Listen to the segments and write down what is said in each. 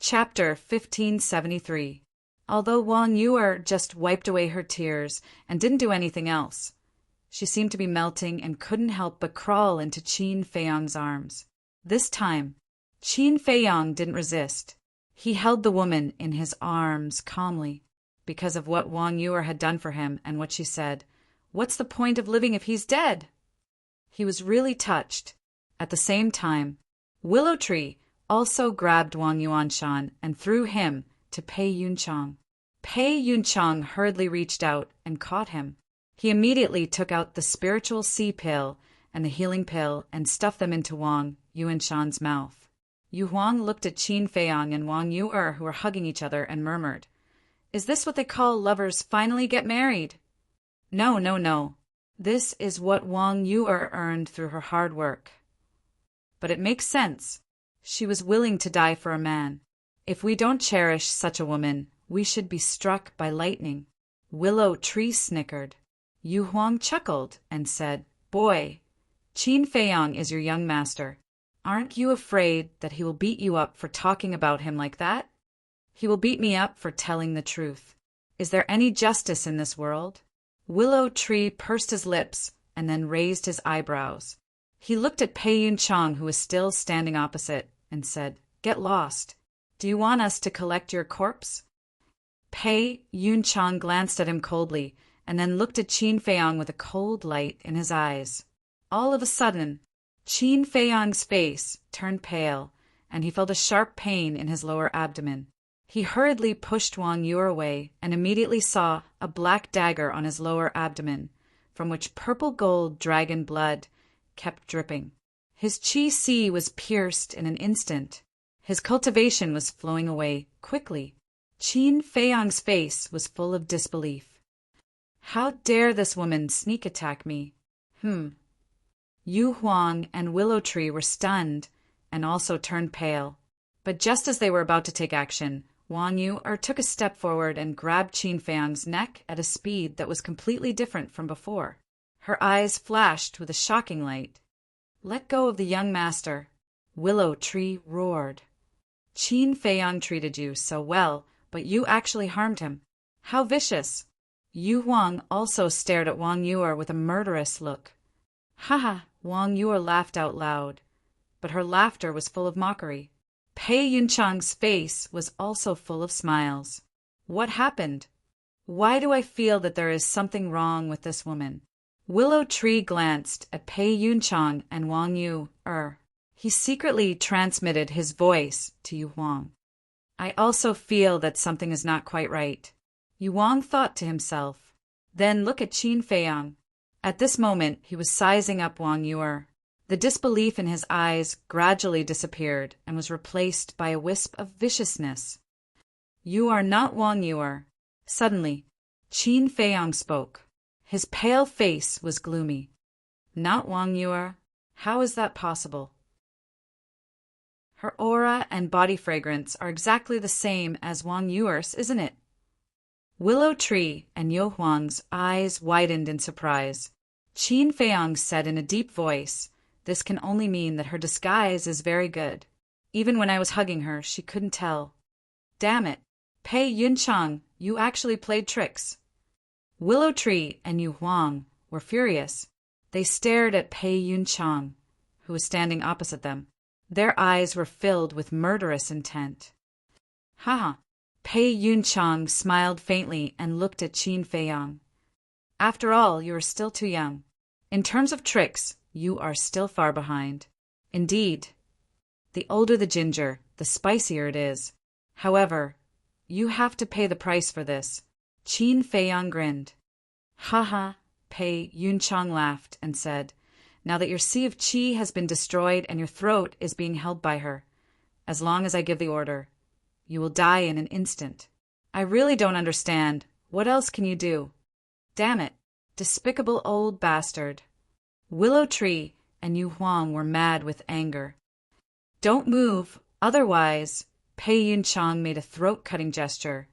Chapter 1573. Although Wang Yuer just wiped away her tears and didn't do anything else, she seemed to be melting and couldn't help but crawl into Qin Feiyang's arms. This time, Qin Feiyang didn't resist. He held the woman in his arms calmly, because of what Wang Yuer had done for him and what she said. What's the point of living if he's dead? He was really touched. At the same time, Willow Tree also grabbed Wang Yuanshan and threw him to Pei Yunchang. Pei Yunchang hurriedly reached out and caught him. He immediately took out the spiritual sea pill and the healing pill and stuffed them into Wang Yuanshan's mouth. Yu Huang looked at Qin Feiyang and Wang Yuer, who were hugging each other, and murmured, "Is this what they call lovers finally get married?" No, no, no. This is what Wang Yuer earned through her hard work. But it makes sense. She was willing to die for a man. If we don't cherish such a woman, we should be struck by lightning. Willow Tree snickered. Yu Huang chuckled and said, "Boy, Qin Feiyang is your young master. Aren't you afraid that he will beat you up for talking about him like that? He will beat me up for telling the truth. Is there any justice in this world?" Willow Tree pursed his lips and then raised his eyebrows. He looked at Pei Yunchang, who was still standing opposite, and said, "Get lost. Do you want us to collect your corpse?" Pei Yunchang glanced at him coldly and then looked at Qin Feiyang with a cold light in his eyes. All of a sudden, Qin Feiyang's face turned pale, and he felt a sharp pain in his lower abdomen. He hurriedly pushed Wang Yuer away and immediately saw a black dagger on his lower abdomen, from which purple gold dragon blood kept dripping. His qi sea was pierced in an instant. His cultivation was flowing away quickly. Qin Feiyang's face was full of disbelief. How dare this woman sneak attack me? Yu Huang and Willow Tree were stunned and also turned pale. But just as they were about to take action, Wang Yuer took a step forward and grabbed Qin Feiyang's neck at a speed that was completely different from before. Her eyes flashed with a shocking light. "Let go of the young master," Willow Tree roared. "Qin Feiyang treated you so well, but you actually harmed him. How vicious!" Yu Huang also stared at Wang Yuer with a murderous look. "Ha!" Wang Yuer laughed out loud, but her laughter was full of mockery. Pei Yunchang's face was also full of smiles. What happened? Why do I feel that there is something wrong with this woman? Willow Tree glanced at Pei Yunchang and Wang Yuer. He secretly transmitted his voice to Yu Huang. "I also feel that something is not quite right." Yu Huang thought to himself. Then look at Qin Feiyang. At this moment, he was sizing up Wang Yuer. The disbelief in his eyes gradually disappeared and was replaced by a wisp of viciousness. "You are not Wang Yuer." Suddenly, Qin Feiyang spoke. His pale face was gloomy. "Not Wang Yuer? How is that possible? Her aura and body fragrance are exactly the same as Wang Yuer's, isn't it?" Willow Tree and Yu Huang's eyes widened in surprise. Qin Feiyang said in a deep voice, "This can only mean that her disguise is very good. Even when I was hugging her, she couldn't tell. Damn it, Pei Yunchang, you actually played tricks." Willow Tree and Yu Huang were furious. They stared at Pei Yunchang, who was standing opposite them. Their eyes were filled with murderous intent. "Ha!" Pei Yunchang smiled faintly and looked at Qin Feiyang. "After all, you are still too young. In terms of tricks, you are still far behind. Indeed, the older the ginger, the spicier it is. However, you have to pay the price for this." Qin Feiyang grinned. "Ha!" Pei Yunchang laughed and said, "Now that your sea of qi has been destroyed and your throat is being held by her, as long as I give the order, you will die in an instant. I really don't understand. What else can you do? Damn it, despicable old bastard." Willow Tree and Yu Huang were mad with anger. "Don't move, otherwise—" Pei Yunchang made a throat-cutting gesture,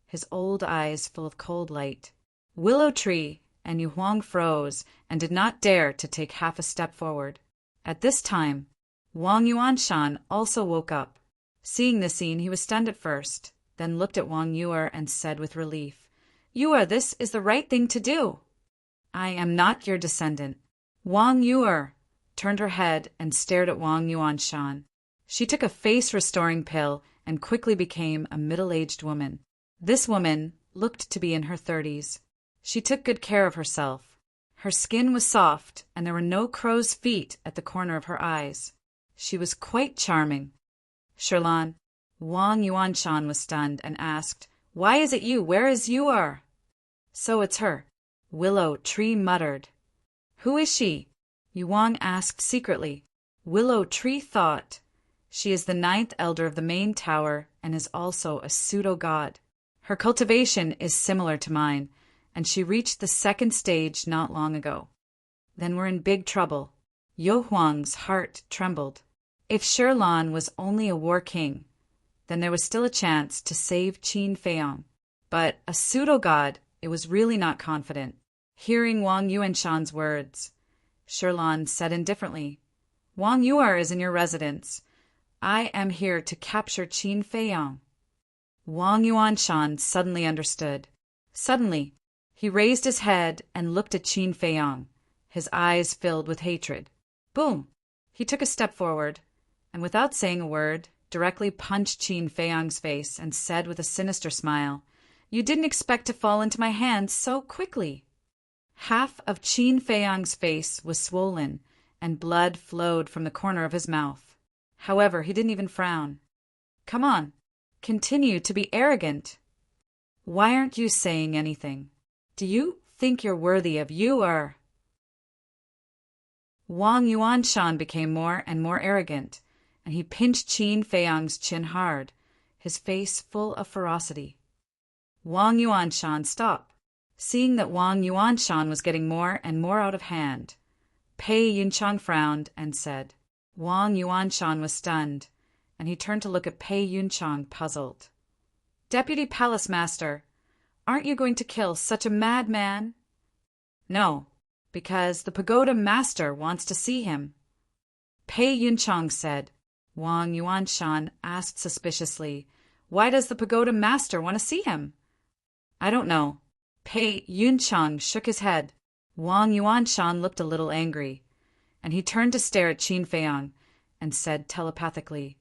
his old eyes full of cold light. Willow Tree and Yu Huang froze and did not dare to take half a step forward. At this time, Wang Yuanshan also woke up. Seeing the scene, he was stunned at first, then looked at Wang Yuer and said with relief, "Yuer, this is the right thing to do." "I am not your descendant." Wang Yuer turned her head and stared at Wang Yuanshan. She took a face-restoring pill and quickly became a middle-aged woman. This woman looked to be in her 30s. She took good care of herself. Her skin was soft, and there were no crow's feet at the corner of her eyes. She was quite charming. "Sherlan." Wang Yuanshan was stunned and asked, "Why is it you? Where is Yuer?" "So it's her," Willow Tree muttered. "Who is she?" Yuang asked secretly. Willow Tree thought, "She is the 9th elder of the main tower and is also a pseudo-god. Her cultivation is similar to mine, and she reached the 2nd stage not long ago." "Then we're in big trouble." Yo Huang's heart trembled. If Sherlan was only a war king, then there was still a chance to save Qin Feiyang. But a pseudo-god, it was really not confident. Hearing Wang Yuanshan's words, Sherlan said indifferently, "Wang Yuer is in your residence. I am here to capture Qin Feiyang." Wang Yuanshan suddenly understood. Suddenly, he raised his head and looked at Qin Feiyang, his eyes filled with hatred. Boom! He took a step forward, and without saying a word, directly punched Qin Feiyang's face and said with a sinister smile, "You didn't expect to fall into my hands so quickly." Half of Qin Feiyang's face was swollen, and blood flowed from the corner of his mouth. However, he didn't even frown. "Come on, continue to be arrogant. Why aren't you saying anything? Do you think you're worthy of Yuer?" Wang Yuanshan became more and more arrogant, and he pinched Qin Feiyang's chin hard, his face full of ferocity. Wang Yuanshan, stop. Seeing that Wang Yuanshan was getting more and more out of hand, Pei Yunchang frowned and said. Wang Yuanshan was stunned, and he turned to look at Pei Yunchang, puzzled. "Deputy Palace Master, aren't you going to kill such a madman?" "No, because the Pagoda Master wants to see him." Pei Yunchang said. Wang Yuanshan asked suspiciously, "Why does the Pagoda Master want to see him?" "I don't know." Pei Yunchang shook his head. Wang Yuanshan looked a little angry, and he turned to stare at Qin Feiyang and said telepathically,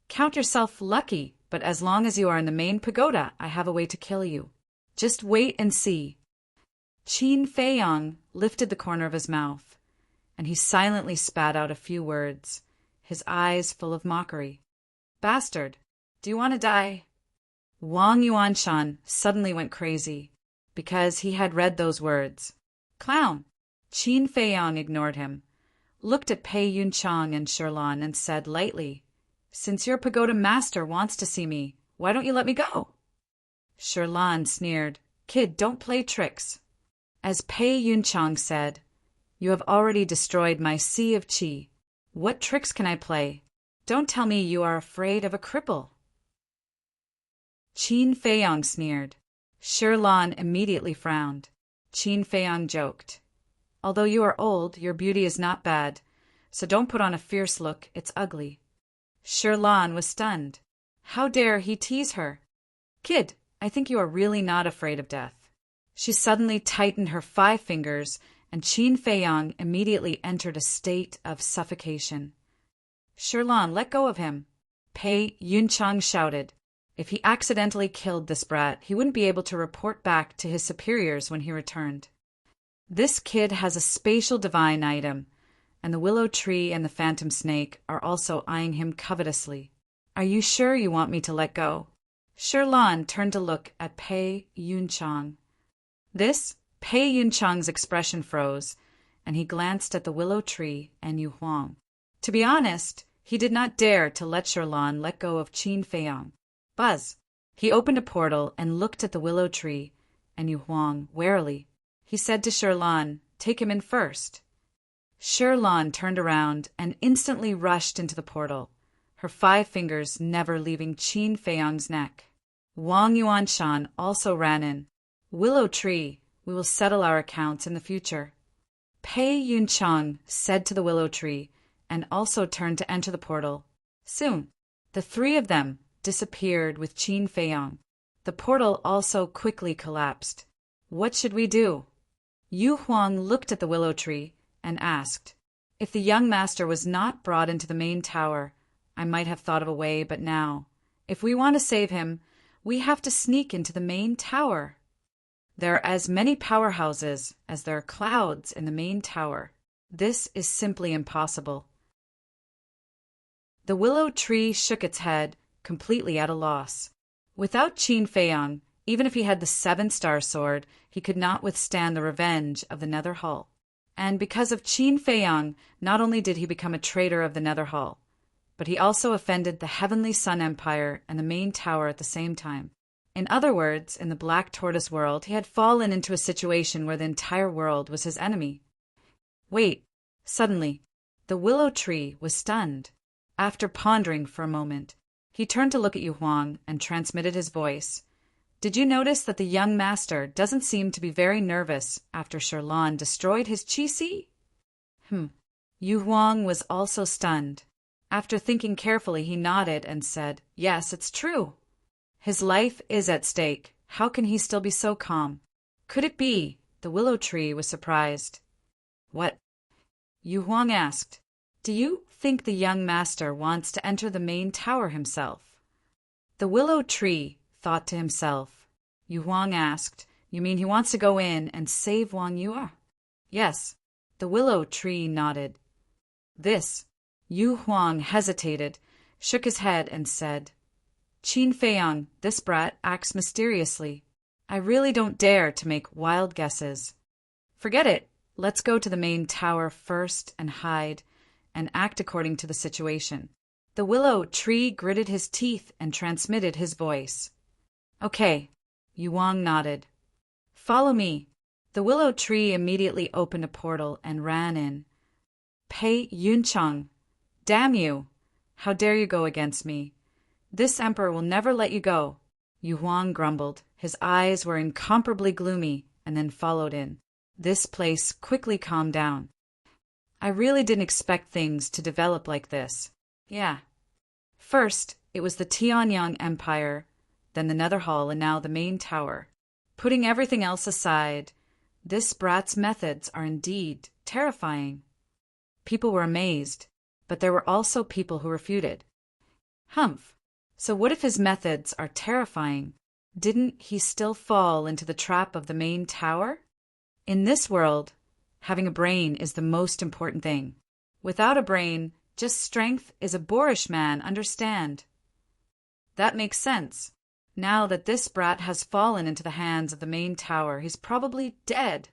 "Count yourself lucky, but as long as you are in the main pagoda, I have a way to kill you. Just wait and see." Qin Feiyang lifted the corner of his mouth, and he silently spat out a few words, his eyes full of mockery. "Bastard, do you want to die?" Wang Yuanshan suddenly went crazy, because he had read those words. "Clown!" Qin Feiyang ignored him, looked at Pei Yunchang and Sherlan, and said lightly, "Since your pagoda master wants to see me, why don't you let me go?" Sherlan sneered, "Kid, don't play tricks." As Pei Yunchang said, "You have already destroyed my sea of qi. What tricks can I play? Don't tell me you are afraid of a cripple." Qin Feiyang sneered. Sherlan immediately frowned. Qin Feiyang joked, "Although you are old, your beauty is not bad, so don't put on a fierce look, it's ugly." Sherlan was stunned. How dare he tease her? "Kid, I think you are really not afraid of death." She suddenly tightened her 5 fingers, and Qin Feiyang immediately entered a state of suffocation. "Sherlan, let go of him," Pei Yunchang shouted. If he accidentally killed this brat, he wouldn't be able to report back to his superiors when he returned. This kid has a spatial divine item, and the willow tree and the phantom snake are also eyeing him covetously. "Are you sure you want me to let go?" Sherlan turned to look at Pei Yunchang. Pei Yunchang's expression froze, and he glanced at the willow tree and Yu Huang. To be honest, he did not dare to let Sherlan let go of Qin Feiyang. Buzz! He opened a portal and looked at the willow tree and Yu Huang warily. He said to Sherlan, "Take him in first." Sherlan turned around and instantly rushed into the portal, her 5 fingers never leaving Qin Feiyang's neck. Wang Yuanshan also ran in. "Willow tree, we will settle our accounts in the future." Pei Yunchang said to the willow tree, and also turned to enter the portal. Soon, The three of them disappeared with Qin Feiyang. The portal also quickly collapsed. What should we do? Yu Huang looked at the willow tree and asked, "If the young master was not brought into the main tower, I might have thought of a way, but now, if we want to save him, we have to sneak into the main tower. There are as many powerhouses as there are clouds in the main tower. This is simply impossible." The willow tree shook its head, completely at a loss. Without Qin Feiyang, even if he had the 7-star sword, he could not withstand the revenge of the Nether Hall. And because of Qin Feiyang, not only did he become a traitor of the Nether Hall, but he also offended the Heavenly Sun Empire and the main tower at the same time. In other words, in the Black Tortoise world, he had fallen into a situation where the entire world was his enemy. Wait, suddenly, the willow tree was stunned. After pondering for a moment, he turned to look at Yu Huang and transmitted his voice. "Did you notice that the young master doesn't seem to be very nervous after Sherlan destroyed his Qi? Yu Huang was also stunned. After thinking carefully, he nodded and said, "Yes, it's true. His life is at stake. How can he still be so calm? Could it be?" The willow tree was surprised. "What?" Yu Huang asked. "Do you think the young master wants to enter the main tower himself?" The willow tree thought to himself. Yu Huang asked, "You mean he wants to go in and save Wang Yue?" "Yes." The willow tree nodded. This. Yu Huang hesitated, shook his head, and said, "Qin Feiyang, this brat acts mysteriously. I really don't dare to make wild guesses. Forget it. Let's go to the main tower first and hide, and act according to the situation." The willow tree gritted his teeth and transmitted his voice. "Okay." Yu Huang nodded. "Follow me." The willow tree immediately opened a portal and ran in. "Pei Yuncheng, damn you! How dare you go against me? This emperor will never let you go." Yu Huang grumbled. His eyes were incomparably gloomy, and then followed in. This place quickly calmed down. "I really didn't expect things to develop like this. Yeah. First, it was the Tianyang Empire, then the Nether Hall, and now the main tower. Putting everything else aside, this brat's methods are indeed terrifying." People were amazed, but there were also people who refuted. Humph. So what if his methods are terrifying? Didn't he still fall into the trap of the main tower? In this world, having a brain is the most important thing. Without a brain, just strength is a boorish man, understand? That makes sense. Now that this brat has fallen into the hands of the main tower, he's probably dead.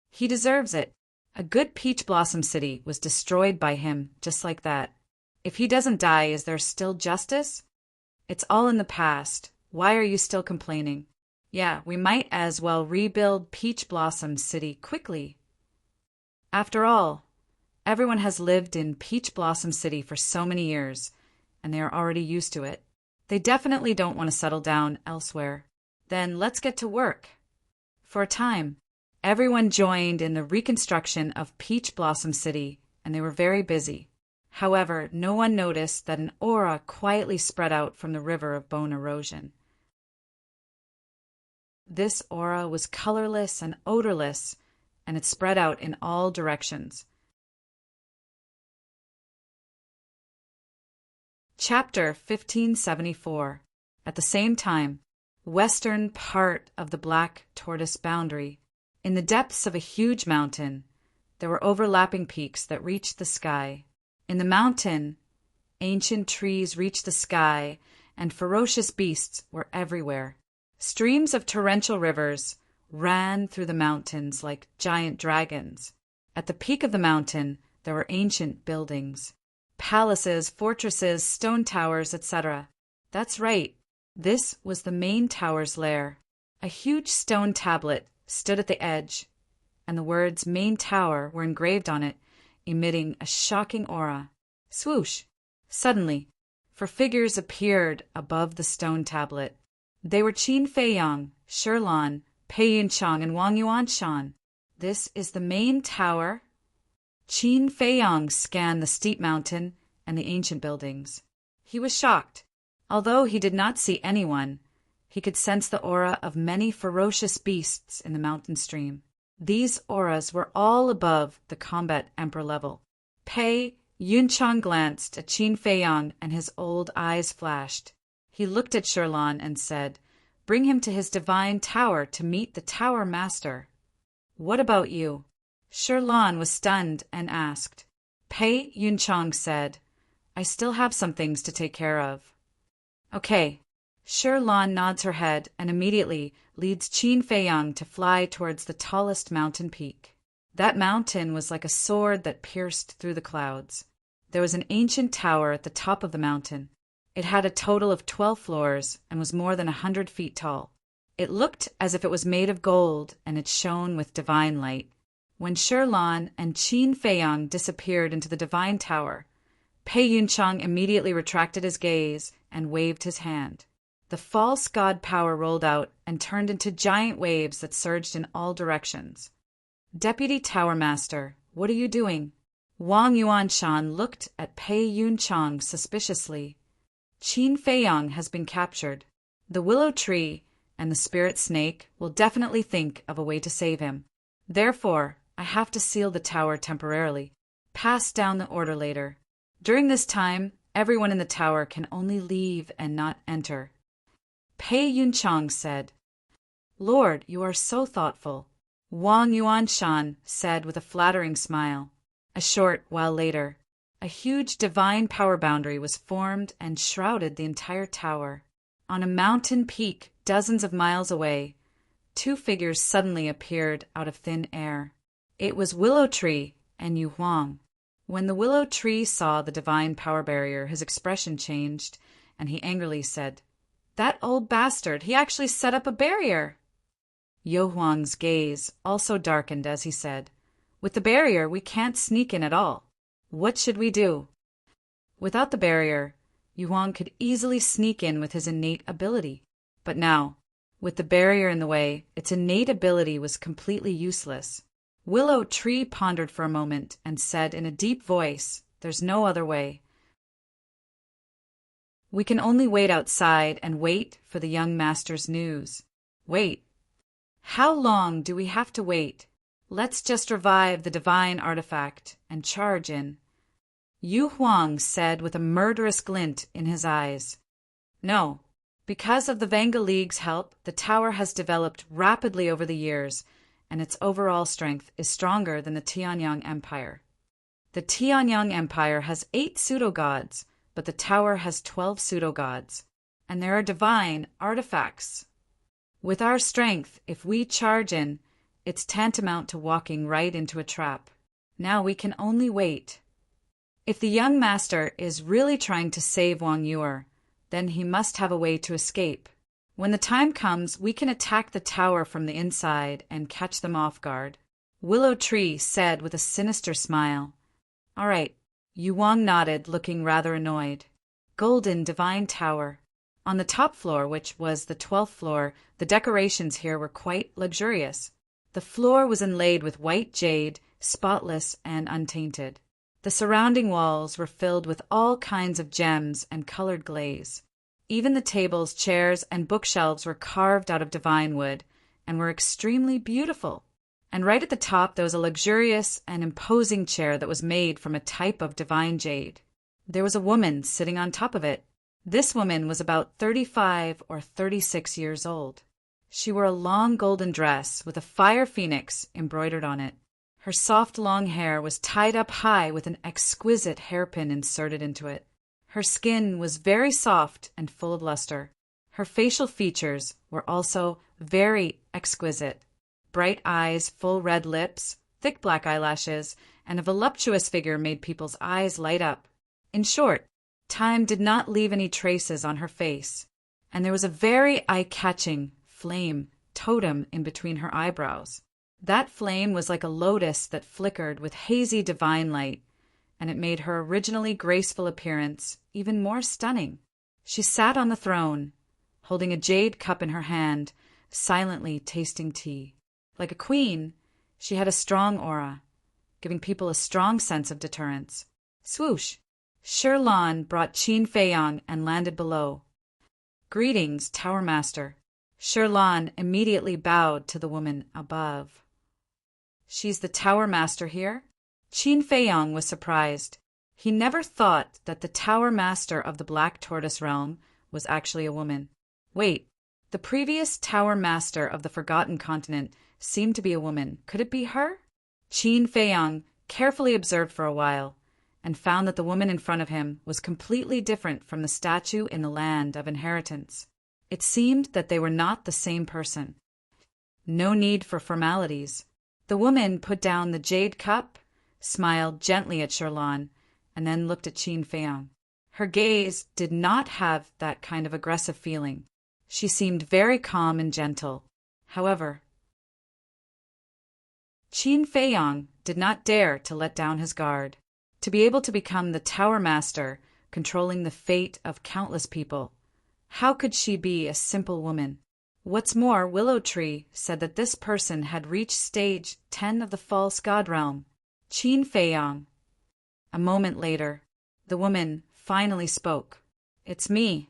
He deserves it. A good peach blossom city was destroyed by him just like that. If he doesn't die, is there still justice? It's all in the past. Why are you still complaining? Yeah, we might as well rebuild Peach Blossom City quickly. After all, everyone has lived in Peach Blossom City for so many years, and they are already used to it. They definitely don't want to settle down elsewhere. Then let's get to work. For a time, everyone joined in the reconstruction of Peach Blossom City, and they were very busy. However, no one noticed that an aura quietly spread out from the river of bone erosion. This aura was colorless and odorless, and it spread out in all directions. Chapter 1574. At the same time, western part of the Black Tortoise boundary. In the depths of a huge mountain, there were overlapping peaks that reached the sky. In the mountain, ancient trees reached the sky, and ferocious beasts were everywhere. Streams of torrential rivers ran through the mountains like giant dragons. At the peak of the mountain, there were ancient buildings. Palaces, fortresses, stone towers, etc. That's right. This was the main tower's lair. A huge stone tablet stood at the edge, and the words "Main Tower" were engraved on it, emitting a shocking aura. Swoosh! Suddenly, 4 figures appeared above the stone tablet. They were Qin Feiyang, Sherlan, Pei Yuncheng, and Wang Yuanshan. This is the main tower. Qin Feiyang scanned the steep mountain and the ancient buildings. He was shocked. Although he did not see anyone, he could sense the aura of many ferocious beasts in the mountain stream. These auras were all above the combat emperor level. Pei Yunchang glanced at Qin Feiyang and his old eyes flashed. He looked at Shirlan and said, "Bring him to his divine tower to meet the tower master." "What about you?" Shirlan was stunned and asked. Pei Yunchang said, "I still have some things to take care of." "Okay." Shirlan nods her head and immediately leads Qin Feiyang to fly towards the tallest mountain peak. That mountain was like a sword that pierced through the clouds. There was an ancient tower at the top of the mountain. It had a total of 12 floors and was more than 100 feet tall. It looked as if it was made of gold, and it shone with divine light. When Shirlan and Qin Feiyang disappeared into the divine tower, Pei Yunchang immediately retracted his gaze and waved his hand. The false god power rolled out and turned into giant waves that surged in all directions. "Deputy Tower Master, what are you doing?" Wang Yuanshan looked at Pei Yunchang suspiciously. "Qin Feiyang has been captured. The willow tree and the spirit snake will definitely think of a way to save him. Therefore, I have to seal the tower temporarily. Pass down the order later. During this time, everyone in the tower can only leave and not enter." Pei Yunchang said, "Lord, you are so thoughtful," Wang Yuanshan said with a flattering smile. A short while later, a huge divine power boundary was formed and shrouded the entire tower. On a mountain peak dozens of miles away, two figures suddenly appeared out of thin air. It was Willow Tree and Yu Huang. When the Willow Tree saw the divine power barrier, his expression changed, and he angrily said, "That old bastard, he actually set up a barrier!" Yu Huang's gaze also darkened as he said, "With the barrier, we can't sneak in at all. What should we do?" Without the barrier, Yu Huang could easily sneak in with his innate ability. But now, with the barrier in the way, its innate ability was completely useless. Willow Tree pondered for a moment and said in a deep voice, "There's no other way. We can only wait outside and wait for the young master's news." "Wait? How long do we have to wait? Let's just revive the divine artifact and charge in," Yu Huang said with a murderous glint in his eyes. "No. Because of the Vanga League's help, the tower has developed rapidly over the years, and its overall strength is stronger than the Tianyang Empire. The Tianyang Empire has 8 pseudo-gods, but the tower has 12 pseudo-gods, and there are divine artifacts. With our strength, if we charge in, it's tantamount to walking right into a trap. Now we can only wait. If the young master is really trying to save Wang Yuer, then he must have a way to escape. When the time comes, we can attack the tower from the inside and catch them off guard." Willow Tree said with a sinister smile. "All right." Yu Huang nodded, looking rather annoyed. Golden Divine Tower. On the top floor, which was the 12th floor, the decorations here were quite luxurious. The floor was inlaid with white jade, spotless and untainted. The surrounding walls were filled with all kinds of gems and colored glaze. Even the tables, chairs, and bookshelves were carved out of divine wood and were extremely beautiful. And right at the top there was a luxurious and imposing chair that was made from a type of divine jade. There was a woman sitting on top of it. This woman was about 35 or 36 years old. She wore a long golden dress with a fire phoenix embroidered on it. Her soft long hair was tied up high with an exquisite hairpin inserted into it. Her skin was very soft and full of luster. Her facial features were also very exquisite. Bright eyes, full red lips, thick black eyelashes, and a voluptuous figure made people's eyes light up. In short, time did not leave any traces on her face, and there was a very eye-catching flame totem in between her eyebrows. That flame was like a lotus that flickered with hazy divine light, and it made her originally graceful appearance even more stunning. She sat on the throne, holding a jade cup in her hand, silently tasting tea. Like a queen, she had a strong aura, giving people a strong sense of deterrence. Swoosh! Shirlan brought Qin Feiyang and landed below. Greetings, Tower Master. Shirlan immediately bowed to the woman above. She's the Tower Master here? Qin Feiyang was surprised. He never thought that the Tower Master of the Black Tortoise Realm was actually a woman. Wait, the previous Tower Master of the Forgotten Continent seemed to be a woman. Could it be her? Qin Feiyang carefully observed for a while, and found that the woman in front of him was completely different from the statue in the Land of Inheritance. It seemed that they were not the same person. No need for formalities. The woman put down the jade cup, smiled gently at Shirlan, and then looked at Qin Feiyang. Her gaze did not have that kind of aggressive feeling. She seemed very calm and gentle. However, Qin Feiyang did not dare to let down his guard. To be able to become the Tower Master, controlling the fate of countless people, how could she be a simple woman? What's more, Willow Tree said that this person had reached stage 10 of the false god realm. Qin Feiyang. A moment later, the woman finally spoke. It's me.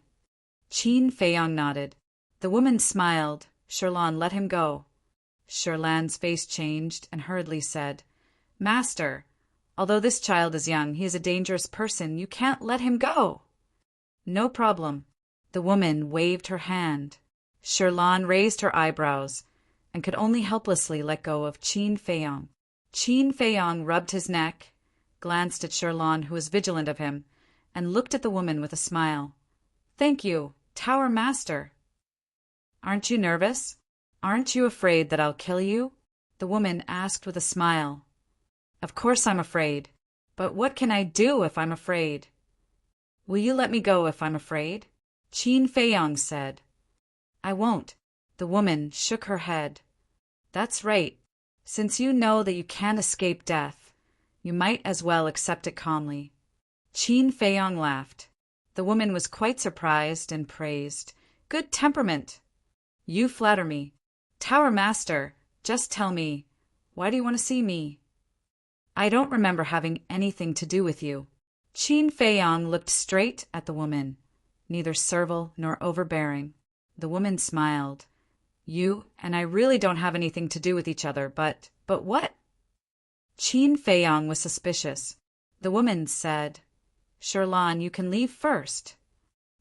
Qin Feiyang nodded. The woman smiled. Shirlan let him go. Shirlan's face changed and hurriedly said, Master, although this child is young, he is a dangerous person. You can't let him go. No problem. The woman waved her hand. Shirlan raised her eyebrows and could only helplessly let go of Qin Feiyang. Qin Feiyang rubbed his neck, glanced at Shirlan, who was vigilant of him, and looked at the woman with a smile. Thank you, Tower Master. Aren't you nervous? Aren't you afraid that I'll kill you? The woman asked with a smile. Of course I'm afraid. But what can I do if I'm afraid? Will you let me go if I'm afraid? Qin Feiyang said. I won't. The woman shook her head. That's right. Since you know that you can't escape death, you might as well accept it calmly. Qin Feiyang laughed. The woman was quite surprised and praised. Good temperament. You flatter me. Tower Master, just tell me, why do you want to see me? I don't remember having anything to do with you. Qin Feiyang looked straight at the woman, neither servile nor overbearing. The woman smiled. You and I really don't have anything to do with each other, but what? Qin Feiyang was suspicious. The woman said, Shirlan, you can leave first.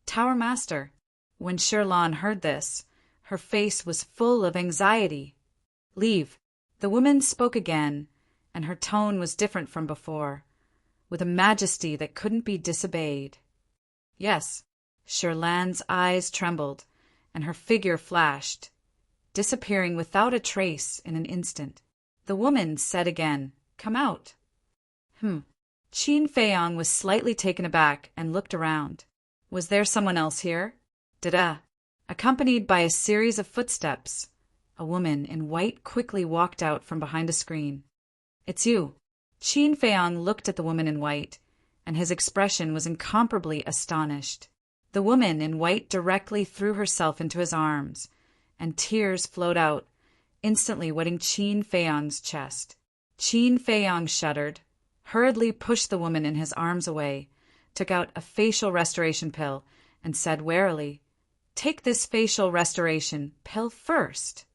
Tower Master. When Shirlan heard this, her face was full of anxiety. Leave. The woman spoke again, and her tone was different from before, with a majesty that couldn't be disobeyed. Yes. Shirlan's eyes trembled, and her figure flashed, disappearing without a trace in an instant. The woman said again, Come out. Qin Feiyang was slightly taken aback and looked around. Was there someone else here? Da-da. Accompanied by a series of footsteps, a woman in white quickly walked out from behind a screen. It's you. Qin Feiyang looked at the woman in white, and his expression was incomparably astonished. The woman in white directly threw herself into his arms, and tears flowed out, instantly wetting Qin Feiyang's chest. Qin Feiyang shuddered, hurriedly pushed the woman in his arms away, took out a facial restoration pill, and said warily, Take this facial restoration pill first.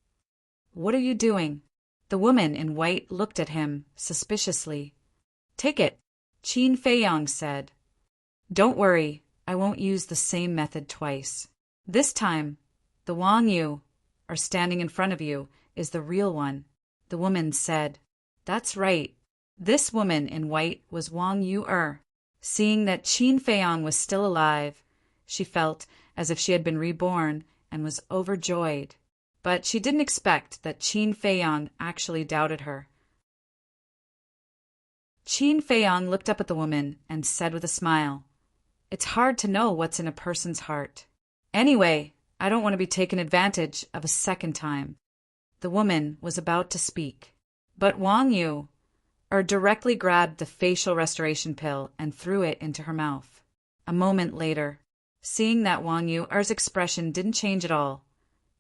What are you doing? The woman in white looked at him suspiciously. Take it, Qin Feiyang said. Don't worry, I won't use the same method twice. This time, the Wang Yu, standing in front of you, is the real one. The woman said. That's right. This woman in white was Wang Yu. Seeing that Qin Feiyang was still alive, she felt as if she had been reborn and was overjoyed. But she didn't expect that Qin Feiyang actually doubted her. Qin Feiyang looked up at the woman and said with a smile, It's hard to know what's in a person's heart. Anyway, I don't want to be taken advantage of a second time. The woman was about to speak, but Wang Yu directly grabbed the facial restoration pill and threw it into her mouth. A moment later, seeing that Wang Yu's expression didn't change at all,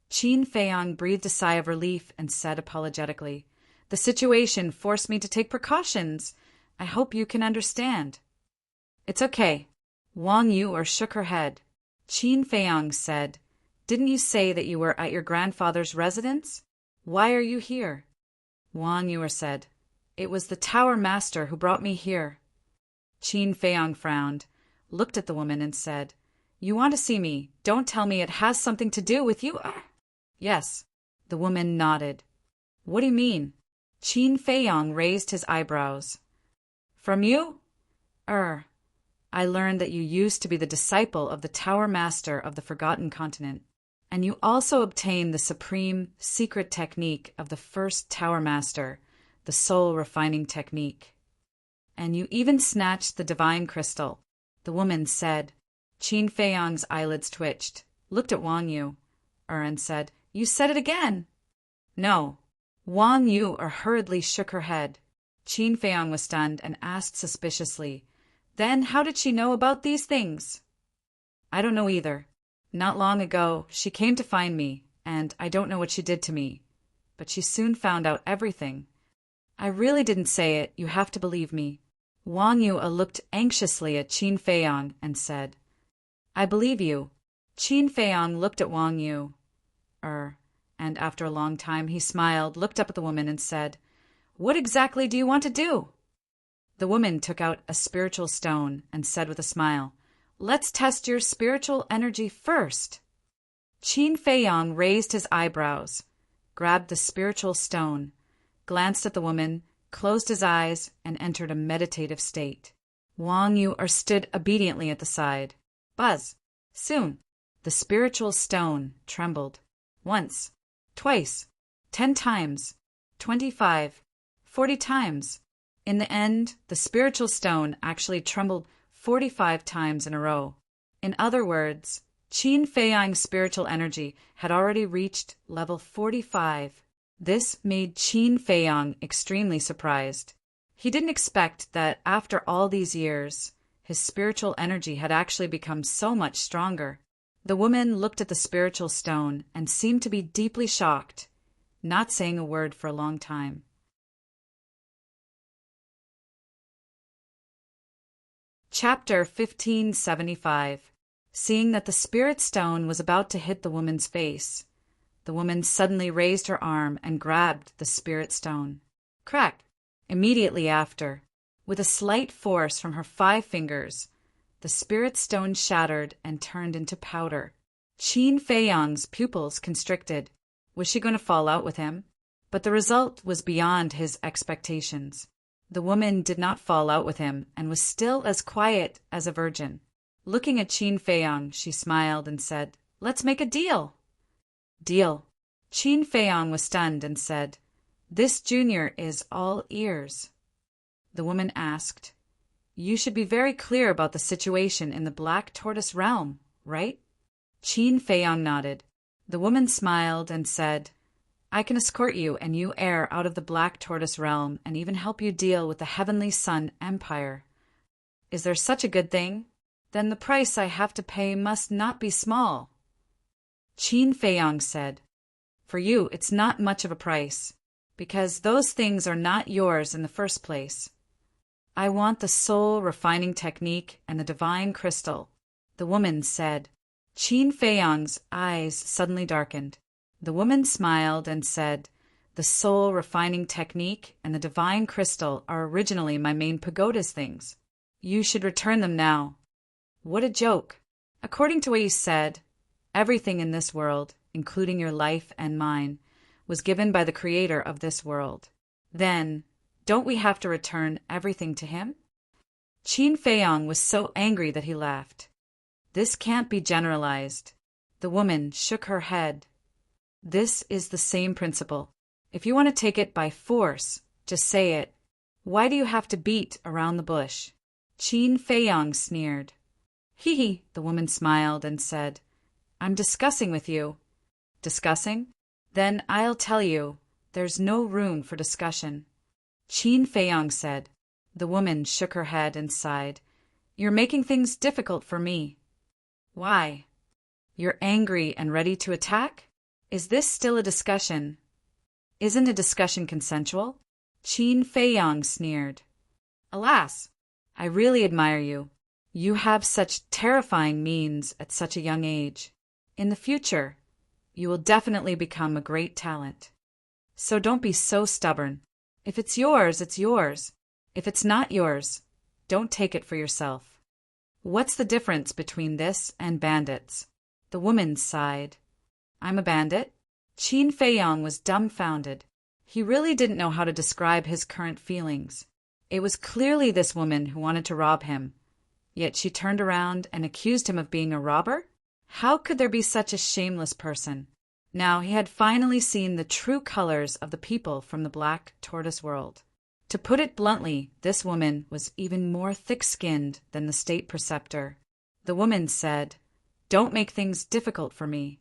Qin Feiyang breathed a sigh of relief and said apologetically, The situation forced me to take precautions. I hope you can understand. It's okay. Wang Yu shook her head. Qin Feiyang said, "Didn't you say that you were at your grandfather's residence? Why are you here?" Wang Yu said, "It was the Tower Master who brought me here." Qin Feiyang frowned, looked at the woman and said, "You want to see me. Don't tell me it has something to do with you." "Yes." The woman nodded. "What do you mean?" Qin Feiyang raised his eyebrows. "From you?" I learned that you used to be the disciple of the Tower Master of the Forgotten Continent, and you also obtained the supreme, secret technique of the first Tower Master, the soul refining technique. And you even snatched the divine crystal," the woman said. Qin Feiyang's eyelids twitched, looked at Wang Yu, and said, "You said it again." "No." Wang Yu hurriedly shook her head. Qin Feiyang was stunned and asked suspiciously, "Then how did she know about these things?" "I don't know either. Not long ago, she came to find me, and I don't know what she did to me. But she soon found out everything. I really didn't say it, you have to believe me." Wang Yu looked anxiously at Qin Feiyang and said, "I believe you." Qin Feiyang looked at Wang Yu, and after a long time he smiled, looked up at the woman and said, "What exactly do you want to do?" The woman took out a spiritual stone and said with a smile, "Let's test your spiritual energy first." Qin Feiyang raised his eyebrows, grabbed the spiritual stone, glanced at the woman, closed his eyes, and entered a meditative state. Wang Yu stood obediently at the side. Buzz! Soon, the spiritual stone trembled. Once, twice, 10 times, 25, 40 times. In the end, the spiritual stone actually trembled 45 times in a row. In other words, Qin Feiyang's spiritual energy had already reached level 45. This made Qin Feiyang extremely surprised. He didn't expect that after all these years, his spiritual energy had actually become so much stronger. The woman looked at the spiritual stone and seemed to be deeply shocked, not saying a word for a long time. Chapter 1575. Seeing that the spirit stone was about to hit the woman's face, the woman suddenly raised her arm and grabbed the spirit stone. Crack! Immediately after, with a slight force from her 5 fingers, the spirit stone shattered and turned into powder. Qin Feiyang's pupils constricted. Was she going to fall out with him? But the result was beyond his expectations. The woman did not fall out with him and was still as quiet as a virgin. Looking at Qin Feiyang, she smiled and said, "Let's make a deal." "Deal." Qin Feiyang was stunned and said, "This junior is all ears." The woman asked, "You should be very clear about the situation in the Black Tortoise realm, right?" Qin Feiyang nodded. The woman smiled and said, "I can escort you and you heir out of the Black Tortoise realm and even help you deal with the Heavenly Sun Empire." "Is there such a good thing? Then the price I have to pay must not be small." Qin Feiyang said, "For you, it's not much of a price, because those things are not yours in the first place. I want the soul refining technique and the divine crystal," the woman said. Qin Feiyang's eyes suddenly darkened. The woman smiled and said, "The soul refining technique and the divine crystal are originally my main pagoda's things. You should return them now." "What a joke. According to what you said, everything in this world, including your life and mine, was given by the creator of this world. Then, don't we have to return everything to him?" Qin Feiyang was so angry that he laughed. "This can't be generalized." The woman shook her head. "This is the same principle. If you want to take it by force, just say it. Why do you have to beat around the bush?" Qin Feiyang sneered. "Hee hee," the woman smiled and said, "I'm discussing with you." "Discussing? Then I'll tell you, there's no room for discussion." Qin Feiyang said. The woman shook her head and sighed. "You're making things difficult for me." "Why? You're angry and ready to attack? Is this still a discussion? Isn't a discussion consensual?" Qin Feiyang sneered. "Alas, I really admire you. You have such terrifying means at such a young age. In the future, you will definitely become a great talent. So don't be so stubborn. If it's yours, it's yours. If it's not yours, don't take it for yourself. What's the difference between this and bandits? The woman sighed. I'm a bandit? Qin Feiyang was dumbfounded. He really didn't know how to describe his current feelings. It was clearly this woman who wanted to rob him. Yet she turned around and accused him of being a robber? How could there be such a shameless person? Now he had finally seen the true colors of the people from the Black Tortoise world. To put it bluntly, this woman was even more thick-skinned than the state preceptor. The woman said, Don't make things difficult for me.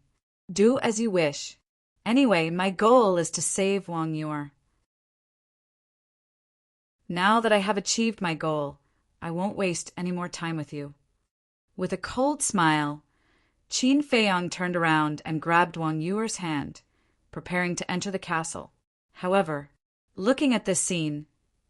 Do as you wish. Anyway, my goal is to save Wang Yuer. Now that I have achieved my goal, I won't waste any more time with you. With a cold smile, Qin Feiyang turned around and grabbed Wang Yuer's hand, preparing to enter the castle. However, looking at this scene,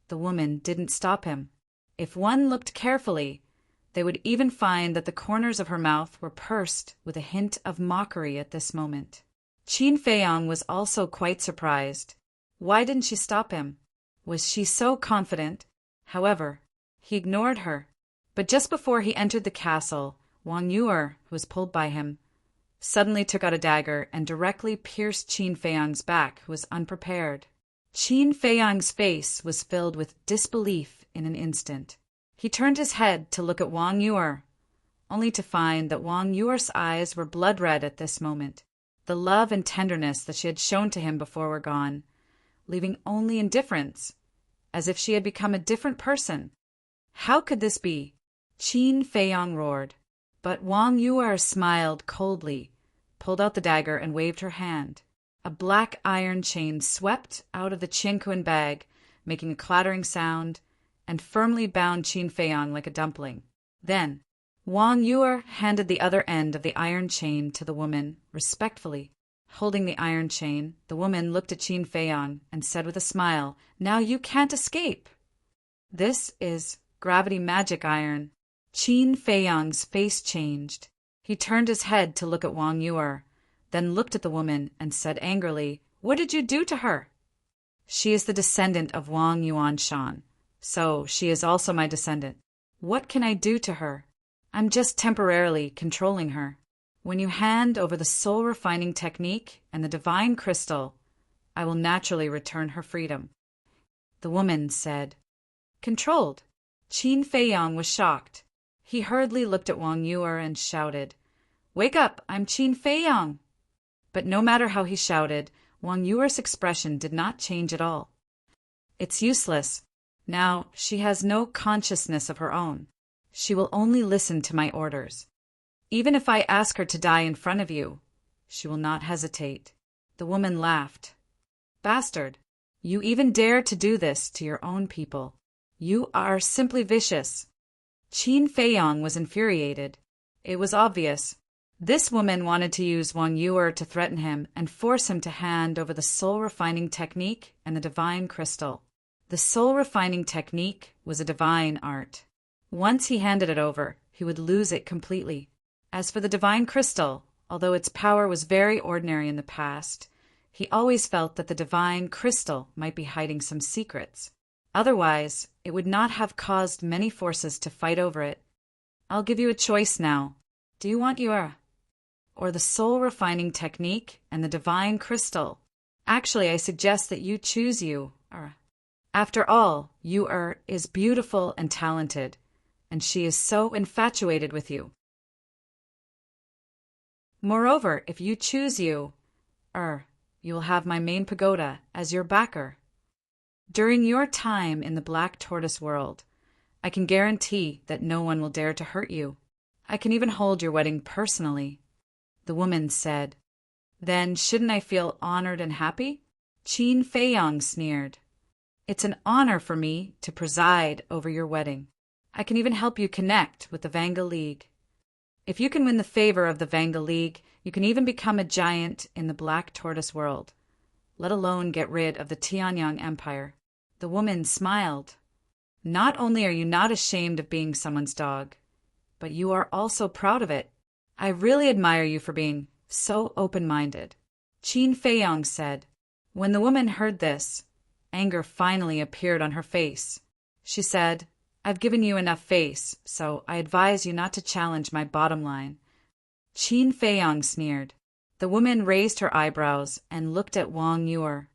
the woman didn't stop him. If one looked carefully, they would even find that the corners of her mouth were pursed with a hint of mockery at this moment. Qin Feiyang was also quite surprised. Why didn't she stop him? Was she so confident? However, he ignored her. But just before he entered the castle, Wang Yuer, who was pulled by him, suddenly took out a dagger and directly pierced Qin Feiyang's back, who was unprepared. Qin Feiyang's face was filled with disbelief in an instant. He turned his head to look at Wang Yuer, only to find that Wang Yuer's eyes were blood red at this moment. The love and tenderness that she had shown to him before were gone, leaving only indifference, as if she had become a different person. How could this be? Qin Feiyang roared. But Wang Yuer smiled coldly, pulled out the dagger and waved her hand. A black iron chain swept out of the Qianquan bag, making a clattering sound, and firmly bound Qin Feiyang like a dumpling. Then, Wang Yuer handed the other end of the iron chain to the woman, respectfully. Holding the iron chain, the woman looked at Qin Feiyang and said with a smile, Now you can't escape. This is gravity magic iron. Qin Feiyang's face changed. He turned his head to look at Wang Yuer, then looked at the woman and said angrily, What did you do to her? She is the descendant of Wang Yuanshan, so she is also my descendant. What can I do to her? I'm just temporarily controlling her. When you hand over the soul-refining technique and the divine crystal, I will naturally return her freedom. The woman said, Controlled. Qin Feiyang was shocked. He hurriedly looked at Wang Yuer and shouted, Wake up, I'm Qin Feiyang. But no matter how he shouted, Wang Yuer's expression did not change at all. It's useless. Now she has no consciousness of her own. She will only listen to my orders. Even if I ask her to die in front of you, she will not hesitate. The woman laughed. Bastard, you even dare to do this to your own people. You are simply vicious. Qin Feiyang was infuriated. It was obvious. This woman wanted to use Wang Yuer to threaten him and force him to hand over the soul-refining technique and the divine crystal. The soul-refining technique was a divine art. Once he handed it over, he would lose it completely. As for the divine crystal, although its power was very ordinary in the past, he always felt that the divine crystal might be hiding some secrets. Otherwise, it would not have caused many forces to fight over it. I'll give you a choice now. Do you want your or the soul-refining technique and the divine crystal? Actually, I suggest that you choose you. After all, you is beautiful and talented, and she is so infatuated with you. Moreover, if you choose you will have my main pagoda as your backer. During your time in the Black Tortoise world, I can guarantee that no one will dare to hurt you. I can even hold your wedding personally. The woman said, Then shouldn't I feel honored and happy? Qin Feiyang sneered. It's an honor for me to preside over your wedding. I can even help you connect with the Vanga League. If you can win the favor of the Vanga League, you can even become a giant in the Black Tortoise world, let alone get rid of the Tianyang Empire. The woman smiled. Not only are you not ashamed of being someone's dog, but you are also proud of it. I really admire you for being so open-minded," Qin Feiyang said. When the woman heard this, anger finally appeared on her face. She said, "I've given you enough face, so I advise you not to challenge my bottom line." Qin Feiyang sneered. The woman raised her eyebrows and looked at Wang Yuer.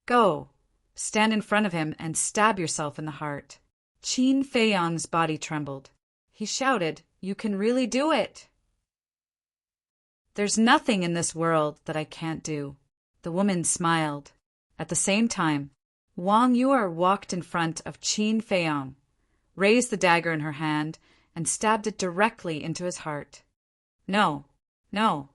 "Go, stand in front of him and stab yourself in the heart." Qin Feiyang's body trembled. He shouted, "You can really do it!" "There's nothing in this world that I can't do." The woman smiled. At the same time, Wang Yuer walked in front of Qin Feiyang, raised the dagger in her hand, and stabbed it directly into his heart. "No, no,"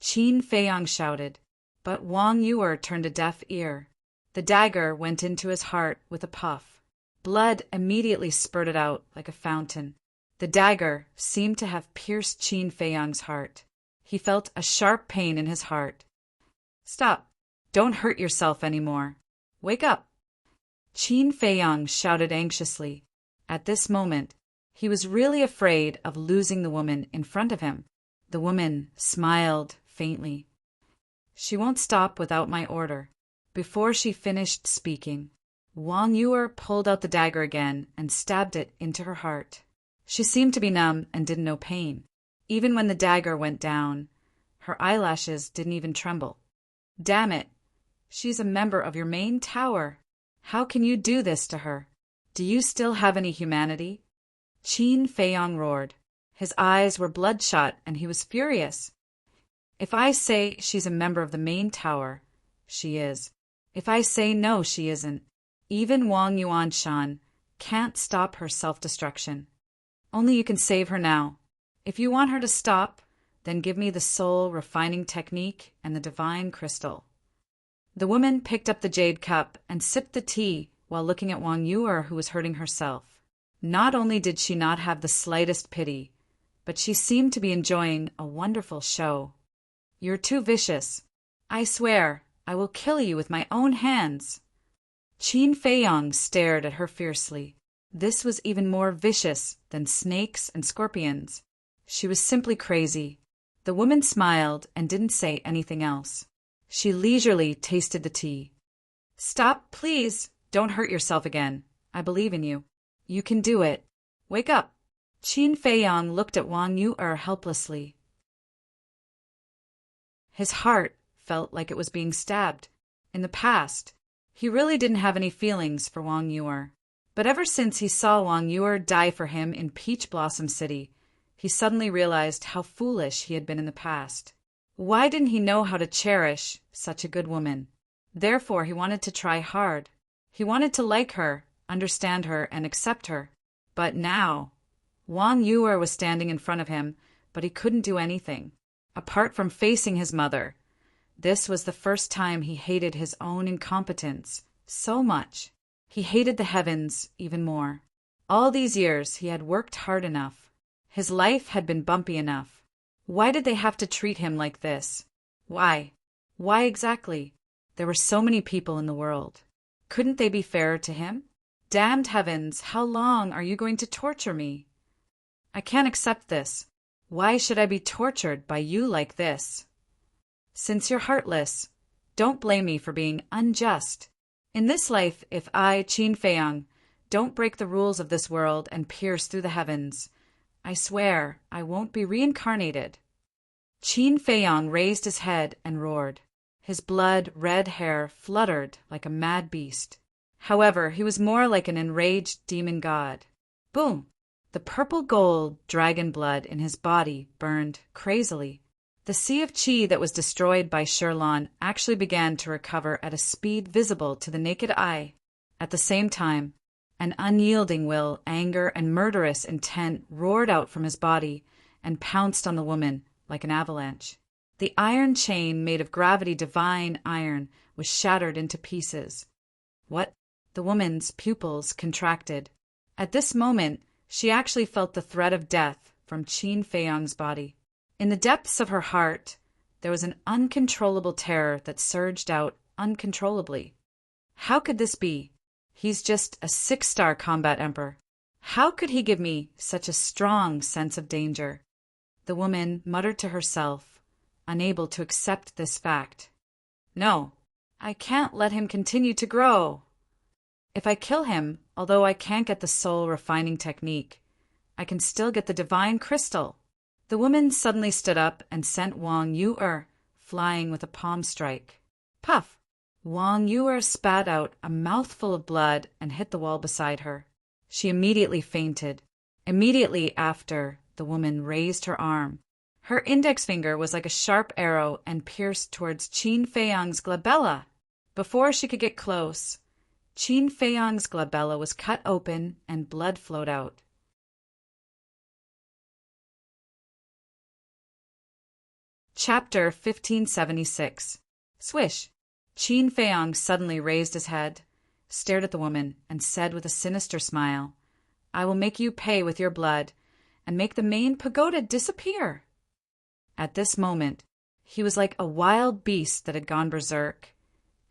Qin Feiyang shouted, but Wang Yuer turned a deaf ear. The dagger went into his heart with a puff. Blood immediately spurted out like a fountain. The dagger seemed to have pierced Qin Feiyang's heart. He felt a sharp pain in his heart. "Stop! Don't hurt yourself anymore. Wake up!" Qin Feiyang shouted anxiously. At this moment, he was really afraid of losing the woman in front of him. The woman smiled faintly. "She won't stop without my order." Before she finished speaking, Wang Yuer pulled out the dagger again and stabbed it into her heart. She seemed to be numb and didn't know pain. Even when the dagger went down, her eyelashes didn't even tremble. "Damn it! She's a member of your main tower. How can you do this to her? Do you still have any humanity?" Qin Feiyang roared. His eyes were bloodshot and he was furious. "If I say she's a member of the main tower, she is. If I say no, she isn't. Even Wang Yuanshan can't stop her self-destruction. Only you can save her now. If you want her to stop, then give me the soul refining technique and the divine crystal." The woman picked up the jade cup and sipped the tea while looking at Wang Yuer, who was hurting herself. Not only did she not have the slightest pity, but she seemed to be enjoying a wonderful show. "You're too vicious. I swear I will kill you with my own hands." Qin Feiyang stared at her fiercely. This was even more vicious than snakes and scorpions. She was simply crazy. The woman smiled and didn't say anything else. She leisurely tasted the tea. "Stop, please. Don't hurt yourself again. I believe in you. You can do it. Wake up." Qin Feiyang looked at Wang Yuer helplessly. His heart felt like it was being stabbed. In the past, he really didn't have any feelings for Wang Yuer. But ever since he saw Wang Yuer die for him in Peach Blossom City, he suddenly realized how foolish he had been in the past. Why didn't he know how to cherish such a good woman? Therefore, he wanted to try hard. He wanted to like her, understand her, and accept her. But now, Wang Yuer was standing in front of him, but he couldn't do anything. Apart from facing his mother, this was the first time he hated his own incompetence so much. He hated the heavens even more. All these years he had worked hard enough. His life had been bumpy enough. Why did they have to treat him like this? Why? Why exactly? There were so many people in the world. Couldn't they be fairer to him? Damned heavens, how long are you going to torture me? I can't accept this. Why should I be tortured by you like this? Since you're heartless, don't blame me for being unjust. In this life, if I, Qin Feiyang, don't break the rules of this world and pierce through the heavens, I swear I won't be reincarnated. Qin Feiyang raised his head and roared. His blood-red hair fluttered like a mad beast. However, he was more like an enraged demon god. Boom! The purple-gold dragon blood in his body burned crazily. The sea of qi that was destroyed by Sherlon actually began to recover at a speed visible to the naked eye. At the same time, an unyielding will, anger, and murderous intent roared out from his body and pounced on the woman like an avalanche. The iron chain made of gravity divine iron was shattered into pieces. What? The woman's pupils contracted. At this moment, she actually felt the threat of death from Qin Feiyang's body. In the depths of her heart, there was an uncontrollable terror that surged out uncontrollably. How could this be? He's just a 6-star combat emperor. How could he give me such a strong sense of danger? The woman muttered to herself, unable to accept this fact. No, I can't let him continue to grow. If I kill him, although I can't get the soul refining technique, I can still get the divine crystal. The woman suddenly stood up and sent Wang Yu'er flying with a palm strike. Puff! Wang Yu'er spat out a mouthful of blood and hit the wall beside her. She immediately fainted. Immediately after, the woman raised her arm. Her index finger was like a sharp arrow and pierced towards Qin Feiyang's glabella. Before she could get close, Qin Feiyang's glabella was cut open and blood flowed out. Chapter 1576. Swish! Qin Feiyang suddenly raised his head, stared at the woman, and said with a sinister smile, I will make you pay with your blood, and make the main pagoda disappear. At this moment, he was like a wild beast that had gone berserk,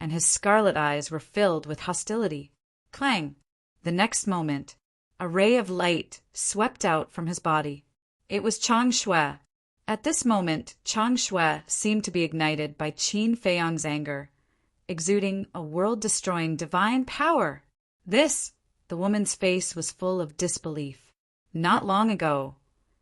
and his scarlet eyes were filled with hostility. Clang! The next moment, a ray of light swept out from his body. It was Chang Shui. At this moment, Chang Shui seemed to be ignited by Qin Feiyang's anger, exuding a world-destroying divine power. The woman's face was full of disbelief. Not long ago,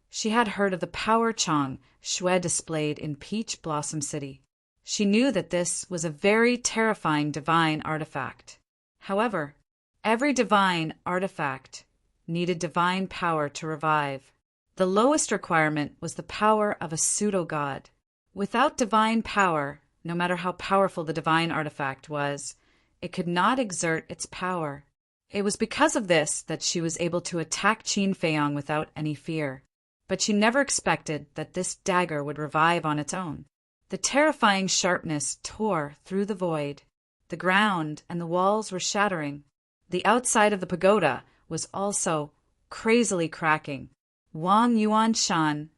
she had heard of the power Chang Shui displayed in Peach Blossom City. She knew that this was a very terrifying divine artifact. However, every divine artifact needed divine power to revive. The lowest requirement was the power of a pseudo-god. Without divine power, no matter how powerful the divine artifact was, it could not exert its power. It was because of this that she was able to attack Qin Feiyang without any fear. But she never expected that this dagger would revive on its own. The terrifying sharpness tore through the void. The ground and the walls were shattering. The outside of the pagoda was also crazily cracking. Wang Yuanshan,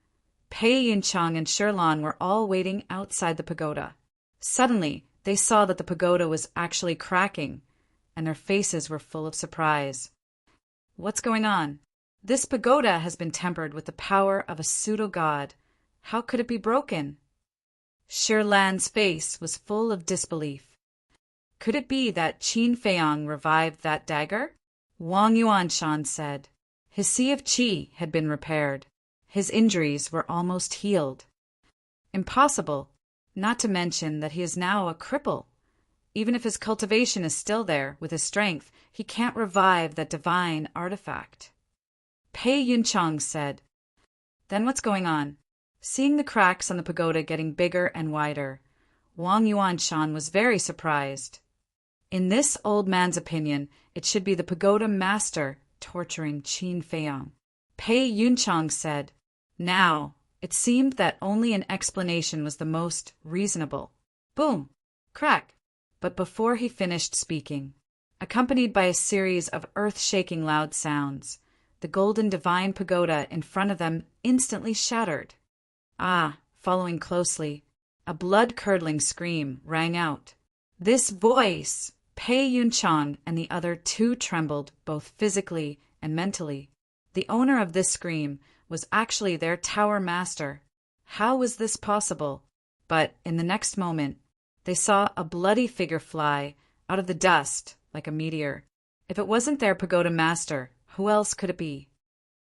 Pei Yunchang, and Shirlan were all waiting outside the pagoda. Suddenly, they saw that the pagoda was actually cracking, and their faces were full of surprise. What's going on? This pagoda has been tempered with the power of a pseudo-god. How could it be broken? Shirlan's face was full of disbelief. Could it be that Qin Feiyang revived that dagger? Wang Yuanshan said. His sea of qi had been repaired. His injuries were almost healed. Impossible, not to mention that he is now a cripple. Even if his cultivation is still there, with his strength, he can't revive that divine artifact. Pei Yunchang said. Then what's going on? Seeing the cracks on the pagoda getting bigger and wider, Wang Yuanshan was very surprised. In this old man's opinion, it should be the pagoda master torturing Qin Feiyang. Pei Yunchang said. Now, it seemed that only an explanation was the most reasonable. Boom! Crack! But before he finished speaking, accompanied by a series of earth-shaking loud sounds, the golden divine pagoda in front of them instantly shattered. Following closely, a blood-curdling scream rang out. This voice! Pei Yunchang and the other two trembled both physically and mentally. The owner of this scream was actually their tower master. How was this possible? But in the next moment, they saw a bloody figure fly out of the dust like a meteor. If it wasn't their pagoda master, who else could it be?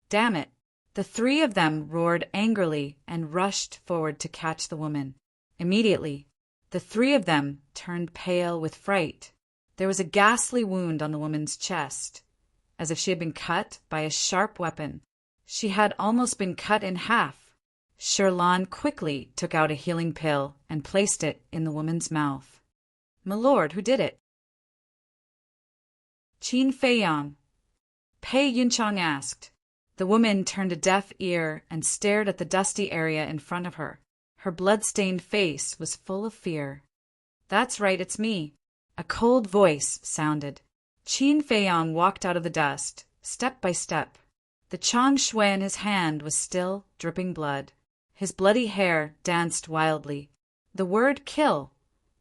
Damn it! The three of them roared angrily and rushed forward to catch the woman. Immediately, the three of them turned pale with fright. There was a ghastly wound on the woman's chest, as if she had been cut by a sharp weapon. She had almost been cut in half. Shirlan quickly took out a healing pill and placed it in the woman's mouth. My lord, who did it? Qin Feiyang. Pei Yunchang asked. The woman turned a deaf ear and stared at the dusty area in front of her. Her blood-stained face was full of fear. That's right, it's me. A cold voice sounded. Qin Feiyang walked out of the dust, step by step. The Chang Shui in his hand was still dripping blood. His bloody hair danced wildly. The word kill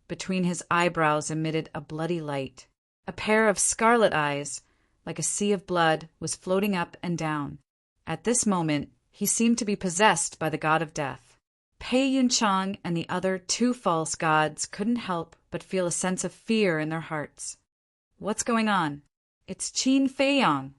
between his eyebrows emitted a bloody light. A pair of scarlet eyes, like a sea of blood, was floating up and down. At this moment, he seemed to be possessed by the god of death. Pei Yunchang and the other two false gods couldn't help but feel a sense of fear in their hearts. What's going on? It's Qin Feiyang.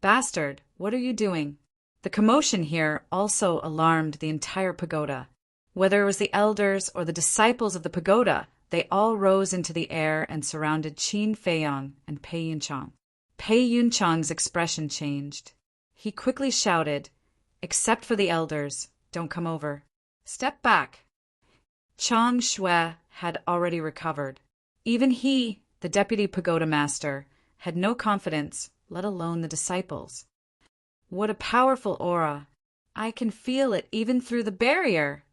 Bastard, what are you doing? The commotion here also alarmed the entire pagoda. Whether it was the elders or the disciples of the pagoda, they all rose into the air and surrounded Qin Feiyang and Pei Yunchang. Pei Yunchang's expression changed. He quickly shouted, "Except for the elders, don't come over. Step back." Chang Shui had already recovered. Even he, the deputy pagoda master, had no confidence, let alone the disciples. What a powerful aura! I can feel it even through the barrier.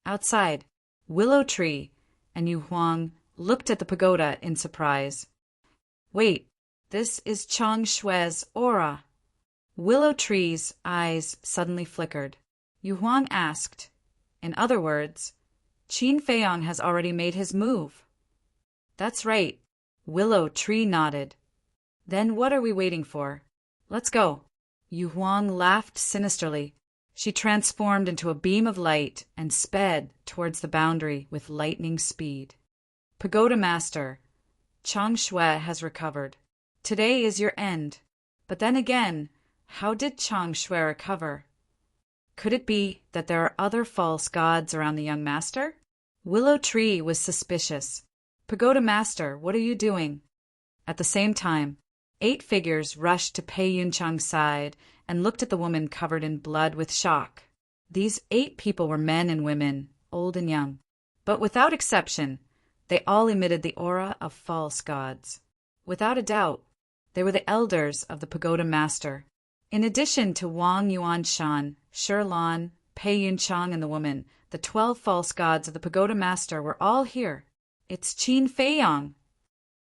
Outside, Willow Tree and Yu Huang looked at the pagoda in surprise. Wait, this is Chang Shui's aura. Willow Tree's eyes suddenly flickered. Yu Huang asked, in other words, Qin Feiyang has already made his move. That's right. Willow Tree nodded. Then what are we waiting for? Let's go. Yu Huang laughed sinisterly. She transformed into a beam of light and sped towards the boundary with lightning speed. Pagoda Master, Chang Shui has recovered. Today is your end. But then again, how did Chang Shui recover? Could it be that there are other false gods around the young master? Willow Tree was suspicious. Pagoda Master, what are you doing? At the same time, 8 figures rushed to Pei Yunchang's side and looked at the woman covered in blood with shock. These 8 people were men and women, old and young. But without exception, they all emitted the aura of false gods. Without a doubt, they were the elders of the Pagoda Master. In addition to Wang Yuanshan, Shirlan, Pei Yunchang, and the woman, the 12 false gods of the Pagoda Master were all here. It's Qin Feiyang.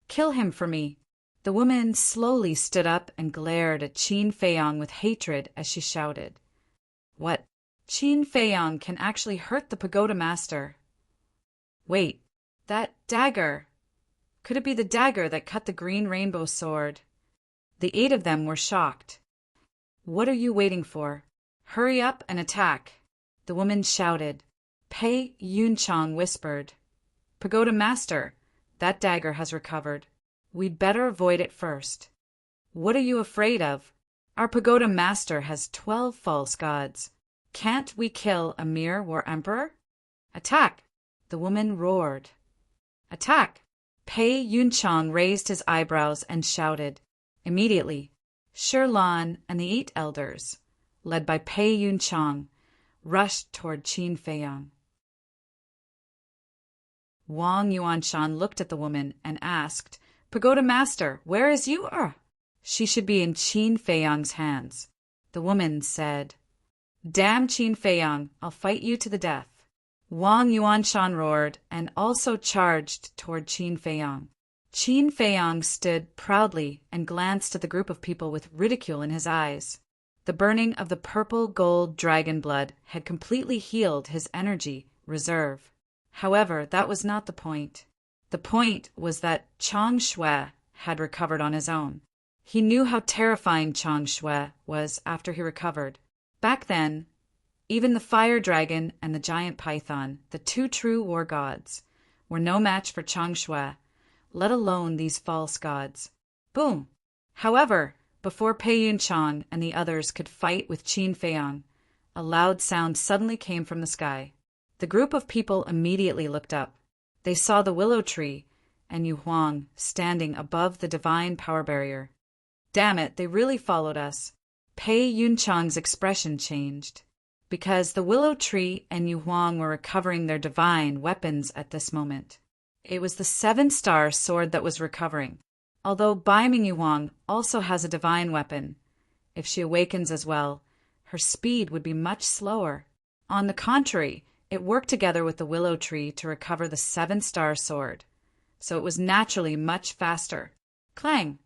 Kill him for me. The woman slowly stood up and glared at Qin Feiyang with hatred as she shouted. What? Qin Feiyang can actually hurt the Pagoda Master. Wait, that dagger. Could it be the dagger that cut the green rainbow sword? The 8 of them were shocked. What are you waiting for? Hurry up and attack. The woman shouted. Pei Yunchang whispered. Pagoda Master, that dagger has recovered. We'd better avoid it first. What are you afraid of? Our Pagoda Master has 12 false gods. Can't we kill a mere war emperor? Attack! The woman roared. Attack! Pei Yunchang raised his eyebrows and shouted. Immediately, Shirlan and the 8 elders, led by Pei Yunchang, rushed toward Qin Feiyang. Wang Yuanshan looked at the woman and asked, Pagoda Master, where is you? She should be in Qin Feiyang's hands. The woman said, Damn Qin Feiyang, I'll fight you to the death. Wang Yuanshan roared and also charged toward Qin Feiyang. Qin Feiyang stood proudly and glanced at the group of people with ridicule in his eyes. The burning of the purple gold dragon blood had completely healed his energy reserve. However, that was not the point. The point was that Chang Shui had recovered on his own. He knew how terrifying Chang Shui was after he recovered. Back then, even the fire dragon and the giant python, the 2 true war gods, were no match for Chang Shui, let alone these false gods. Boom! However, before Pei Yunchang and the others could fight with Qin Feiyang, a loud sound suddenly came from the sky. The group of people immediately looked up. They saw the willow tree and Yu Huang standing above the divine power barrier. Damn it, they really followed us. Pei Yunchang's expression changed. Because the willow tree and Yu Huang were recovering their divine weapons at this moment. It was the 7-star sword that was recovering. Although Bai Ming Yu Huang also has a divine weapon, if she awakens as well, her speed would be much slower. On the contrary, it worked together with the willow tree to recover the 7-star sword, so it was naturally much faster. Clang!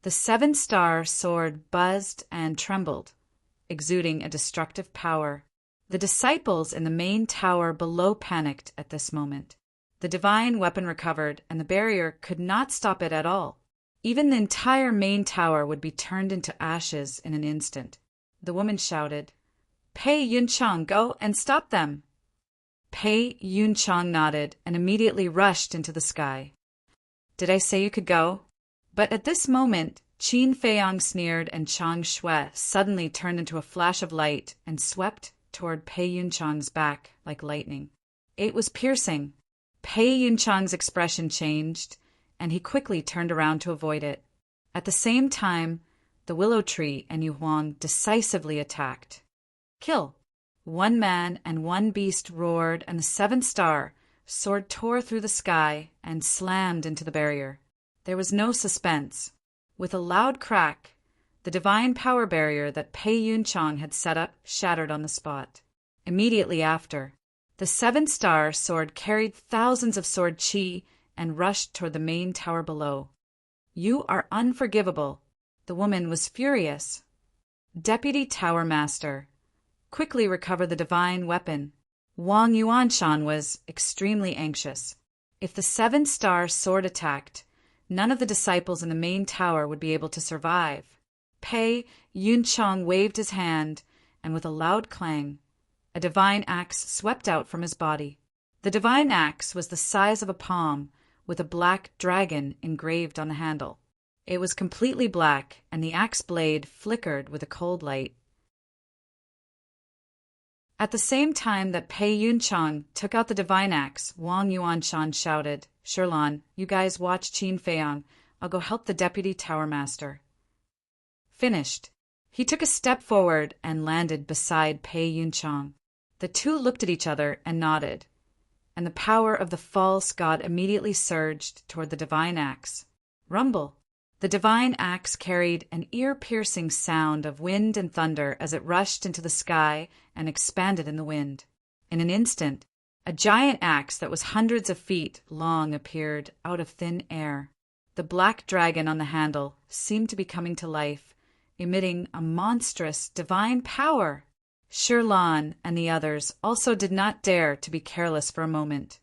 The 7-star sword buzzed and trembled, exuding a destructive power. The disciples in the main tower below panicked at this moment. The divine weapon recovered, and the barrier could not stop it at all. Even the entire main tower would be turned into ashes in an instant. The woman shouted, "Pei Yunchang, go and stop them!" Pei Yunchang nodded and immediately rushed into the sky. "Did I say you could go?" But at this moment, Qin Feiyang sneered and Chang Shui suddenly turned into a flash of light and swept toward Pei Yunchang's back like lightning. It was piercing. Pei Yunchang's expression changed, and he quickly turned around to avoid it. At the same time, the willow tree and Yu Huang decisively attacked. "Kill!" One man and one beast roared, and the seventh star sword tore through the sky and slammed into the barrier. There was no suspense. With a loud crack, the divine power barrier that Pei Yunchang had set up shattered on the spot. Immediately after, the seventh star sword carried thousands of sword chi and rushed toward the main tower below. "You are unforgivable." The woman was furious. Deputy Tower Master, quickly recover the divine weapon. Wang Yuanshan was extremely anxious. If the seven star sword attacked, none of the disciples in the main tower would be able to survive. Pei Yunchang waved his hand, and with a loud clang, a divine axe swept out from his body. The divine axe was the size of a palm, with a black dragon engraved on the handle. It was completely black, and the axe blade flickered with a cold light. At the same time that Pei Yunchang took out the divine axe, Wang Yuanshan shouted, "Sherlan, you guys watch Qin Feiyang. I'll go help the deputy tower master." Finished. He took a step forward and landed beside Pei Yunchang. The two looked at each other and nodded, and the power of the false god immediately surged toward the divine axe. Rumble! The divine axe carried an ear-piercing sound of wind and thunder as it rushed into the sky and expanded in the wind. In an instant, a giant axe that was hundreds of feet long appeared out of thin air. The black dragon on the handle seemed to be coming to life, emitting a monstrous divine power. Sherlan and the others also did not dare to be careless for a moment,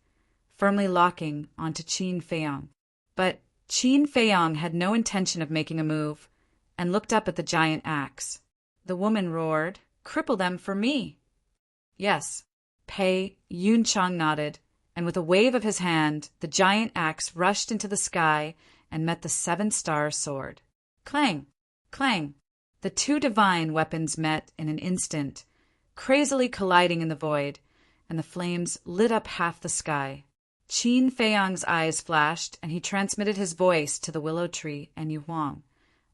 firmly locking onto Qin Feiyang. But Qin Feiyang had no intention of making a move, and looked up at the giant axe. The woman roared, "Cripple them for me." "Yes." Pei Yunchang nodded, and with a wave of his hand, the giant axe rushed into the sky and met the seven-star sword. Clang! Clang! The two divine weapons met in an instant, crazily colliding in the void, and the flames lit up half the sky. Qin Feiyang's eyes flashed, and he transmitted his voice to the willow tree and Yu Huang.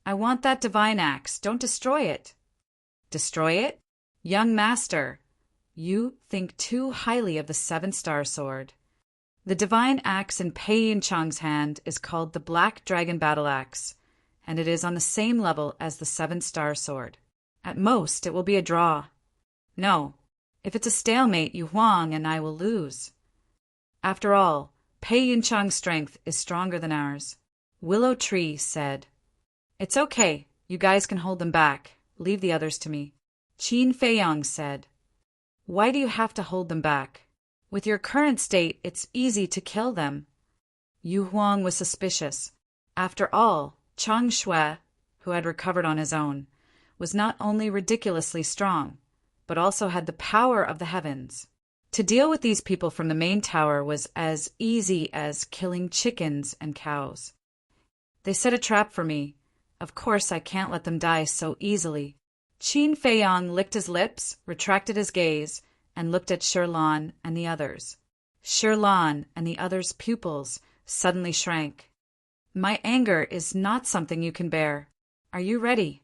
"I want that divine axe. Don't destroy it." "Destroy it? Young master, you think too highly of the seven-star sword. The divine axe in Pei Yunchang's hand is called the Black Dragon Battle Axe, and it is on the same level as the seven-star sword. At most, it will be a draw. No, if it's a stalemate, Yu Huang and I will lose. After all, Pei Yunchang's strength is stronger than ours." Willow Tree said, "It's okay. You guys can hold them back. Leave the others to me." Qin Feiyang said, "Why do you have to hold them back? With your current state, it's easy to kill them." Yu Huang was suspicious. After all, Chang Shui, who had recovered on his own, was not only ridiculously strong, but also had the power of the heavens. To deal with these people from the main tower was as easy as killing chickens and cows. They set a trap for me. Of course I can't let them die so easily. Qin Feiyang licked his lips, retracted his gaze, and looked at Sherlan and the others. Sherlan and the others' pupils suddenly shrank. "My anger is not something you can bear. Are you ready?"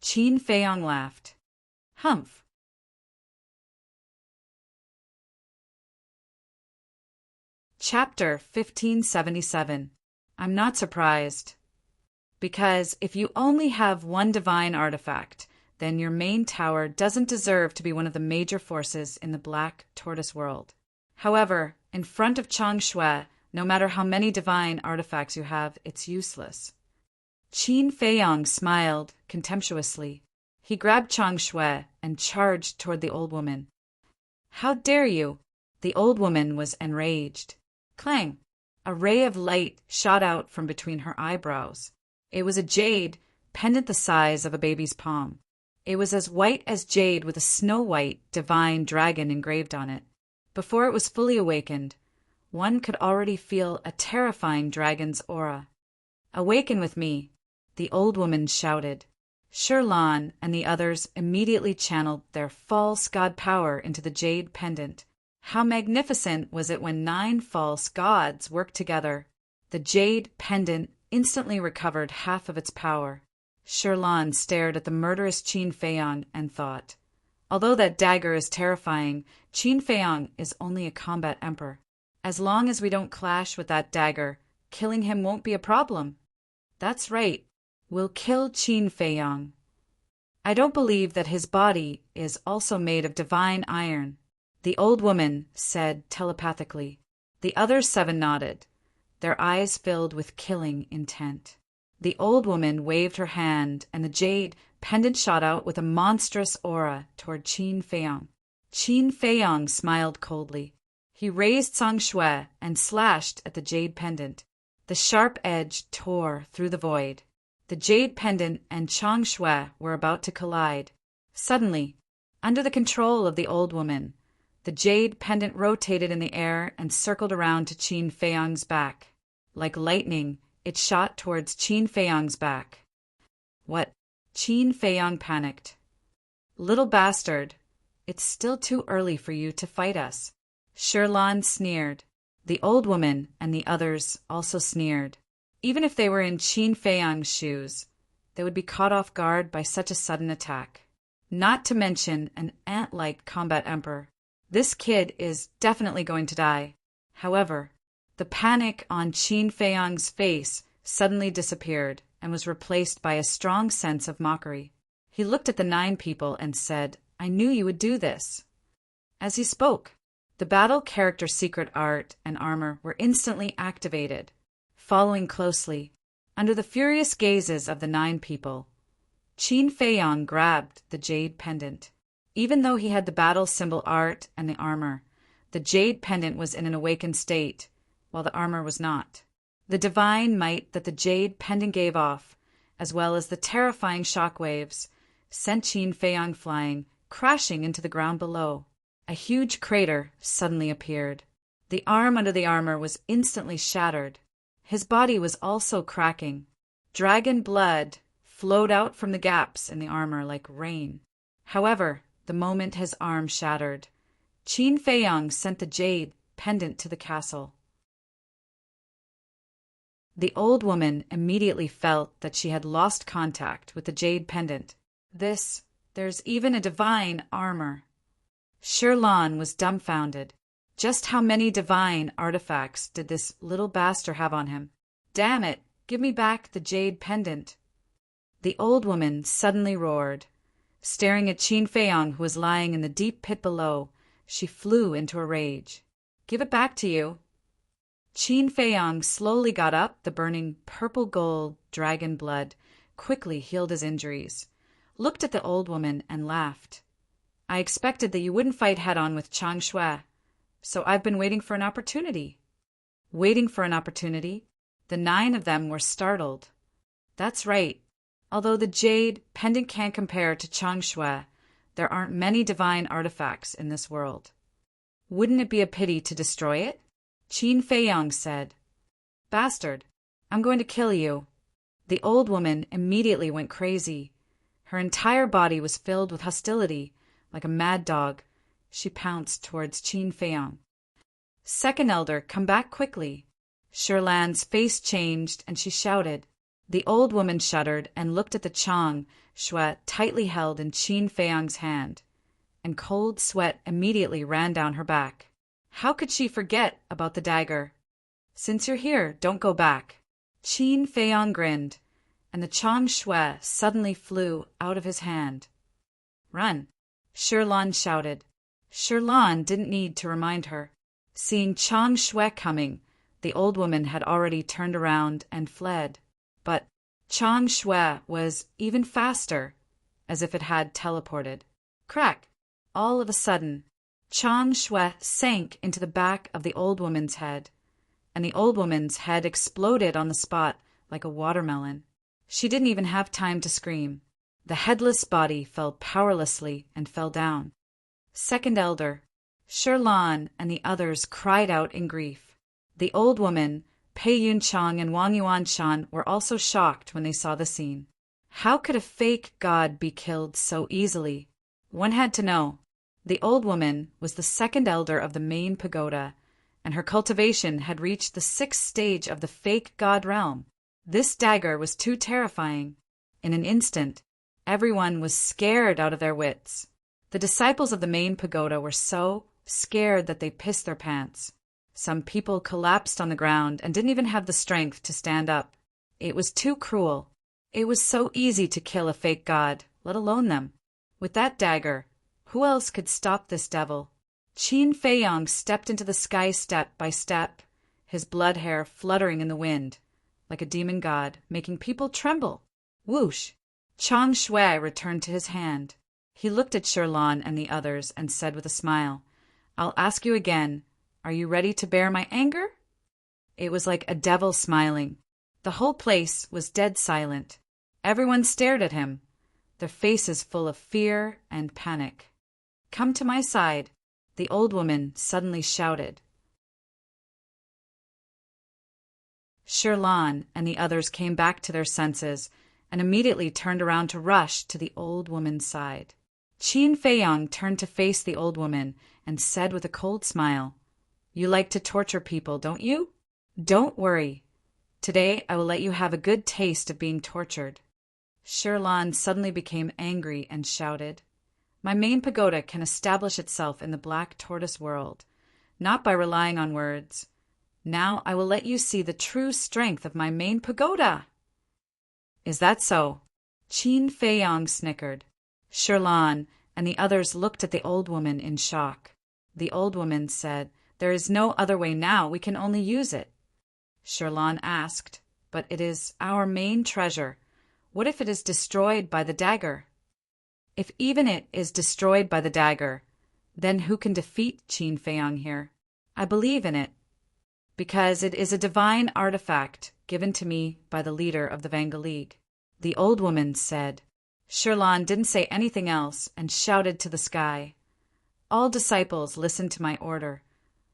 Qin Feiyang laughed. "Humph." Chapter 1577. I'm not surprised. Because if you only have one divine artifact, then your main tower doesn't deserve to be one of the major forces in the Black Tortoise world. However, in front of Chang Shui, no matter how many divine artifacts you have, it's useless. Qin Feiyang smiled contemptuously. He grabbed Chang Shui and charged toward the old woman. "How dare you!" The old woman was enraged. Clang! A ray of light shot out from between her eyebrows. It was a jade pendant the size of a baby's palm. It was as white as jade with a snow-white, divine dragon engraved on it. Before it was fully awakened, one could already feel a terrifying dragon's aura. "Awaken with me," the old woman shouted. Shirlan and the others immediately channeled their false god power into the jade pendant. How magnificent was it when 9 false gods worked together! The jade pendant instantly recovered half of its power. Shirlan stared at the murderous Qin Feiyang and thought, although that dagger is terrifying, Qin Feiyang is only a combat emperor. As long as we don't clash with that dagger, killing him won't be a problem. That's right, we'll kill Qin Feiyang. I don't believe that his body is also made of divine iron, the old woman said telepathically. The other 7 nodded, their eyes filled with killing intent. The old woman waved her hand, and the jade pendant shot out with a monstrous aura toward Qin Feiyang. Qin Feiyang smiled coldly. He raised Song Shui and slashed at the jade pendant. The sharp edge tore through the void. The jade pendant and Chang Shui were about to collide. Suddenly, under the control of the old woman, the jade pendant rotated in the air and circled around to Qin Feiyang's back. Like lightning, it shot towards Qin Feiyang's back. What? Qin Feiyang panicked. Little bastard, it's still too early for you to fight us. Shirlan sneered. The old woman and the others also sneered. Even if they were in Qin Feiyang's shoes, they would be caught off guard by such a sudden attack. Not to mention an ant-like combat emperor. This kid is definitely going to die. However, the panic on Qin Feiyang's face suddenly disappeared and was replaced by a strong sense of mockery. He looked at the 9 people and said, "I knew you would do this." As he spoke, the battle character secret art and armor were instantly activated. Following closely, under the furious gazes of the 9 people, Qin Feiyang grabbed the jade pendant. Even though he had the battle symbol art and the armor, the jade pendant was in an awakened state, while the armor was not. The divine might that the jade pendant gave off, as well as the terrifying shockwaves, sent Qin Feiyang flying, crashing into the ground below. A huge crater suddenly appeared. The arm under the armor was instantly shattered. His body was also cracking. Dragon blood flowed out from the gaps in the armor like rain. However, the moment his arm shattered, Qin Feiyang sent the jade pendant to the castle. The old woman immediately felt that she had lost contact with the jade pendant. There's even a divine armor. Shirlan was dumbfounded. Just how many divine artifacts did this little bastard have on him? Damn it, give me back the jade pendant. The old woman suddenly roared. Staring at Qin Feiyang, who was lying in the deep pit below, she flew into a rage. Give it back to you. Qin Feiyang slowly got up. The burning purple-gold dragon blood quickly healed his injuries, looked at the old woman and laughed. I expected that you wouldn't fight head-on with Chang Shui, so I've been waiting for an opportunity. Waiting for an opportunity? The 9 of them were startled. That's right. Although the jade pendant can't compare to Chang Shui, there aren't many divine artifacts in this world. Wouldn't it be a pity to destroy it? Qin Feiyang said. Bastard, I'm going to kill you. The old woman immediately went crazy. Her entire body was filled with hostility. Like a mad dog, she pounced towards Qin Feiyang. Second elder, come back quickly. Shirlan's face changed and she shouted. The old woman shuddered and looked at the Chang Shui tightly held in Qin Feiyang's hand, and cold sweat immediately ran down her back. How could she forget about the dagger? Since you're here, don't go back. Qin Feiyang grinned, and the Chang Shui suddenly flew out of his hand. Run! Shirlan shouted. Shirlan didn't need to remind her. Seeing Chang Shui coming, the old woman had already turned around and fled. But Chang Shui was even faster, as if it had teleported. Crack! All of a sudden, Chang Shui sank into the back of the old woman's head. and the old woman's head exploded on the spot like a watermelon. She didn't even have time to scream. The headless body fell powerlessly and fell down. Second elder, Shirlan and the others cried out in grief. The old woman, Pei Yun Chang and Wang Yuan Shan were also shocked when they saw the scene. How could a fake god be killed so easily? One had to know. The old woman was the second elder of the main pagoda, and her cultivation had reached the 6th stage of the fake god realm. This dagger was too terrifying. In an instant, everyone was scared out of their wits. The disciples of the main pagoda were so scared that they pissed their pants. Some people collapsed on the ground and didn't even have the strength to stand up. It was too cruel. It was so easy to kill a fake god, let alone them. With that dagger, who else could stop this devil? Qin Feiyang stepped into the sky step by step, his blood hair fluttering in the wind, like a demon god, making people tremble. Whoosh! Chang Shui returned to his hand. He looked at Shirlan and the others and said with a smile, "I'll ask you again, are you ready to bear my anger?" It was like a devil smiling. The whole place was dead silent. Everyone stared at him, their faces full of fear and panic. "Come to my side," the old woman suddenly shouted. Shirlan and the others came back to their senses and immediately turned around to rush to the old woman's side. Qin Feiyang turned to face the old woman and said with a cold smile, "You like to torture people, don't you? Don't worry. Today I will let you have a good taste of being tortured." Shirlan suddenly became angry and shouted, "My main pagoda can establish itself in the black tortoise world, not by relying on words. Now I will let you see the true strength of my main pagoda." "Is that so?" Qin Feiyang snickered. Shirlan and the others looked at the old woman in shock. The old woman said, "There is no other way now, we can only use it." Shirlan asked, "But it is our main treasure. What if it is destroyed by the dagger?" "If even it is destroyed by the dagger, then who can defeat Qin Feiyang here? I believe in it, because it is a divine artifact given to me by the leader of the Vanga League," the old woman said. Shirlan didn't say anything else and shouted to the sky, "All disciples, listen to my order.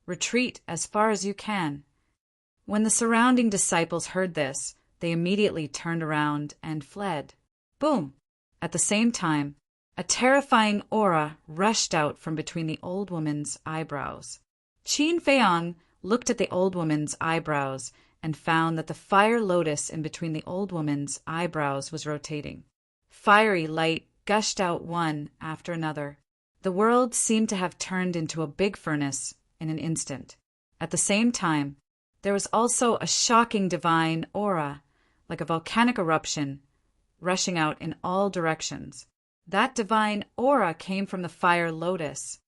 Retreat as far as you can." When the surrounding disciples heard this, they immediately turned around and fled. Boom! At the same time, a terrifying aura rushed out from between the old woman's eyebrows. Qin Feiyang looked at the old woman's eyebrows and found that the fire lotus in between the old woman's eyebrows was rotating. Fiery light gushed out one after another. The world seemed to have turned into a big furnace in an instant. At the same time, there was also a shocking divine aura, like a volcanic eruption, rushing out in all directions. That divine aura came from the fire lotus.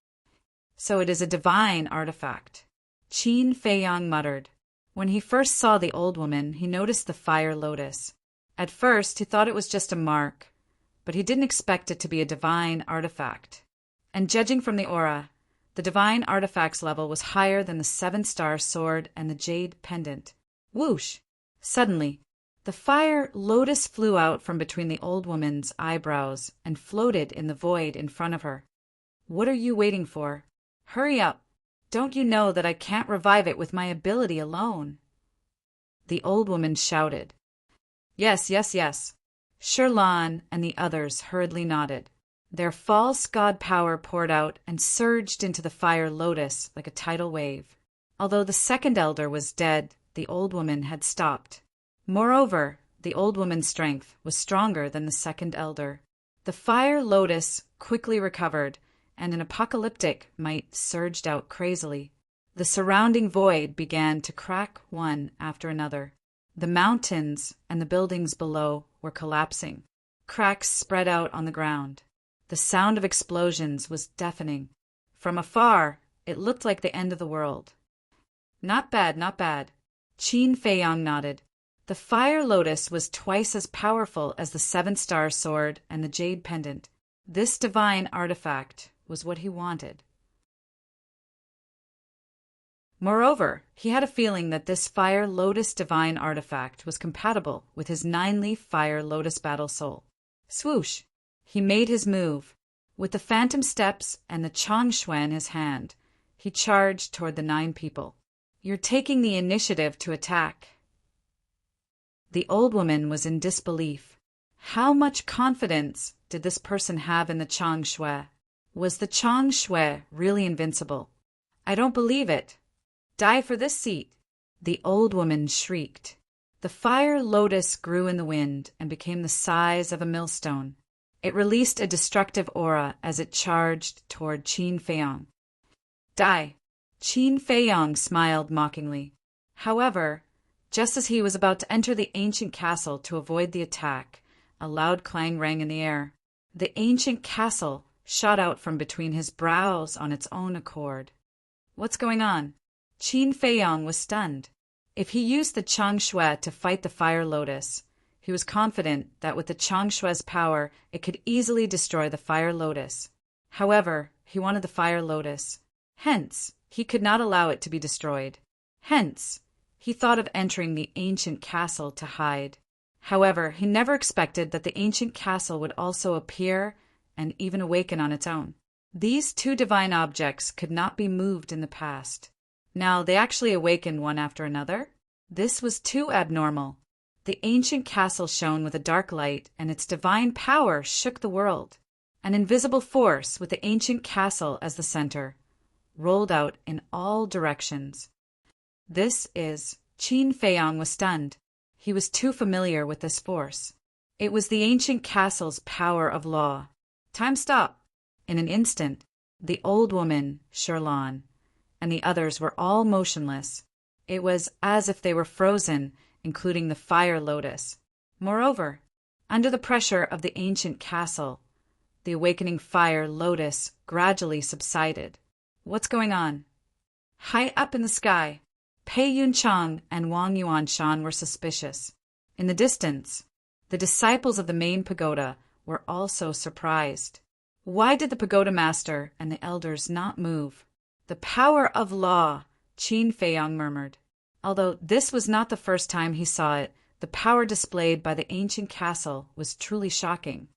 So it is a divine artifact. Qin Feiyang muttered. When he first saw the old woman, he noticed the fire lotus. At first, he thought it was just a mark, but he didn't expect it to be a divine artifact. And judging from the aura, the divine artifact's level was higher than the 7-star sword and the jade pendant. Whoosh! Suddenly, the fire lotus flew out from between the old woman's eyebrows and floated in the void in front of her. "What are you waiting for? Hurry up! Don't you know that I can't revive it with my ability alone?" The old woman shouted. "Yes, yes, yes." Shirlan and the others hurriedly nodded. Their false god power poured out and surged into the fire lotus like a tidal wave. Although the second elder was dead, the old woman had stopped. Moreover, the old woman's strength was stronger than the second elder. The fire lotus quickly recovered, and an apocalyptic might surged out crazily. The surrounding void began to crack one after another. The mountains and the buildings below were collapsing. Cracks spread out on the ground. The sound of explosions was deafening. From afar, it looked like the end of the world. "Not bad, not bad." Qin Feiyang nodded. The fire lotus was twice as powerful as the 7-star sword and the jade pendant. This divine artifact was what he wanted. Moreover, he had a feeling that this Fire Lotus divine artifact was compatible with his 9-leaf Fire Lotus battle soul. Swoosh! He made his move. With the phantom steps and the Changshui in his hand, he charged toward the 9 people. You're taking the initiative to attack. The old woman was in disbelief. How much confidence did this person have in the Changshui? Was the Changshui really invincible? I don't believe it. Die for this seat, the old woman shrieked. The Fire Lotus grew in the wind and became the size of a millstone. It released a destructive aura as it charged toward Qin Feiyang. Die! Qin Feiyang smiled mockingly. However, just as he was about to enter the ancient castle to avoid the attack, a loud clang rang in the air. The ancient castle shot out from between his brows on its own accord. What's going on? Qin Feiyang was stunned. If he used the Changshui to fight the Fire Lotus, he was confident that with the Changshui's power it could easily destroy the Fire Lotus. However, he wanted the Fire Lotus. Hence, he could not allow it to be destroyed. Hence, he thought of entering the ancient castle to hide. However, he never expected that the ancient castle would also appear and even awaken on its own. These 2 divine objects could not be moved in the past. Now they actually awakened one after another? This was too abnormal. The ancient castle shone with a dark light, and its divine power shook the world. An invisible force, with the ancient castle as the center, rolled out in all directions. Qin Feiyang was stunned. He was too familiar with this force. It was the ancient castle's power of law. Time stopped. In an instant, the old woman, Shirlan, and the others were all motionless. It was as if they were frozen, including the Fire Lotus. Moreover, under the pressure of the ancient castle, the awakening Fire Lotus gradually subsided. What's going on? High up in the sky, Pei Yunchang and Wang Yuanshan were suspicious. In the distance, the disciples of the main pagoda were also surprised. Why did the pagoda master and the elders not move? The power of law, Qin Feiyang murmured. Although this was not the first time he saw it, the power displayed by the ancient castle was truly shocking.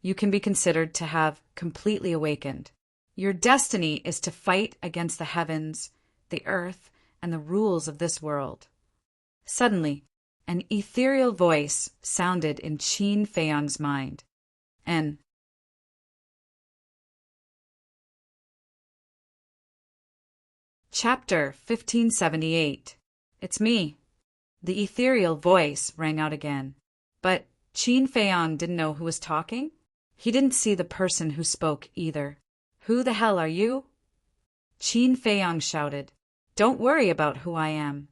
You can be considered to have completely awakened. Your destiny is to fight against the heavens, the earth, and the rules of this world. Suddenly, an ethereal voice sounded in Qin Feiyang's mind. Chapter 1578. It's me. The ethereal voice rang out again. But Qin Feiyang didn't know who was talking. He didn't see the person who spoke either. Who the hell are you? Qin Feiyang shouted. Don't worry about who I am.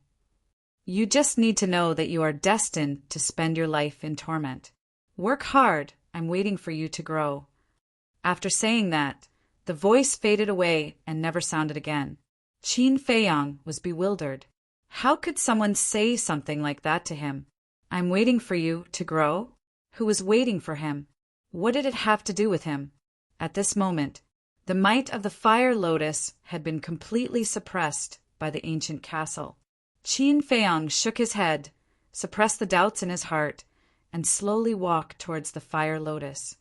You just need to know that you are destined to spend your life in torment. Work hard. I'm waiting for you to grow. After saying that, the voice faded away and never sounded again. Qin Feiyang was bewildered. How could someone say something like that to him? I'm waiting for you to grow? Who was waiting for him? What did it have to do with him? At this moment, the might of the Fire Lotus had been completely suppressed by the ancient castle. Qin Feiyang shook his head, suppressed the doubts in his heart, and slowly walked towards the Fire Lotus.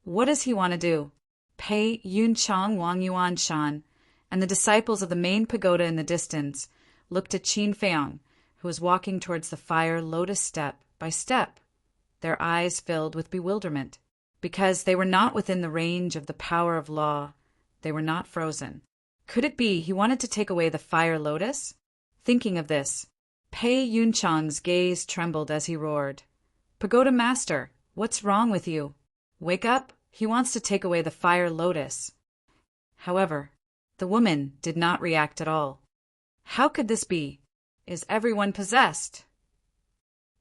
What does he want to do? Pei Yunchang, Wang Yuanshan, and the disciples of the main pagoda in the distance looked at Qin Feiyang, who was walking towards the Fire Lotus step by step, their eyes filled with bewilderment. Because they were not within the range of the power of law, they were not frozen. Could it be he wanted to take away the Fire Lotus? Thinking of this, Pei Yunchang's gaze trembled as he roared. Pagoda Master, what's wrong with you? Wake up, he wants to take away the Fire Lotus. However, the woman did not react at all. How could this be? Is everyone possessed?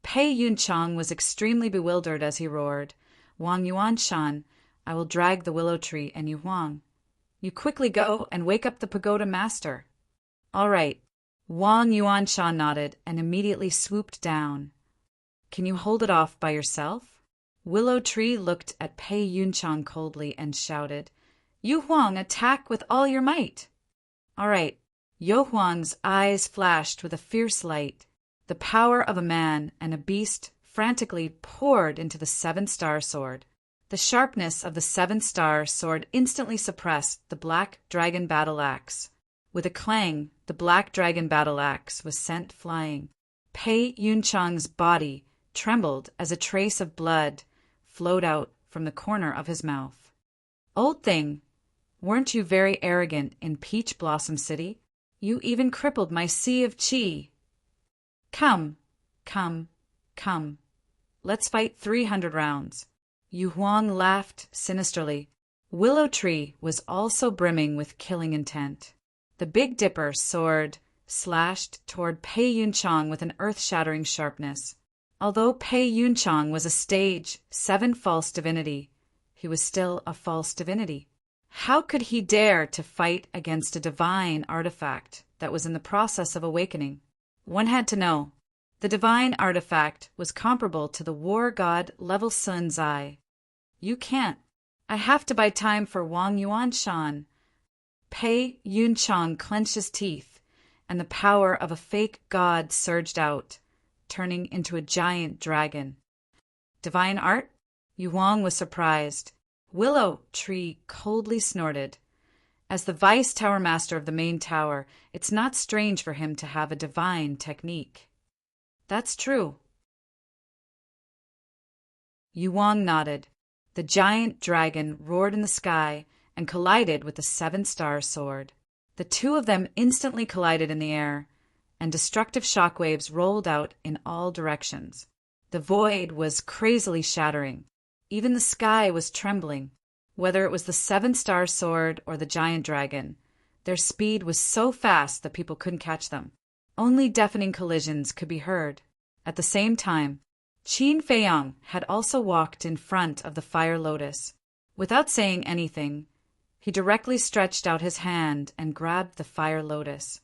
Pei Yunchang was extremely bewildered as he roared. Wang Yuanshan, I will drag the willow tree, and you Huang. You quickly go and wake up the pagoda master. All right. Wang Yuanshan nodded and immediately swooped down. Can you hold it off by yourself? Willow Tree looked at Pei Yunchang coldly and shouted, You Huang, attack with all your might. All right, Yo Huang's eyes flashed with a fierce light. The power of a man and a beast frantically poured into the seven-star sword. The sharpness of the seven-star sword instantly suppressed the black dragon battle axe. With a clang, the black dragon battle axe was sent flying. Pei Yunchang's body trembled as a trace of blood flowed out from the corner of his mouth. Old thing, weren't you very arrogant in Peach Blossom City? You even crippled my sea of qi. Come, come, come. Let's fight 300 rounds. Yu Huang laughed sinisterly. Willow Tree was also brimming with killing intent. The Big Dipper sword slashed toward Pei Yunchang with an earth-shattering sharpness. Although Pei Yunchang was a stage 7 false divinity, he was still a false divinity. How could he dare to fight against a divine artifact that was in the process of awakening? One had to know. The divine artifact was comparable to the war god level Sun's eye. You can't. I have to buy time for Wang Yuanshan. Pei Yunchang clenched his teeth, and the power of a fake god surged out, turning into a giant dragon. Divine art? Yu Huang was surprised. Willow Tree coldly snorted. As the vice tower master of the main tower, it's not strange for him to have a divine technique. That's true. Yu Huang nodded. The giant dragon roared in the sky and collided with the seven-star sword. The two of them instantly collided in the air, and destructive shockwaves rolled out in all directions. The void was crazily shattering. Even the sky was trembling. Whether it was the seven-star sword or the giant dragon, their speed was so fast that people couldn't catch them. Only deafening collisions could be heard. At the same time, Qin Feiyang had also walked in front of the fire lotus. Without saying anything, he directly stretched out his hand and grabbed the fire lotus.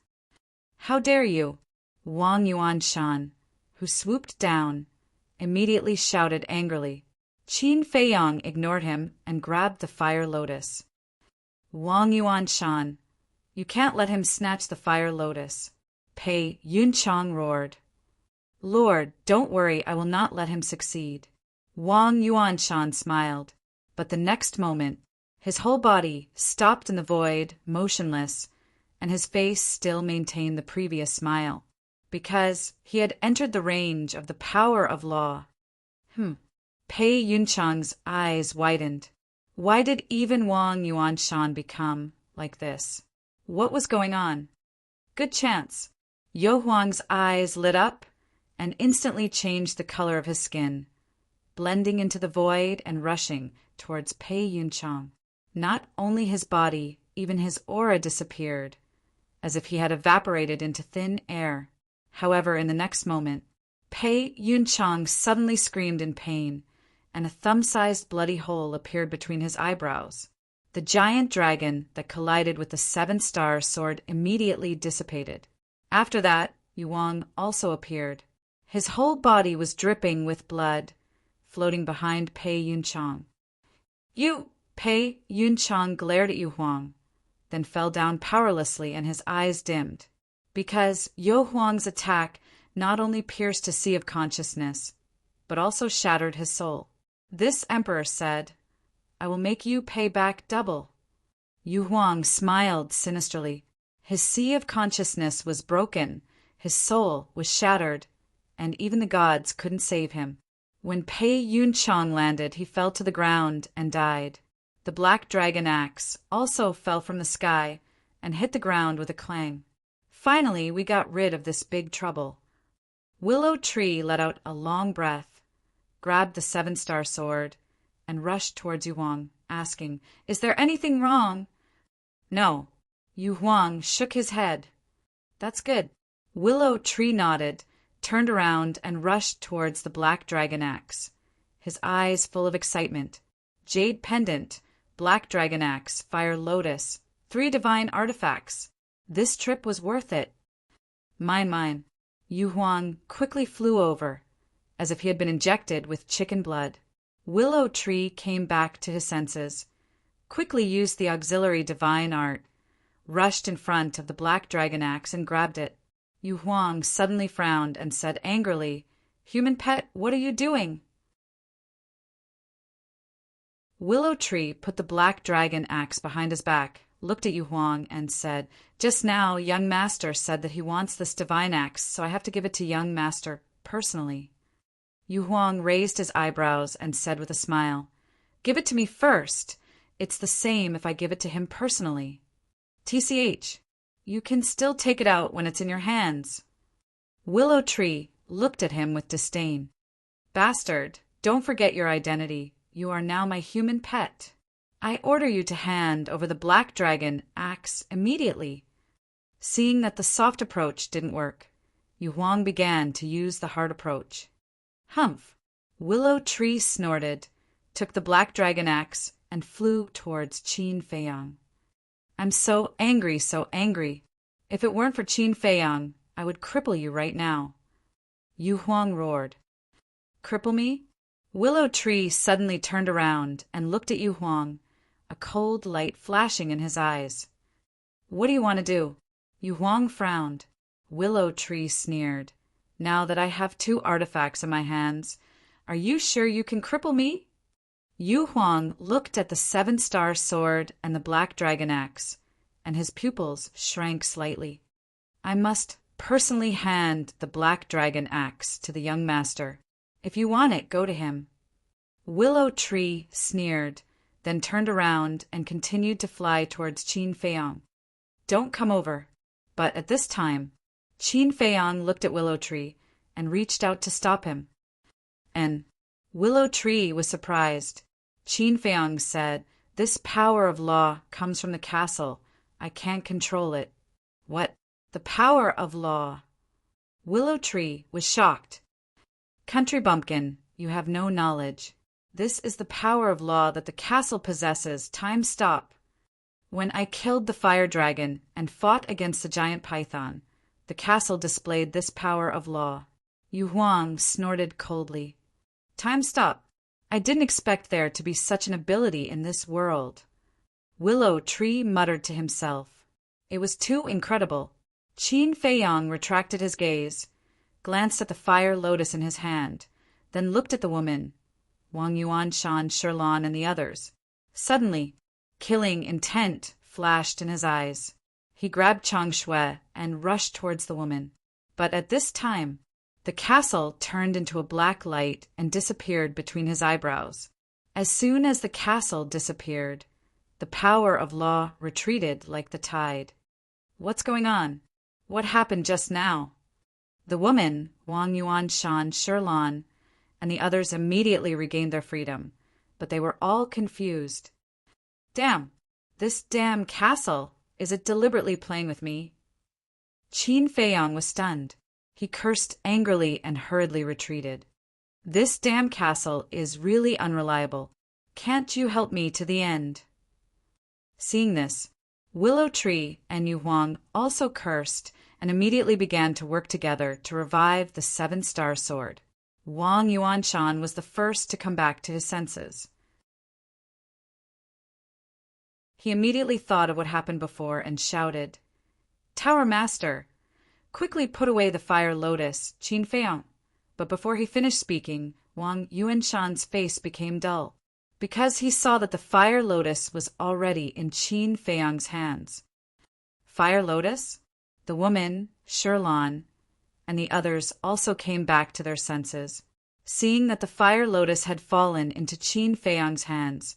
How dare you? Wang Yuanshan, who swooped down, immediately shouted angrily. Qin Feiyang ignored him and grabbed the fire lotus. Wang Yuanshan, you can't let him snatch the fire lotus. Pei Yunchang roared. Lord, don't worry, I will not let him succeed. Wang Yuanshan smiled, but the next moment, his whole body stopped in the void, motionless, and his face still maintained the previous smile, because he had entered the range of the power of law. Pei Yunchang's eyes widened. Why did even Wang Yuanshan become like this? What was going on? Good chance. Yo Huang's eyes lit up and instantly changed the color of his skin, blending into the void and rushing towards Pei Yunchang. Not only his body, even his aura disappeared, as if he had evaporated into thin air. However, in the next moment, Pei Yunchang suddenly screamed in pain, and a thumb-sized bloody hole appeared between his eyebrows. The giant dragon that collided with the seven-star sword immediately dissipated. After that, Yu Huang also appeared. His whole body was dripping with blood, floating behind Pei Yunchang. Pei Yunchang glared at Yu Huang, then fell down powerlessly and his eyes dimmed, because Yo Huang's attack not only pierced his sea of consciousness, but also shattered his soul. This emperor said, I will make you pay back double. Yu Huang smiled sinisterly. His sea of consciousness was broken, his soul was shattered, and even the gods couldn't save him. When Pei Yunchang landed, he fell to the ground and died. The black dragon axe also fell from the sky and hit the ground with a clang. Finally, we got rid of this big trouble. Willow Tree let out a long breath, grabbed the seven-star sword, and rushed towards Yu Huang, asking, Is there anything wrong? No. Yu Huang shook his head. That's good. Willow Tree nodded, turned around, and rushed towards the black dragon axe, his eyes full of excitement. Jade pendant, black dragon axe, fire lotus, 3 divine artifacts. This trip was worth it. Mine. Yu Huang quickly flew over, as if he had been injected with chicken blood. Willow Tree came back to his senses, quickly used the auxiliary divine art, rushed in front of the black dragon axe and grabbed it. Yu Huang suddenly frowned and said angrily, "Human pet, what are you doing?" Willow Tree put the black dragon axe behind his back, looked at Yu Huang, and said, "Just now, young master said that he wants this divine axe, so I have to give it to young master personally." Yu Huang raised his eyebrows and said with a smile, "Give it to me first. It's the same if I give it to him personally. TCH, you can still take it out when it's in your hands." Willow Tree looked at him with disdain. "Bastard, don't forget your identity. You are now my human pet. I order you to hand over the black dragon axe immediately." Seeing that the soft approach didn't work, Yu Huang began to use the hard approach. "Humph!" Willow Tree snorted, took the black dragon axe, and flew towards Qin Feiyang. "I'm so angry, so angry. If it weren't for Qin Feiyang, I would cripple you right now." Yu Huang roared. "Cripple me?" Willow Tree suddenly turned around and looked at Yu Huang, a cold light flashing in his eyes. "What do you want to do?" Yu Huang frowned. Willow Tree sneered. "Now that I have two artifacts in my hands, are you sure you can cripple me?" Yu Huang looked at the 7-star sword and the black dragon axe, and his pupils shrank slightly. "I must personally hand the black dragon axe to the young master. If you want it, go to him." Willow Tree sneered, then turned around and continued to fly towards Qin Feiyang. "Don't come over." But at this time, Qin Feiyang looked at Willow Tree and reached out to stop him. And Willow Tree was surprised. Qin Feiyang said, "This power of law comes from the castle. I can't control it." "What? The power of law?" Willow Tree was shocked. "Country bumpkin, you have no knowledge. This is the power of law that the castle possesses. Time stop. When I killed the fire dragon and fought against the giant python, the castle displayed this power of law." Yu Huang snorted coldly. "Time stop. I didn't expect there to be such an ability in this world." Willow Tree muttered to himself. It was too incredible. Qin Feiyang retracted his gaze, glanced at the fire lotus in his hand, then looked at the woman, Wang Yuanshan, Sherlan, and the others. Suddenly, killing intent flashed in his eyes. He grabbed Chang Shui and rushed towards the woman. But at this time, the castle turned into a black light and disappeared between his eyebrows. As soon as the castle disappeared, the power of law retreated like the tide. "What's going on? What happened just now?" The woman, Wang Yuanshan, Sherlan, and the others immediately regained their freedom, but they were all confused. "Damn! This damn castle! Is it deliberately playing with me?" Qin Feiyang was stunned. He cursed angrily and hurriedly retreated. "This damn castle is really unreliable. Can't you help me to the end?" Seeing this, Willow Tree and Yu Huang also cursed and immediately began to work together to revive the 7-star sword. Wang Yuanshan was the first to come back to his senses. He immediately thought of what happened before and shouted, "Tower Master, quickly put away the fire lotus, Qin Feiyang." But before he finished speaking, Wang Yuanshan's face became dull, because he saw that the fire lotus was already in Qin Feiyang's hands. Fire lotus? The woman, Sherlan, and the others also came back to their senses. Seeing that the fire lotus had fallen into Qin Feiyang's hands,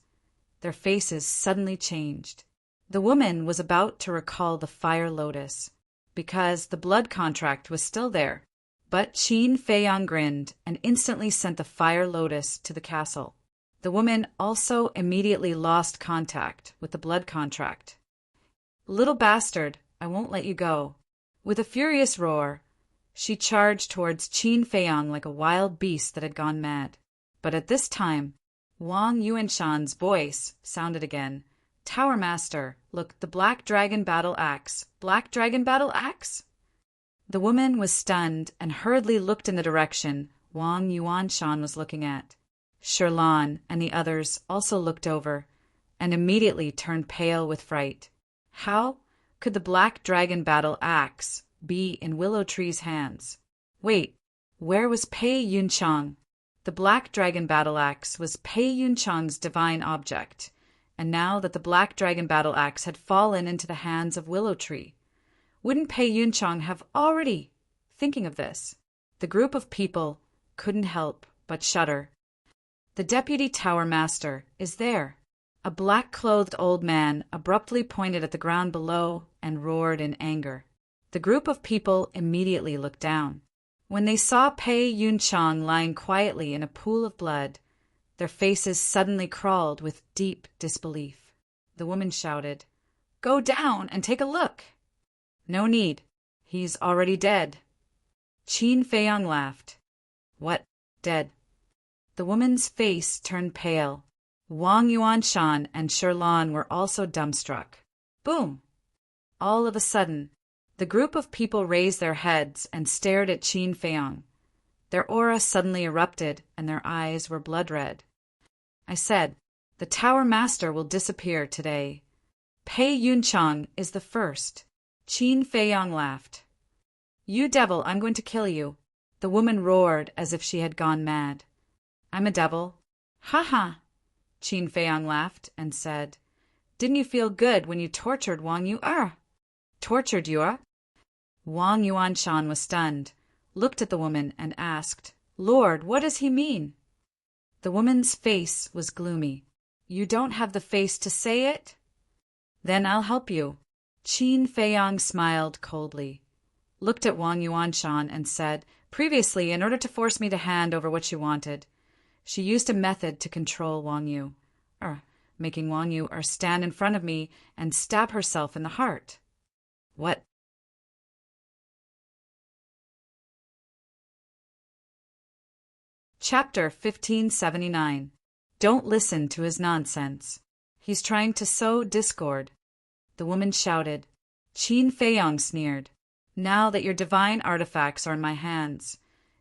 their faces suddenly changed. The woman was about to recall the fire lotus, because the blood contract was still there. But Qin Feiyang grinned and instantly sent the fire lotus to the castle. The woman also immediately lost contact with the blood contract. "Little bastard, I won't let you go." With a furious roar, she charged towards Qin Feiyang like a wild beast that had gone mad. But at this time, Wang Yuanshan's voice sounded again. "Tower Master, look, the Black Dragon Battle Axe. Black Dragon Battle Axe?" The woman was stunned and hurriedly looked in the direction Wang Yuanshan was looking at. Sherlan and the others also looked over and immediately turned pale with fright. "How? could the black dragon battle axe be in Willow Tree's hands? Wait, where was Pei Yunchang? The black dragon battle axe was Pei Yunchang's divine object, and now that the black dragon battle axe had fallen into the hands of Willow Tree, wouldn't Pei Yunchang have already? Thinking of this, the group of people couldn't help but shudder. The deputy tower master is there. A black-clothed old man abruptly pointed at the ground below and roared in anger. The group of people immediately looked down. When they saw Pei Yunchang lying quietly in a pool of blood, their faces suddenly crawled with deep disbelief. The woman shouted, "Go down and take a look!" "No need. He's already dead." Qin Feiyang laughed. "What, dead?" The woman's face turned pale. Wang Yuanshan and Sherlan were also dumbstruck. Boom! All of a sudden, the group of people raised their heads and stared at Qin Feiyang. Their aura suddenly erupted, and their eyes were blood-red. I said, "The Tower Master will disappear today. Pei Yunchang is the first." Qin Feiyang laughed. "You devil, I'm going to kill you." The woman roared as if she had gone mad. "I'm a devil." "Ha ha!" Qin Feiyang laughed and said, "Didn't you feel good when you tortured Wang Yu? Tortured you? Wang Yuanshan was stunned, looked at the woman and asked, "Lord, what does he mean?" The woman's face was gloomy. "You don't have the face to say it?" "Then I'll help you." Qin Feiyang smiled coldly, looked at Wang Yuanshan and said, "Previously, in order to force me to hand over what she wanted, she used a method to control Wang Yu, making Wang Yu stand in front of me and stab herself in the heart." "What?" Chapter 1579. Don't listen to his nonsense. He's trying to sow discord. The woman shouted. Qin Feiyang sneered. "Now that your divine artifacts are in my hands,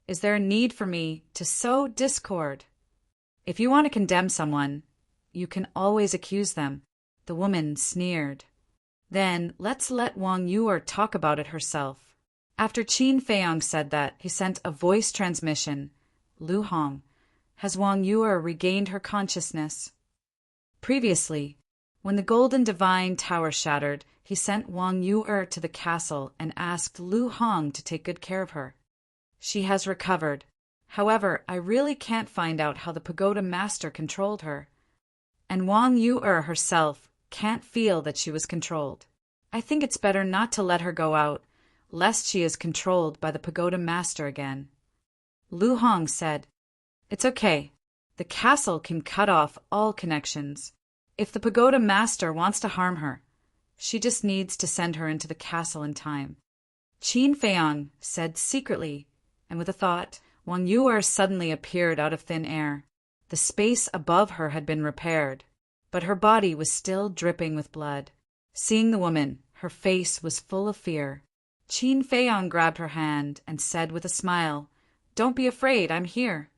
is there a need for me to sow discord? If you want to condemn someone, you can always accuse them." The woman sneered. "Then let's let Wang Yuer talk about it herself." After Qin Feiyang said that, he sent a voice transmission. "Lu Hong, has Wang Yuer regained her consciousness?" Previously, when the Golden Divine Tower shattered, he sent Wang Yuer to the castle and asked Lu Hong to take good care of her. She has recovered. However, I really can't find out how the Pagoda Master controlled her. And Wang Yuer herself can't feel that she was controlled. I think it's better not to let her go out, lest she is controlled by the Pagoda Master again. Lu Hong said, "It's okay. The castle can cut off all connections. If the Pagoda Master wants to harm her, she just needs to send her into the castle in time." Qin Feiyang said secretly, and with a thought, Wang Yuer suddenly appeared out of thin air. The space above her had been repaired, but her body was still dripping with blood. Seeing the woman, her face was full of fear. Qin Feiyang grabbed her hand and said with a smile, "Don't be afraid, I'm here."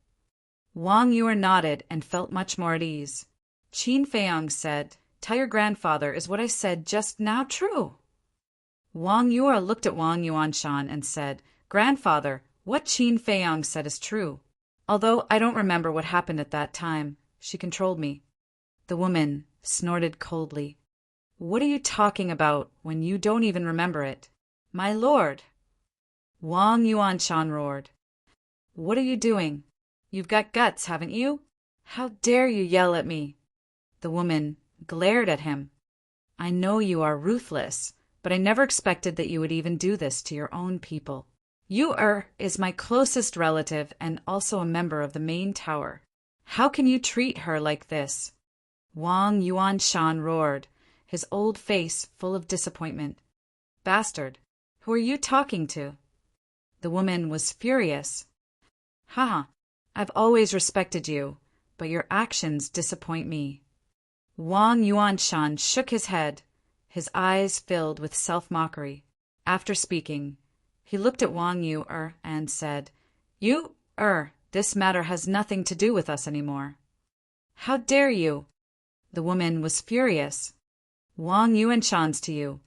Wang Yuer nodded and felt much more at ease. Qin Feiyang said, "Tell your grandfather, is what I said just now true?" Wang Yuer looked at Wang Yuanshan and said, "Grandfather, what Qin Feiyang said is true. Although I don't remember what happened at that time, she controlled me." The woman snorted coldly. "What are you talking about when you don't even remember it?" "My lord!" Wang Yuanshan roared. "What are you doing? You've got guts, haven't you? How dare you yell at me?" The woman glared at him. "I know you are ruthless, but I never expected that you would even do this to your own people. Yuer is my closest relative and also a member of the main tower. How can you treat her like this?" Wang Yuanshan roared, his old face full of disappointment. "Bastard, who are you talking to?" The woman was furious. "Ha! I've always respected you, but your actions disappoint me." Wang Yuanshan shook his head, his eyes filled with self-mockery. After speaking, he looked at Wang Yuer and said, This matter has nothing to do with us anymore." "How dare you?" The woman was furious. "Wang Yuanshan's to you.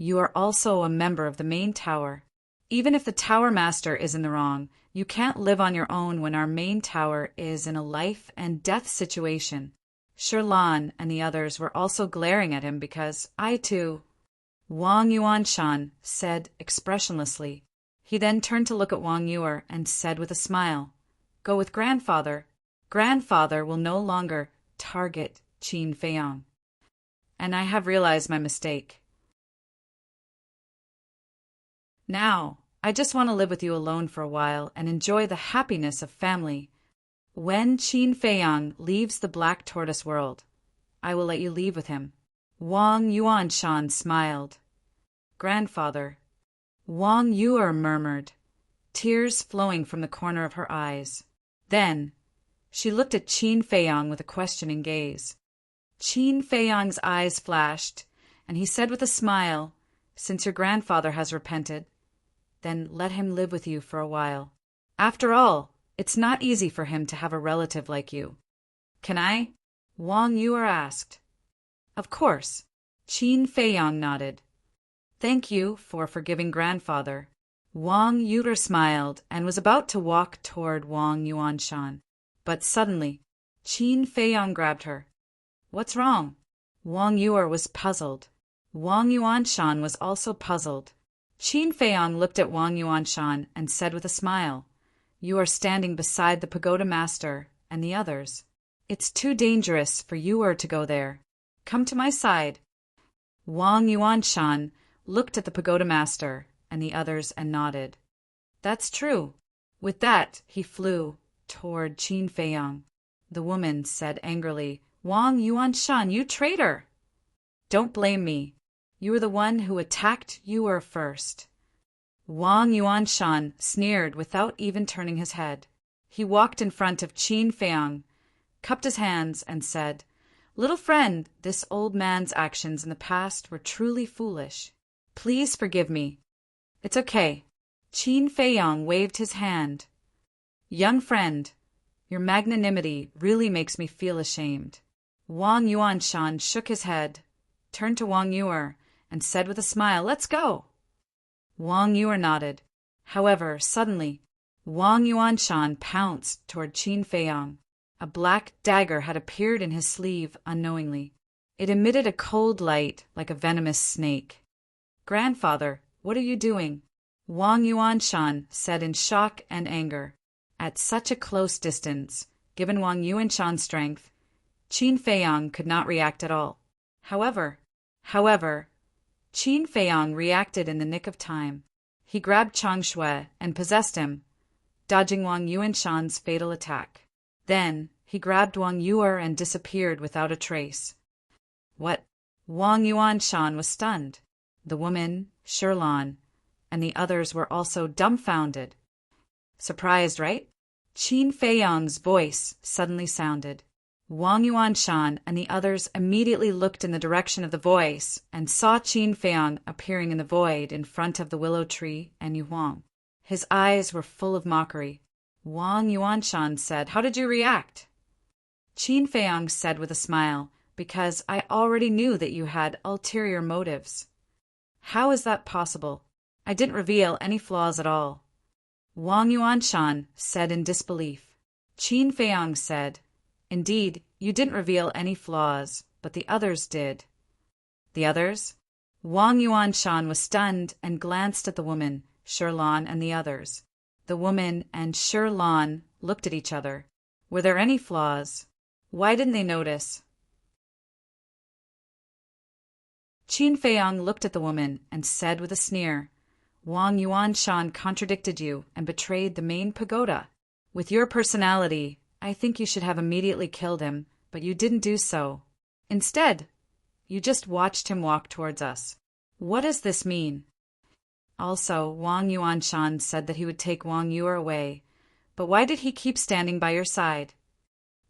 You are also a member of the main tower. Even if the tower master is in the wrong, you can't live on your own when our main tower is in a life and death situation. Shirlan and the others were also glaring at him because I too. Wang Yuanshan said expressionlessly. He then turned to look at Wang Yuer and said with a smile, "Go with grandfather. Grandfather will no longer target Qin Feiyang. And I have realized my mistake. Now, I just want to live with you alone for a while and enjoy the happiness of family. When Qin Feiyang leaves the Black Tortoise world, I will let you leave with him." Wang Yuanshan smiled. "Grandfather," Wang Yuer murmured, tears flowing from the corner of her eyes. Then, she looked at Qin Feiyang with a questioning gaze. Qin Feiyang's eyes flashed, and he said with a smile, "Since your grandfather has repented, then let him live with you for a while. After all, it's not easy for him to have a relative like you." "Can I?" Wang Yuer asked. "Of course." Qin Feiyang nodded. "Thank you for forgiving grandfather." Wang Yuer smiled and was about to walk toward Wang Yuanshan. But suddenly, Qin Feiyang grabbed her. "What's wrong?" Wang Yuer was puzzled. Wang Yuanshan was also puzzled. Qin Feiyang looked at Wang Yuanshan and said with a smile, "You are standing beside the pagoda master and the others. It's too dangerous for you to go there. Come to my side." Wang Yuanshan looked at the pagoda master and the others and nodded. "That's true." With that, he flew toward Qin Feiyang. The woman said angrily, "Wang Yuanshan, you traitor!" "Don't blame me. You were the one who attacked Yuer first." Wang Yuanshan sneered without even turning his head. He walked in front of Qin Feiyang, cupped his hands, and said, "Little friend, this old man's actions in the past were truly foolish. Please forgive me." "It's okay." Qin Feiyang waved his hand. "Young friend, your magnanimity really makes me feel ashamed." Wang Yuanshan shook his head, turned to Wang Yuer, and said with a smile, "Let's go." Wang Yuer nodded. However, suddenly, Wang Yuanshan pounced toward Qin Feiyang. A black dagger had appeared in his sleeve unknowingly. It emitted a cold light like a venomous snake. "Grandfather, what are you doing?" Wang Yuanshan said in shock and anger. At such a close distance, given Wang Yuanshan's strength, Qin Feiyang could not react at all. However, Qin Feiyang reacted in the nick of time. He grabbed Chang Shui and possessed him, dodging Wang Yuanshan's fatal attack. Then he grabbed Wang Yuer and disappeared without a trace. What? Wang Yuanshan was stunned. The woman, Shirlan, and the others were also dumbfounded. "Surprised, right?" Qin Feiyang's voice suddenly sounded. Wang Yuanshan and the others immediately looked in the direction of the voice and saw Qin Feiyang appearing in the void in front of the willow tree and Yu Huang. His eyes were full of mockery. Wang Yuanshan said, "How did you react?" Qin Feiyang said with a smile, "Because I already knew that you had ulterior motives." "How is that possible? I didn't reveal any flaws at all." Wang Yuanshan said in disbelief. Qin Feiyang said, "Indeed, you didn't reveal any flaws, but the others did." "The others?" Wang Yuanshan was stunned and glanced at the woman, Shirlan, and the others. The woman and Shirlan looked at each other. Were there any flaws? Why didn't they notice? Qin Feiyang looked at the woman and said with a sneer, "Wang Yuanshan contradicted you and betrayed the main pagoda. With your personality, I think you should have immediately killed him, but you didn't do so. Instead, you just watched him walk towards us. What does this mean?" Also, Wang Yuanshan said that he would take Wang Yuer away, but why did he keep standing by your side?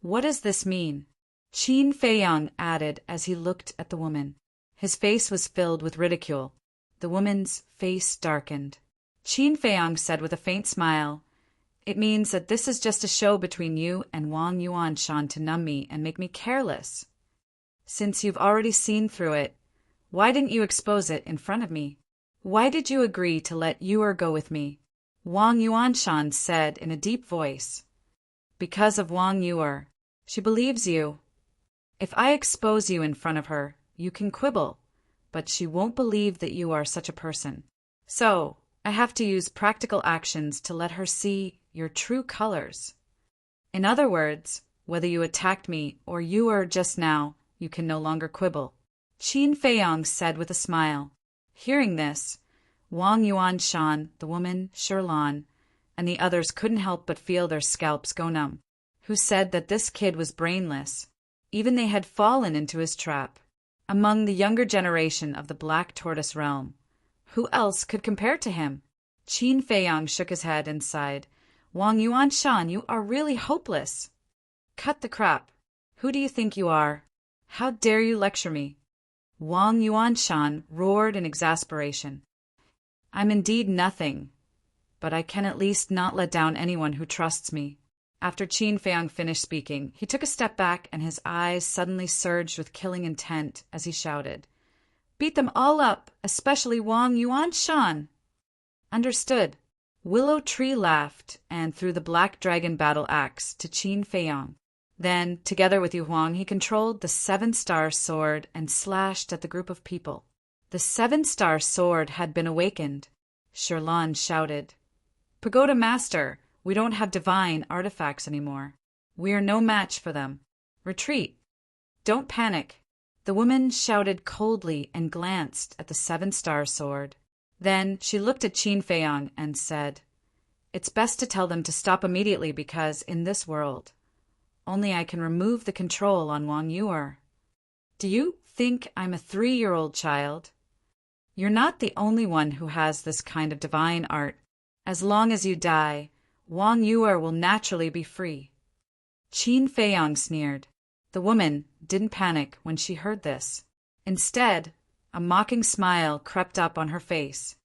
What does this mean? Qin Feiyang added as he looked at the woman. His face was filled with ridicule. The woman's face darkened. Qin Feiyang said with a faint smile, "It means that this is just a show between you and Wang Yuanshan to numb me and make me careless. Since you've already seen through it, Why didn't you expose it in front of me? Why did you agree to let Yuer go with me? Wang Yuanshan said in a deep voice. Because of Wang Yuer. She believes you. If I expose you in front of her, you can quibble, but she won't believe that you are such a person. So, I have to use practical actions to let her see your true colors. In other words, whether you attacked me or you are just now, you can no longer quibble. Qin Feiyong said with a smile. Hearing this, Wang Yuanshan, the woman, Shirlan, and the others couldn't help but feel their scalps go numb. Who said that this kid was brainless? Even they had fallen into his trap. Among the younger generation of the Black Tortoise realm, who else could compare to him? Qin Feiyong shook his head and sighed. Wang Yuanshan, you are really hopeless. Cut the crap. Who do you think you are? How dare you lecture me? Wang Yuanshan roared in exasperation. I'm indeed nothing, but I can at least not let down anyone who trusts me. After Qin Feiyong finished speaking, he took a step back and his eyes suddenly surged with killing intent as he shouted, Beat them all up, especially Wang Yuanshan. Understood. Willow Tree laughed and threw the Black Dragon battle axe to Qin Feiyong. Then, together with Yu Huang, he controlled the seven-star sword and slashed at the group of people. The seven-star sword had been awakened. Shirlan shouted, Pagoda Master, we don't have divine artifacts anymore. We are no match for them. Retreat. Don't panic. The woman shouted coldly and glanced at the seven-star sword. Then she looked at Qin Feiyong and said, It's best to tell them to stop immediately because, in this world, only I can remove the control on Wang Yuer. Do you think I'm a 3-year-old child? You're not the only one who has this kind of divine art. As long as you die, Wang Yuer will naturally be free. Qin Feiyong sneered. The woman didn't panic when she heard this. Instead, a mocking smile crept up on her face.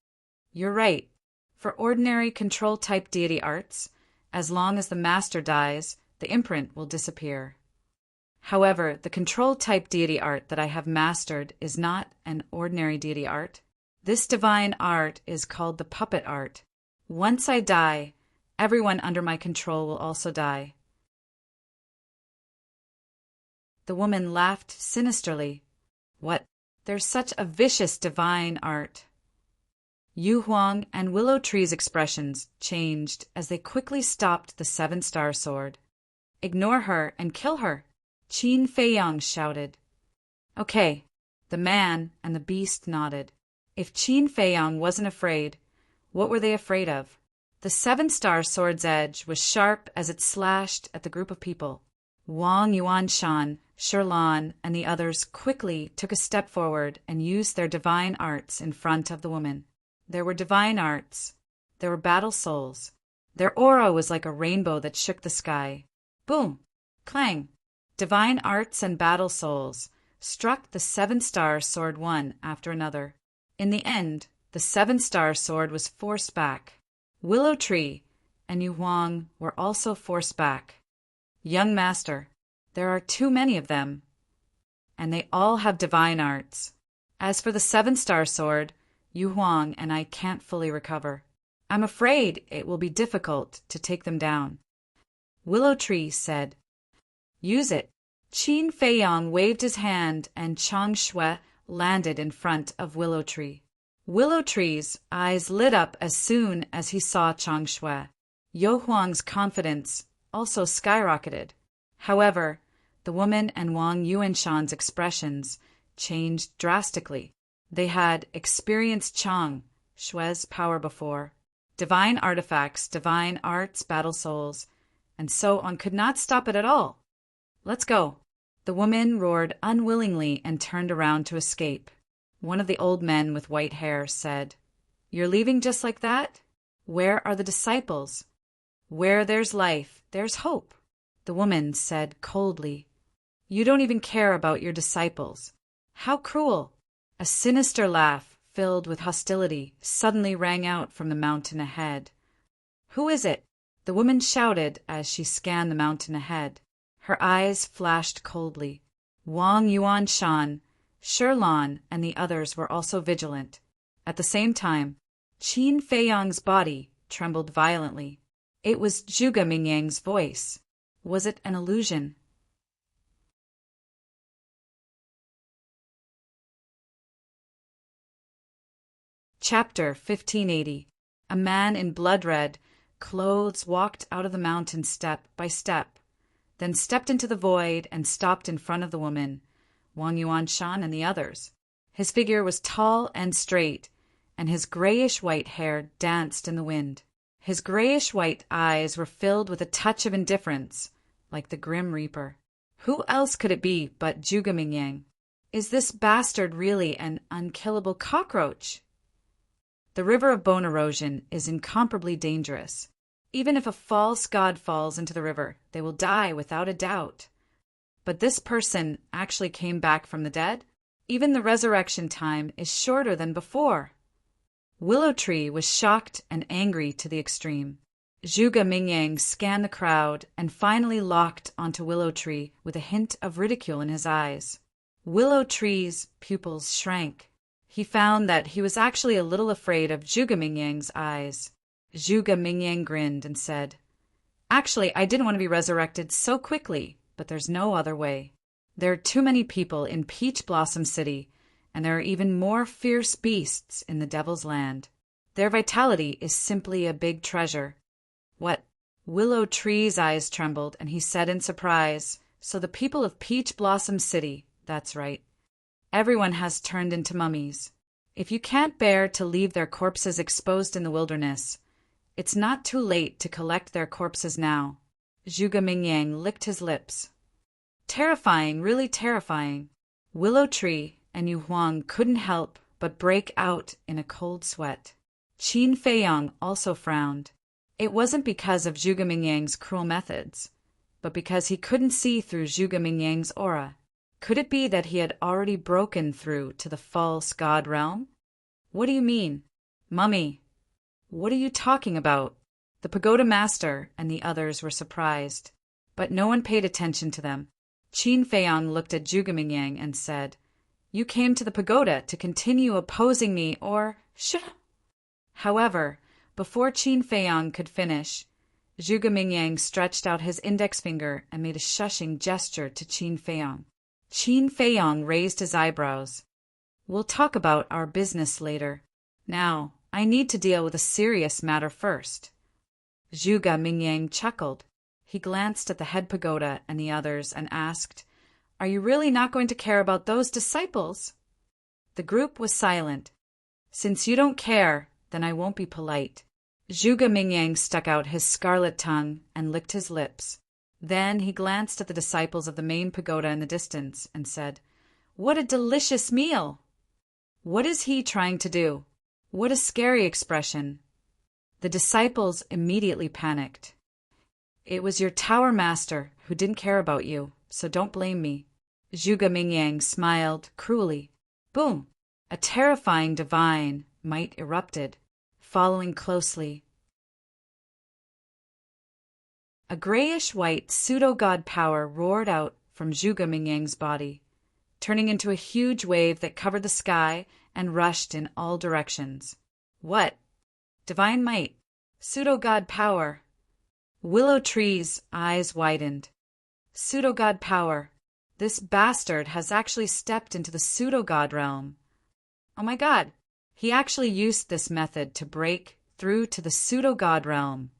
You're right. For ordinary control-type deity arts, as long as the master dies, the imprint will disappear. However, the control-type deity art that I have mastered is not an ordinary deity art. This divine art is called the puppet art. Once I die, everyone under my control will also die. The woman laughed sinisterly. What? There's such a vicious divine art. Yu Huang and Willow Tree's expressions changed as they quickly stopped the seven-star sword. Ignore her and kill her, Qin Feiyong shouted. Okay, the man and the beast nodded. If Qin Feiyong wasn't afraid, what were they afraid of? The seven-star sword's edge was sharp as it slashed at the group of people. Wang Yuanshan, Shirlan, and the others quickly took a step forward and used their divine arts in front of the woman. There were divine arts. There were battle souls. Their aura was like a rainbow that shook the sky. Boom! Clang! Divine arts and battle souls struck the seven-star sword one after another. In the end, the seven-star sword was forced back. Willow Tree and Yu Huang were also forced back. Young master, there are too many of them, and they all have divine arts. As for the seven-star sword, Yu Huang and I can't fully recover. I'm afraid it will be difficult to take them down. Willow Tree said, Use it. Qin Feiyong waved his hand and Chang Shui landed in front of Willow Tree. Willow Tree's eyes lit up as soon as he saw Chang Shui. Yu Huang's confidence also skyrocketed. However, the woman and Wang Yuanshan's expressions changed drastically. They had experienced Chang Shui's power before, divine artifacts, divine arts, battle souls, and so on could not stop it at all. Let's go. The woman roared unwillingly and turned around to escape. One of the old men with white hair said, You're leaving just like that? Where are the disciples? Where there's life, there's hope. The woman said coldly, You don't even care about your disciples. How cruel! A sinister laugh, filled with hostility, suddenly rang out from the mountain ahead. Who is it? The woman shouted as she scanned the mountain ahead. Her eyes flashed coldly. Wang Yuanshan, Lan and the others were also vigilant. At the same time, Qin Feiyang's body trembled violently. It was Zhuge Mingyang's voice. Was it an illusion? Chapter 1580. A man in blood-red clothes walked out of the mountain step by step, then stepped into the void and stopped in front of the woman, Wang Yuanshan and the others. His figure was tall and straight, and his grayish-white hair danced in the wind. His grayish-white eyes were filled with a touch of indifference, like the Grim Reaper. Who else could it be but Zhuge Mingyang? Is this bastard really an unkillable cockroach? The river of bone erosion is incomparably dangerous. Even if a false god falls into the river, they will die without a doubt. But this person actually came back from the dead? Even the resurrection time is shorter than before. Willow Tree was shocked and angry to the extreme. Zhuge Mingyang scanned the crowd and finally locked onto Willow Tree with a hint of ridicule in his eyes. Willow Tree's pupils shrank. He found that he was actually a little afraid of Zhuge Mingyang's eyes. Zhuge Mingyang grinned and said, "Actually, I didn't want to be resurrected so quickly, but there's no other way. There are too many people in Peach Blossom City, and there are even more fierce beasts in the Devil's Land. Their vitality is simply a big treasure." What? Willow Tree's eyes trembled, and he said in surprise, "So the people of Peach Blossom City, that's right. Everyone has turned into mummies. If you can't bear to leave their corpses exposed in the wilderness, it's not too late to collect their corpses now." Zhuge Mingyang licked his lips. Terrifying, really terrifying. Willow Tree and Yu Huang couldn't help but break out in a cold sweat. Qin Feiyang also frowned. It wasn't because of Zhuge Mingyang's cruel methods, but because he couldn't see through Zhuge Mingyang's aura. Could it be that he had already broken through to the false god realm? What do you mean? Mummy, what are you talking about? The pagoda master and the others were surprised, but no one paid attention to them. Qin Feiyang looked at Zhuge Mingyang and said, "You came to the pagoda to continue opposing me, or should..." However, before Qin Feiyang could finish, Zhuge Mingyang stretched out his index finger and made a shushing gesture to Qin Feiyang. Qin Feiyang raised his eyebrows. "We'll talk about our business later. Now, I need to deal with a serious matter first." Zhuge Mingyang chuckled. He glanced at the head pagoda and the others and asked, "Are you really not going to care about those disciples?" The group was silent. "Since you don't care, then I won't be polite." Zhuge Mingyang stuck out his scarlet tongue and licked his lips. Then he glanced at the disciples of the main pagoda in the distance and said, "What a delicious meal!" What is he trying to do? What a scary expression. The disciples immediately panicked. "It was your tower master who didn't care about you, so don't blame me." Zhuge Mingyang smiled cruelly. Boom! A terrifying divine might erupted, following closely. A grayish-white pseudo-god power roared out from Zhuge Mingyang's body, turning into a huge wave that covered the sky and rushed in all directions. What? Divine might. Pseudo-god power. Willow Tree's eyes widened. Pseudo-god power. This bastard has actually stepped into the pseudo-god realm. Oh my god. He actually used this method to break through to the pseudo-god realm.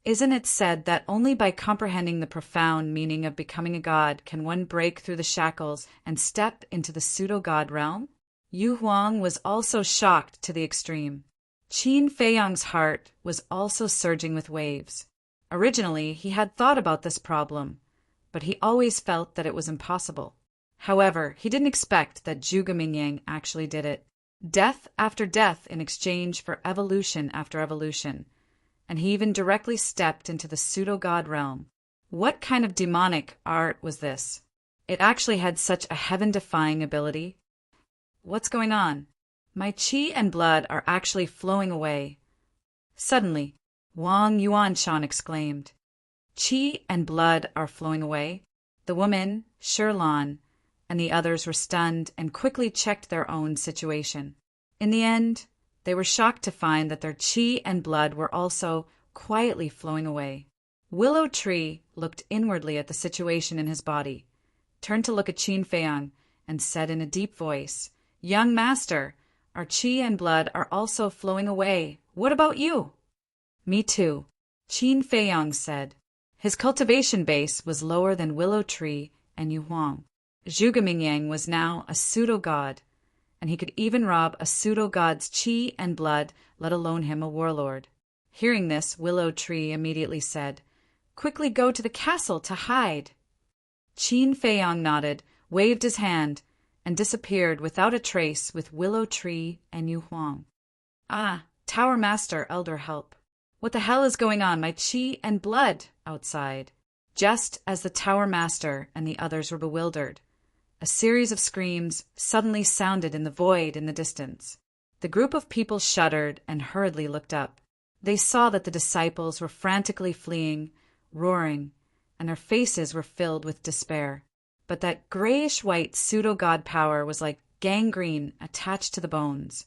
Isn't it said that only by comprehending the profound meaning of becoming a god can one break through the shackles and step into the pseudo-god realm? Yu Huang was also shocked to the extreme. Qin Feiyang's heart was also surging with waves. Originally, he had thought about this problem, but he always felt that it was impossible. However, he didn't expect that Zhuge Mingyang actually did it. Death after death in exchange for evolution after evolution. And he even directly stepped into the pseudo-god realm. What kind of demonic art was this? It actually had such a heaven-defying ability. What's going on? My qi and blood are actually flowing away. Suddenly, Wang Yuanshan exclaimed, "Qi and blood are flowing away." The woman, Lan, and the others were stunned and quickly checked their own situation. In the end, they were shocked to find that their chi and blood were also quietly flowing away. Willow Tree looked inwardly at the situation in his body, turned to look at Qin Feiyang, and said in a deep voice, "Young master, our chi and blood are also flowing away. What about you?" "Me too," Qin Feiyang said. His cultivation base was lower than Willow Tree and Yu Huang. Zhuge Mingyang was now a pseudo-god, and he could even rob a pseudo-god's chi and blood, let alone him a warlord. Hearing this, Willow Tree immediately said, "Quickly go to the castle to hide." Qin Feiyang nodded, waved his hand, and disappeared without a trace with Willow Tree and Yu Huang. "Ah, Tower Master, Elder Help. What the hell is going on, my chi and blood?" outside. Just as the Tower Master and the others were bewildered, a series of screams suddenly sounded in the void in the distance. The group of people shuddered and hurriedly looked up. They saw that the disciples were frantically fleeing, roaring, and their faces were filled with despair. But that grayish-white pseudo-god power was like gangrene attached to the bones.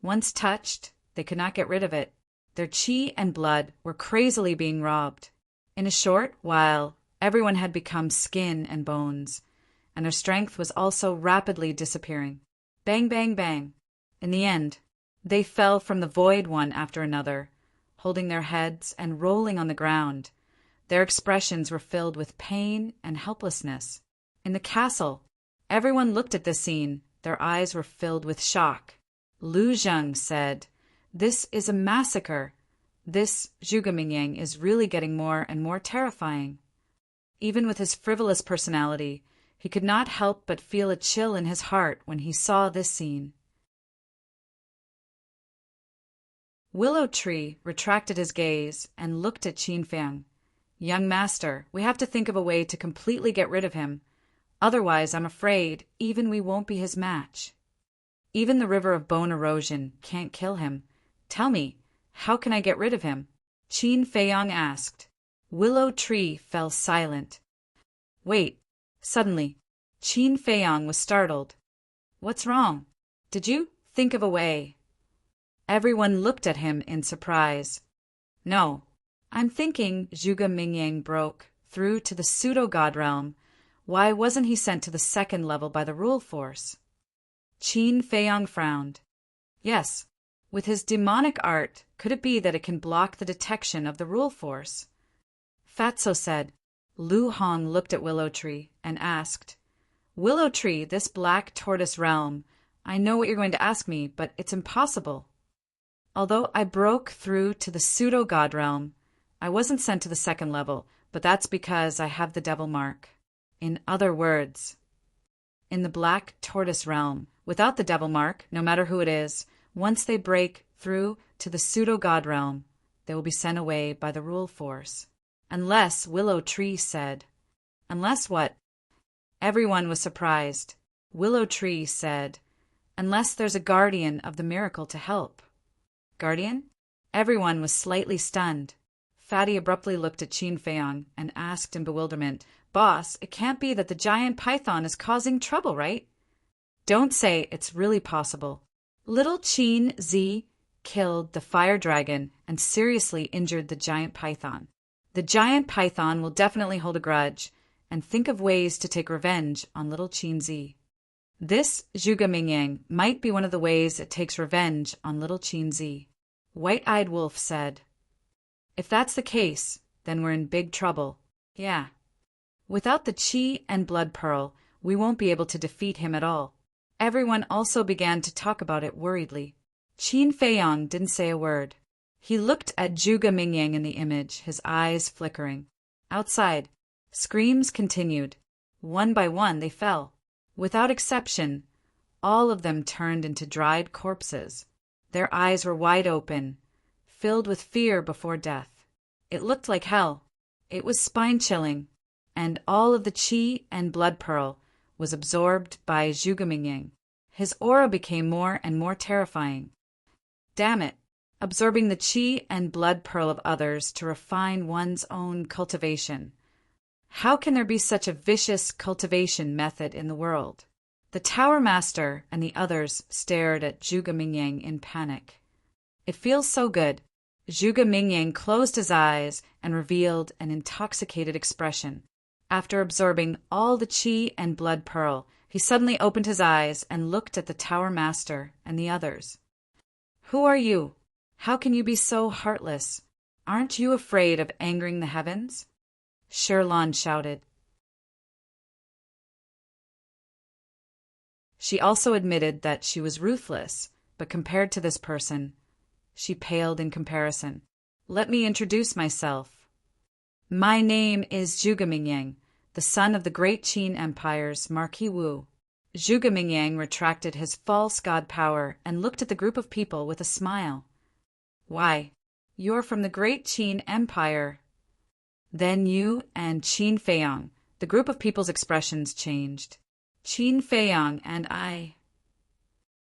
Once touched, they could not get rid of it. Their chi and blood were crazily being robbed. In a short while, everyone had become skin and bones, and their strength was also rapidly disappearing. Bang, bang, bang. In the end, they fell from the void one after another, holding their heads and rolling on the ground. Their expressions were filled with pain and helplessness. In the castle, everyone looked at this scene. Their eyes were filled with shock. Lu Zheng said, "This is a massacre. This Zhuge Mingyang is really getting more and more terrifying." Even with his frivolous personality, he could not help but feel a chill in his heart when he saw this scene. Willow Tree retracted his gaze and looked at Qin Feiyang. "Young master, we have to think of a way to completely get rid of him. Otherwise, I'm afraid even we won't be his match. Even the river of bone erosion can't kill him. Tell me, how can I get rid of him?" Qin Feiyang asked. Willow Tree fell silent. "Wait." Suddenly, Qin Feiyang was startled. "What's wrong? Did you think of a way?" Everyone looked at him in surprise. "No, I'm thinking Zhuge Mingyang broke through to the pseudo-god realm. Why wasn't he sent to the second level by the rule force?" Qin Feiyang frowned. "Yes, with his demonic art, could it be that it can block the detection of the rule force?" Fatso said. Lu Hong looked at Willow Tree and asked, "Willow Tree, this black tortoise realm, I know what you're going to ask me, but it's impossible. Although I broke through to the pseudo-god realm, I wasn't sent to the second level, but that's because I have the devil mark. In other words, in the black tortoise realm, without the devil mark, no matter who it is, once they break through to the pseudo-god realm, they will be sent away by the rule force. Unless," Willow Tree said. "Unless what?" Everyone was surprised. Willow Tree said, "Unless there's a guardian of the miracle to help." "Guardian?" Everyone was slightly stunned. Fatty abruptly looked at Qin Feiyang and asked in bewilderment, "Boss, it can't be that the giant python is causing trouble, right?" "Don't say it's really possible. Little Qin Zi killed the fire dragon and seriously injured the giant python. The giant python will definitely hold a grudge and think of ways to take revenge on little Qin Zi. This Zhuge Mingyang might be one of the ways it takes revenge on little Qin Zi." White-Eyed Wolf said, "If that's the case, then we're in big trouble. Yeah. Without the Qi and Blood Pearl, we won't be able to defeat him at all." Everyone also began to talk about it worriedly. Qin Feiyang didn't say a word. He looked at Zhuge Mingyang in the image, his eyes flickering. Outside, screams continued. One by one they fell. Without exception, all of them turned into dried corpses. Their eyes were wide open, filled with fear before death. It looked like hell. It was spine-chilling, and all of the Qi and Blood Pearl was absorbed by Zhuge Mingyang. His aura became more and more terrifying. Damn it! Absorbing the Qi and Blood Pearl of others to refine one's own cultivation. How can there be such a vicious cultivation method in the world? The Tower Master and the others stared at Zhuge Mingyang in panic. It feels so good. Zhuge Mingyang closed his eyes and revealed an intoxicated expression. After absorbing all the qi and blood pearl, he suddenly opened his eyes and looked at the Tower Master and the others. Who are you? How can you be so heartless? Aren't you afraid of angering the heavens? Shirlan shouted. She also admitted that she was ruthless, but compared to this person, she paled in comparison. Let me introduce myself. My name is Zhuge Mingyang, the son of the great Qin Empire's Marquis Wu. Zhuge Mingyang retracted his false god power and looked at the group of people with a smile. Why, you're from the great Qin Empire. Then you and Qin Feiyang. The group of people's expressions changed. Qin Feiyang and I.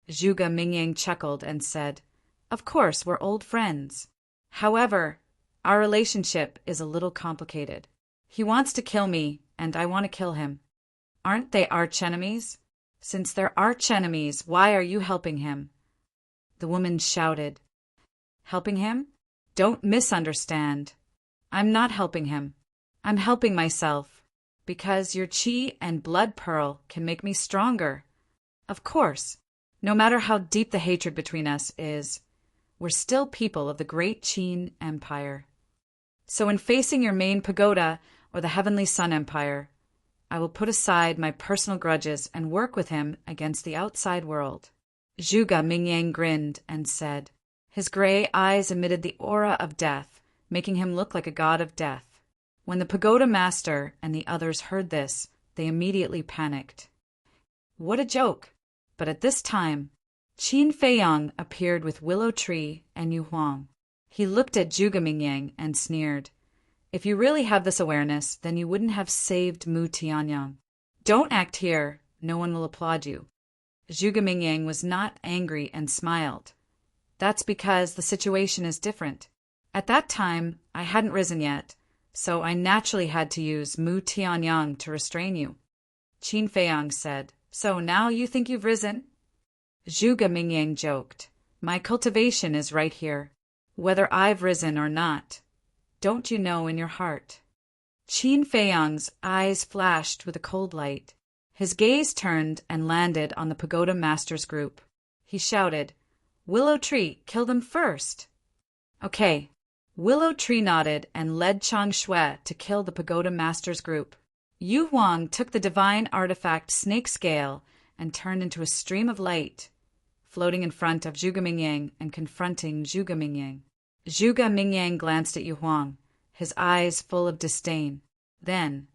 Zhuge Mingyang chuckled and said, Of course, we're old friends. However, our relationship is a little complicated. He wants to kill me, and I want to kill him. Aren't they archenemies? Since they're archenemies, why are you helping him? The woman shouted. Helping him? Don't misunderstand. I'm not helping him. I'm helping myself. Because your qi and blood pearl can make me stronger. Of course, no matter how deep the hatred between us is, we're still people of the great Qin Empire. So in facing your main pagoda or the Heavenly Sun Empire, I will put aside my personal grudges and work with him against the outside world. Zhuge Mingyang grinned and said. His gray eyes emitted the aura of death, making him look like a god of death. When the pagoda master and the others heard this, they immediately panicked. What a joke! But at this time, Qin Feiyang appeared with Willow Tree and Yu Huang. He looked at Zhuge Mingyang and sneered. If you really have this awareness, then you wouldn't have saved Mu Tianyang. Don't act here. No one will applaud you. Zhuge Mingyang was not angry and smiled. That's because the situation is different. At that time, I hadn't risen yet, so I naturally had to use Mu Tianyang to restrain you. Qin Feiyang said, So now you think you've risen? Zhuge Mingyang joked. My cultivation is right here, whether I've risen or not. Don't you know in your heart? Qin Feiyang's eyes flashed with a cold light. His gaze turned and landed on the pagoda master's group. He shouted, Willow Tree, kill them first. Okay. Willow Tree nodded and led Chang Shui to kill the pagoda master's group. Yu Huang took the divine artifact snake scale and turned into a stream of light, floating in front of Zhuge Mingyang and confronting Zhuge Mingyang. Zhuge Mingyang glanced at Yu Huang, his eyes full of disdain. Then,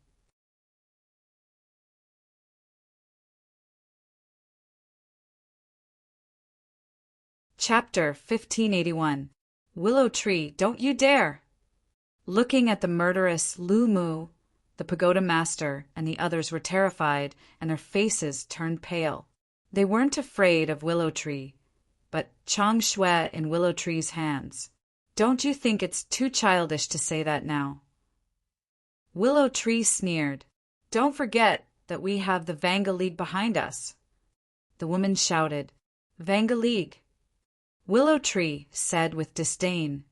Chapter 1581. Willow Tree, don't you dare! Looking at the murderous Lu Mu, the pagoda master and the others were terrified, and their faces turned pale. They weren't afraid of Willow Tree, but Chang Shui in Willow Tree's hands. Don't you think it's too childish to say that now? Willow Tree sneered. Don't forget that we have the Vanga League behind us. The woman shouted, Vanga League. Willow Tree said with disdain,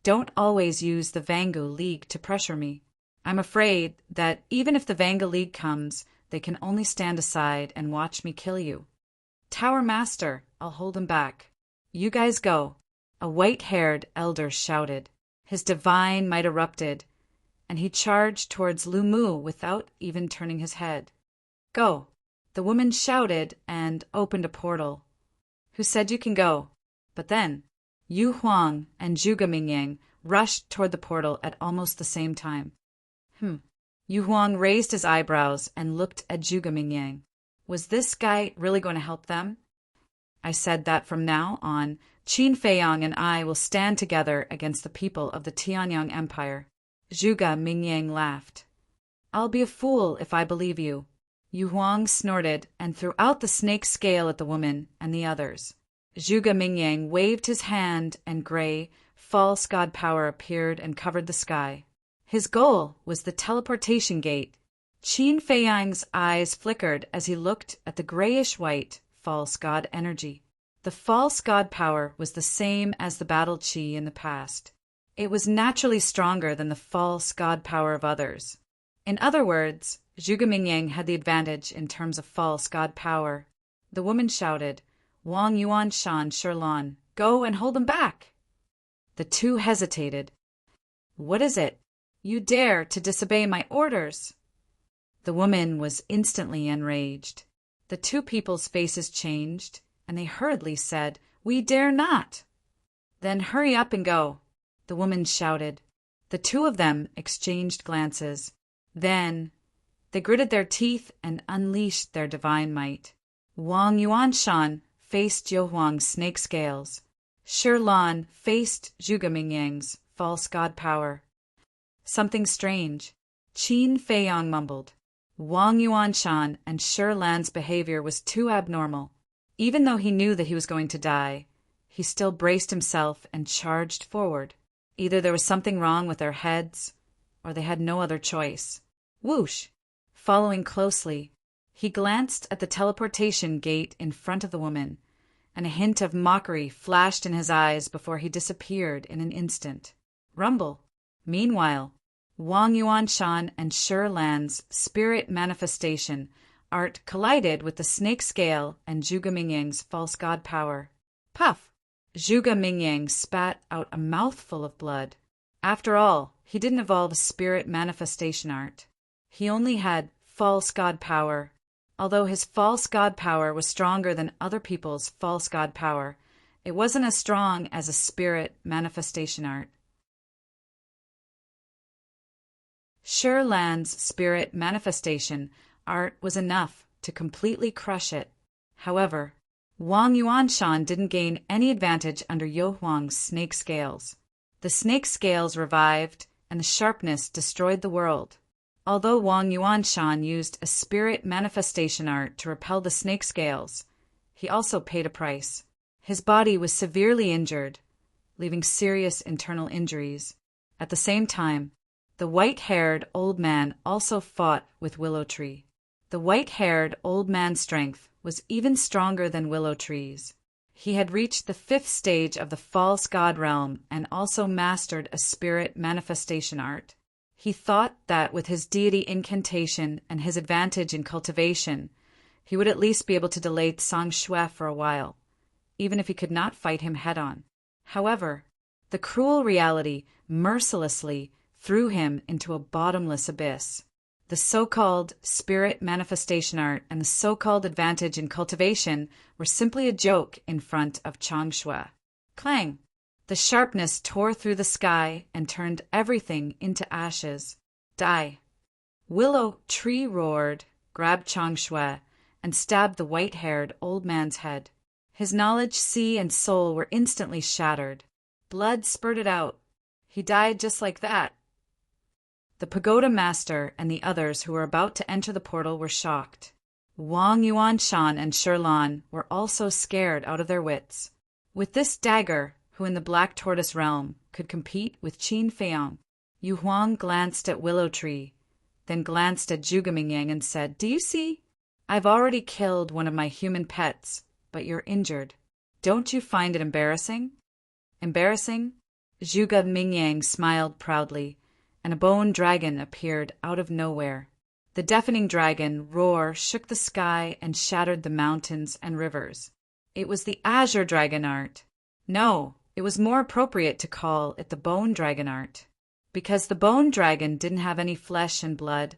Don't always use the Vanga League to pressure me. I'm afraid that even if the Vanga League comes, they can only stand aside and watch me kill you. Tower Master, I'll hold him back. You guys go. A white-haired elder shouted. His divine might erupted, and he charged towards Lu Mu without even turning his head. Go. The woman shouted and opened a portal. Who said you can go? But then, Yu Huang and Zhuge Mingyang rushed toward the portal at almost the same time. Yu Huang raised his eyebrows and looked at Zhuge Mingyang. Was this guy really going to help them? I said that from now on, Qin Feiyang and I will stand together against the people of the Tianyang Empire. Zhuge Mingyang laughed. I'll be a fool if I believe you. Yu Huang snorted and threw out the snake scale at the woman and the others. Zhuge Mingyang waved his hand and gray, false god power appeared and covered the sky. His goal was the teleportation gate. Qin Feiyang's eyes flickered as he looked at the grayish-white false god energy. The false god power was the same as the battle qi in the past. It was naturally stronger than the false god power of others. In other words, Zhuge Mingyang had the advantage in terms of false god power. The woman shouted, "Wang Yuanshan Shirlan, go and hold them back!" The two hesitated. "What is it? You dare to disobey my orders!" The woman was instantly enraged. The two people's faces changed, and they hurriedly said, "We dare not!" "Then hurry up and go," the woman shouted. The two of them exchanged glances. Then they gritted their teeth and unleashed their divine might. Wang Yuanshan faced Yo Huang's snake scales. Shirlan faced Zhuge Mingyang's false god power. Something strange, Qin Feiyang mumbled. Wang Yuanshan and Shirlan's behavior was too abnormal. Even though he knew that he was going to die, he still braced himself and charged forward. Either there was something wrong with their heads, or they had no other choice. Whoosh! Following closely, he glanced at the teleportation gate in front of the woman, and a hint of mockery flashed in his eyes before he disappeared in an instant. Rumble. Meanwhile, Wang Yuanshan and Shirlan's spirit manifestation art collided with the snake scale and Zhuge Mingyang's false god power. Puff! Zhuge Mingyang spat out a mouthful of blood. After all, he didn't evolve spirit manifestation art. He only had false god power. Although his false god power was stronger than other people's false god power, it wasn't as strong as a spirit manifestation art. Shirlan's spirit manifestation art was enough to completely crush it. However, Wang Yuanshan didn't gain any advantage under Yo Huang's snake scales. The snake scales revived, and the sharpness destroyed the world. Although Wang Yuanshan used a spirit manifestation art to repel the snake scales, he also paid a price. His body was severely injured, leaving serious internal injuries. At the same time, the white-haired old man also fought with Willow Tree. The white-haired old man's strength was even stronger than Willow Tree's. He had reached the 5th stage of the false god realm and also mastered a spirit manifestation art. He thought that with his deity incantation and his advantage in cultivation, he would at least be able to delay Tsang Shui for a while, even if he could not fight him head-on. However, the cruel reality mercilessly threw him into a bottomless abyss. The so-called spirit manifestation art and the so-called advantage in cultivation were simply a joke in front of Tsang Shui. Clang! The sharpness tore through the sky and turned everything into ashes. Die! Willow Tree roared, grabbed Tsang Shui, and stabbed the white-haired old man's head. His knowledge, sea, and soul were instantly shattered. Blood spurted out. He died just like that. The pagoda master and the others who were about to enter the portal were shocked. Wang Yuanshan and Shirlan were also scared out of their wits. With this dagger, who in the Black Tortoise realm could compete with Qin Feiyang, Yu Huang glanced at Willow Tree, then glanced at Zhuge Mingyang and said, "Do you see? I've already killed one of my human pets, but you're injured. Don't you find it embarrassing?" Embarrassing? Zhuge Mingyang smiled proudly, and a bone dragon appeared out of nowhere. The deafening dragon roar shook the sky and shattered the mountains and rivers. It was the Azure Dragon art. No, it was more appropriate to call it the Bone Dragon art, because the Bone Dragon didn't have any flesh and blood,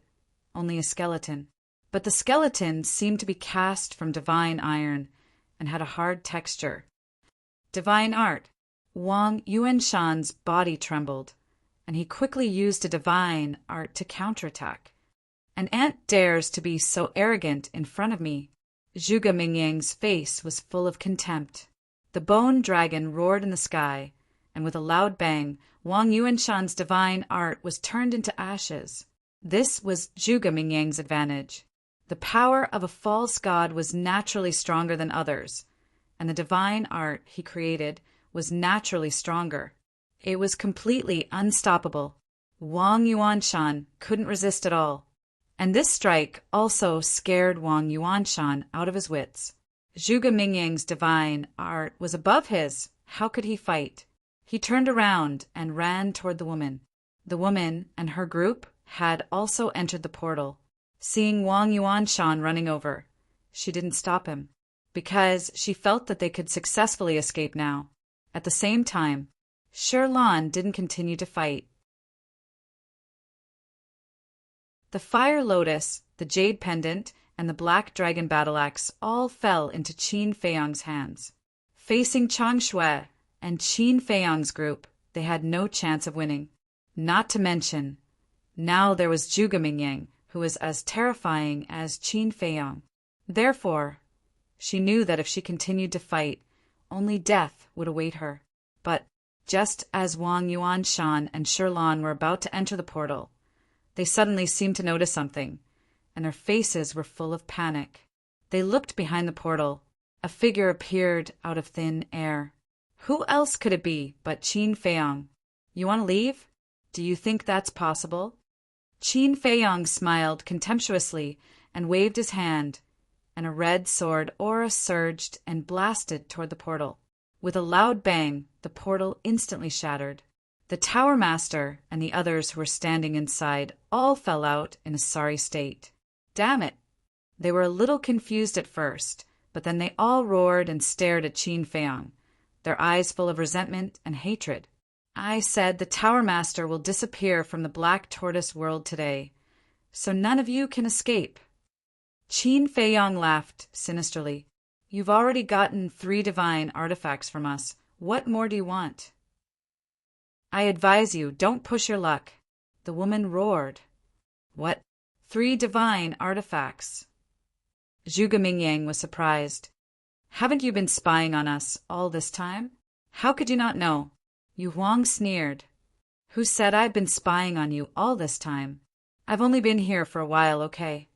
only a skeleton. But the skeleton seemed to be cast from divine iron and had a hard texture. Divine art. Wang Yuanshan's body trembled, and he quickly used a divine art to counterattack. "An ant dares to be so arrogant in front of me." Zhuge Mingyang's face was full of contempt. The bone dragon roared in the sky, and with a loud bang, Wang Yuanshan's divine art was turned into ashes. This was Zhuge Mingyang's advantage. The power of a false god was naturally stronger than others, and the divine art he created was naturally stronger. It was completely unstoppable. Wang Yuanshan couldn't resist at all. And this strike also scared Wang Yuanshan out of his wits. Zhuge Mingyang's divine art was above his. How could he fight? He turned around and ran toward the woman. The woman and her group had also entered the portal. Seeing Wang Yuanshan running over, she didn't stop him, because she felt that they could successfully escape now. At the same time, Sherlan didn't continue to fight. The fire lotus, the jade pendant, and the black dragon battle axe all fell into Qin Feiyang's hands. Facing Chang Shui and Qin Feiyang's group, they had no chance of winning. Not to mention, now there was Zhuge Mingyang, who was as terrifying as Qin Feiyang. Therefore, she knew that if she continued to fight, only death would await her. But just as Wang Yuanshan and Sherlan were about to enter the portal, they suddenly seemed to notice something, and their faces were full of panic. They looked behind the portal. A figure appeared out of thin air. Who else could it be but Qin Feiyang? You want to leave? Do you think that's possible? Qin Feiyang smiled contemptuously and waved his hand, and a red sword aura surged and blasted toward the portal. With a loud bang, the portal instantly shattered. The Tower Master and the others who were standing inside all fell out in a sorry state. Damn it! They were a little confused at first, but then they all roared and stared at Qin Feiyang, their eyes full of resentment and hatred. I said the Tower Master will disappear from the Black Tortoise world today, so none of you can escape. Qin Feiyang laughed sinisterly. You've already gotten 3 divine artifacts from us. What more do you want? I advise you, don't push your luck. The woman roared. What? 3 divine artifacts? Zhuge Mingyang was surprised. Haven't you been spying on us all this time? How could you not know? Yu Huang sneered. Who said I've been spying on you all this time? I've only been here for a while, okay?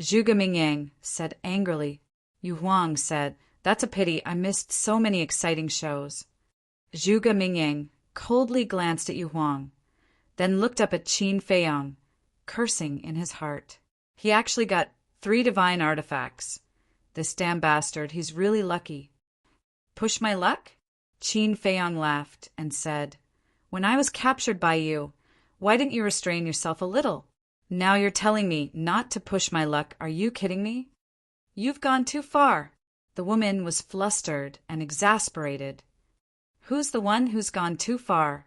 Zhuge Mingyang said angrily. Yu Huang said, that's a pity, I missed so many exciting shows. Zhuge Mingyang coldly glanced at Yu Huang, then looked up at Qin Feiyang, cursing in his heart. He actually got 3 divine artifacts. This damn bastard, he's really lucky. Push my luck? Qin Feiyang laughed and said, when I was captured by you, why didn't you restrain yourself a little? Now you're telling me not to push my luck, are you kidding me? You've gone too far. The woman was flustered and exasperated. Who's the one who's gone too far?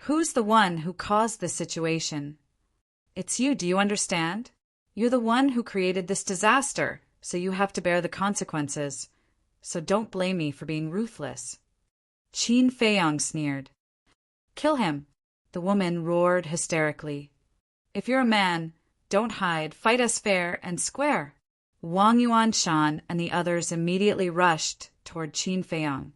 Who's the one who caused this situation? It's you, do you understand? You're the one who created this disaster, so you have to bear the consequences. So don't blame me for being ruthless. Qin Feiyang sneered. Kill him, the woman roared hysterically. If you're a man, don't hide, fight us fair and square. Wang Yuanshan and the others immediately rushed toward Qin Feiyang,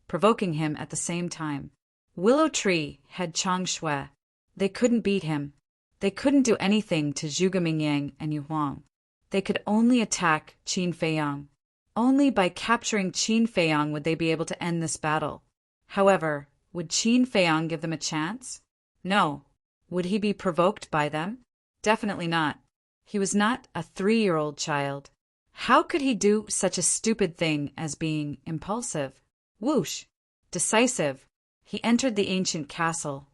provoking him at the same time. Willow Tree had Chang Shui. They couldn't beat him. They couldn't do anything to Zhuge Mingyang and Yu Huang. They could only attack Qin Feiyang. Only by capturing Qin Feiyang would they be able to end this battle. However, would Qin Feiyang give them a chance? No. Would he be provoked by them? Definitely not. He was not a 3-year-old child. How could he do such a stupid thing as being impulsive? Whoosh! Decisive. He entered the ancient castle.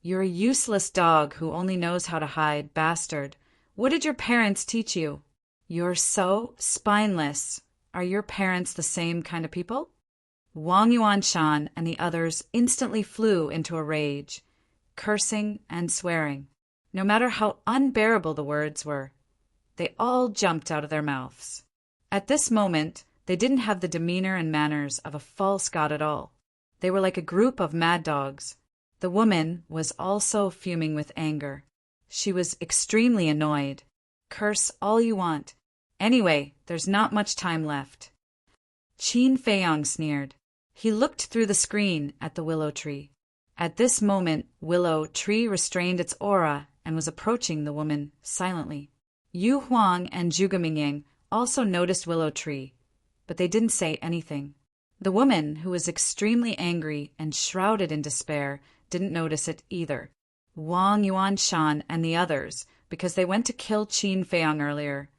You're a useless dog who only knows how to hide, bastard. What did your parents teach you? You're so spineless. Are your parents the same kind of people? Wang Yuanshan and the others instantly flew into a rage, cursing and swearing. No matter how unbearable the words were, they all jumped out of their mouths. At this moment, they didn't have the demeanor and manners of a false god at all. They were like a group of mad dogs. The woman was also fuming with anger. She was extremely annoyed. Curse all you want. Anyway, there's not much time left. Qin Feiyang sneered. He looked through the screen at the willow tree. At this moment, Willow Tree restrained its aura and was approaching the woman silently. Yu Huang and Zhuge Mingyang also noticed Willow Tree, but they didn't say anything. The woman, who was extremely angry and shrouded in despair, didn't notice it either. Wang Yuanshan and the others, because they went to kill Qin Feiyang earlier,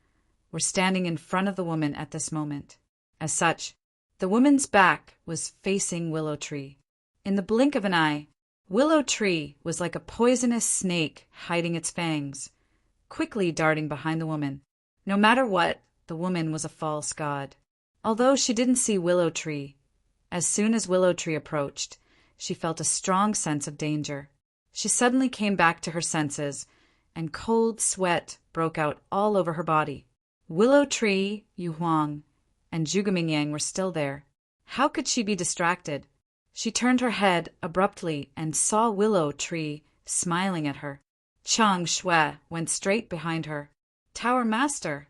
were standing in front of the woman at this moment. As such, the woman's back was facing Willow Tree. In the blink of an eye, Willow Tree was like a poisonous snake hiding its fangs, quickly darting behind the woman. No matter what, the woman was a false god. Although she didn't see Willow Tree, as soon as Willow Tree approached, she felt a strong sense of danger. She suddenly came back to her senses, and cold sweat broke out all over her body. Willow Tree, Yu Huang, and Zhuge Mingyang were still there. How could she be distracted? She turned her head abruptly and saw Willow Tree smiling at her. Chang Shui went straight behind her. Tower Master!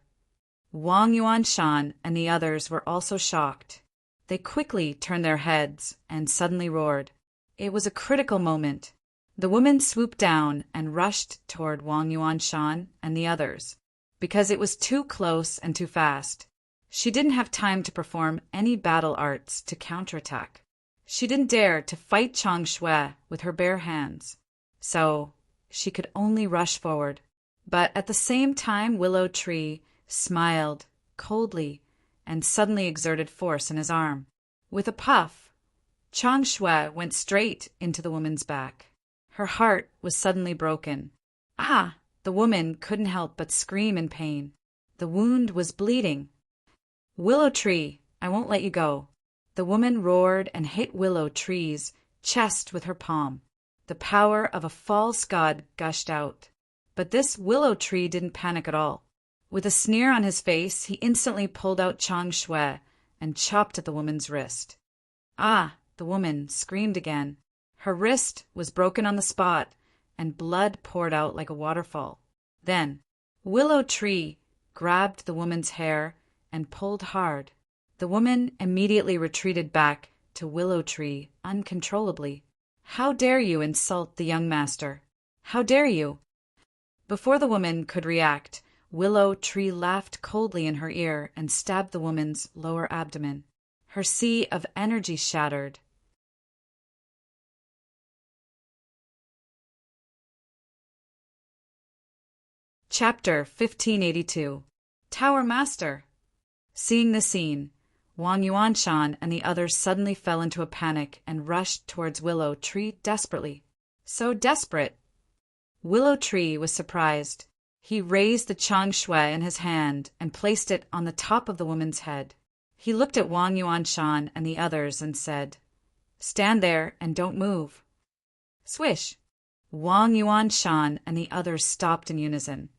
Wang Yuanshan and the others were also shocked. They quickly turned their heads and suddenly roared. It was a critical moment. The woman swooped down and rushed toward Wang Yuanshan and the others. Because it was too close and too fast, she didn't have time to perform any battle arts to counterattack. She didn't dare to fight Chang Shui with her bare hands. So she could only rush forward. But at the same time, Willow Tree smiled coldly and suddenly exerted force in his arm. With a puff, Chang Shui went straight into the woman's back. Her heart was suddenly broken. Ah! The woman couldn't help but scream in pain. The wound was bleeding. Willow Tree, I won't let you go. The woman roared and hit Willow Tree's chest with her palm. The power of a false god gushed out. But this Willow Tree didn't panic at all. With a sneer on his face, he instantly pulled out Chang Shui and chopped at the woman's wrist. Ah! The woman screamed again. Her wrist was broken on the spot, and blood poured out like a waterfall. Then, Willow Tree grabbed the woman's hair and pulled hard. The woman immediately retreated back to Willow Tree uncontrollably. How dare you insult the young master? How dare you? Before the woman could react, Willow Tree laughed coldly in her ear and stabbed the woman's lower abdomen. Her sea of energy shattered. Chapter 1582. Tower Master. Seeing the scene, Wang Yuanshan and the others suddenly fell into a panic and rushed towards Willow Tree desperately. So desperate! Willow Tree was surprised. He raised the Chang Shui in his hand and placed it on the top of the woman's head. He looked at Wang Yuanshan and the others and said, "Stand there and don't move." Swish! Wang Yuanshan and the others stopped in unison,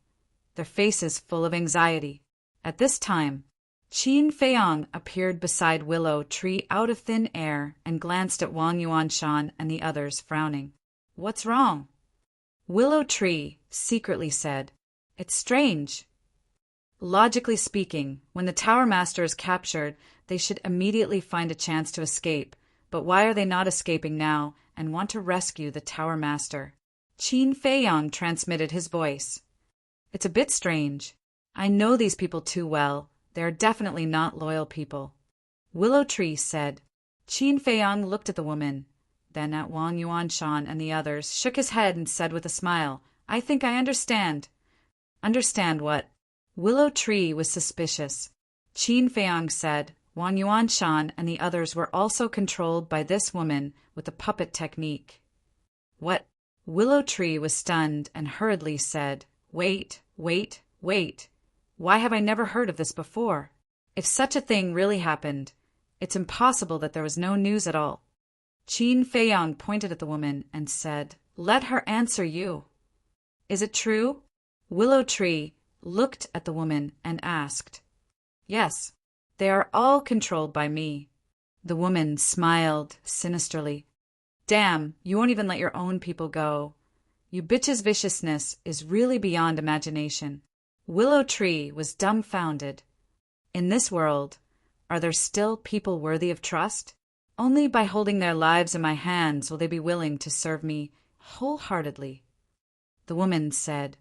their faces full of anxiety. At this time, Qin Feiyang appeared beside Willow Tree out of thin air and glanced at Wang Yuanshan and the others, frowning. "What's wrong?" Willow Tree secretly said, "It's strange. Logically speaking, when the Tower Master is captured, they should immediately find a chance to escape. But why are they not escaping now and want to rescue the Tower Master?" Qin Feiyang transmitted his voice. "It's a bit strange. I know these people too well. They are definitely not loyal people." Willow Tree said. Qin Feiyang looked at the woman, then at Wang Yuanshan and the others, shook his head and said with a smile, "I think I understand." "Understand what?" Willow Tree was suspicious. Qin Feiyang said Wang Yuanshan and the others were also controlled by this woman with the puppet technique. "What?" Willow Tree was stunned and hurriedly said, "Wait, wait, wait. Why have I never heard of this before? If such a thing really happened, it's impossible that there was no news at all." Qin Feiyang pointed at the woman and said, "Let her answer you." "Is it true?" Willow Tree looked at the woman and asked. "Yes, they are all controlled by me." The woman smiled sinisterly. "Damn, you won't even let your own people go. You bitch's viciousness is really beyond imagination." Willow Tree was dumbfounded. In this world, are there still people worthy of trust? Only by holding their lives in my hands will they be willing to serve me wholeheartedly. The woman said,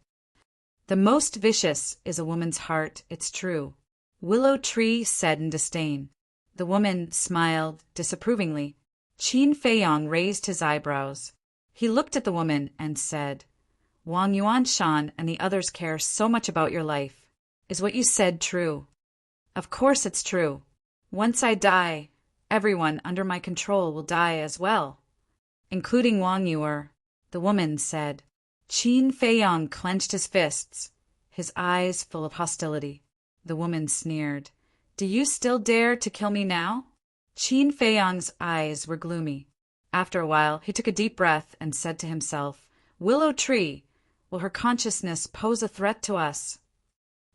"The most vicious is a woman's heart, it's true." Willow Tree said in disdain, The woman smiled disapprovingly. Qin Feiyong raised his eyebrows. He looked at the woman and said, Wang Yuanshan and the others care so much about your life. Is what you said true? Of course it's true. Once I die, everyone under my control will die as well, including Wang Yuer, the woman said. Qin Feiyong clenched his fists, his eyes full of hostility. The woman sneered. Do you still dare to kill me now? Qin Feiyong's eyes were gloomy. After a while, he took a deep breath and said to himself, Willow Tree, will her consciousness pose a threat to us?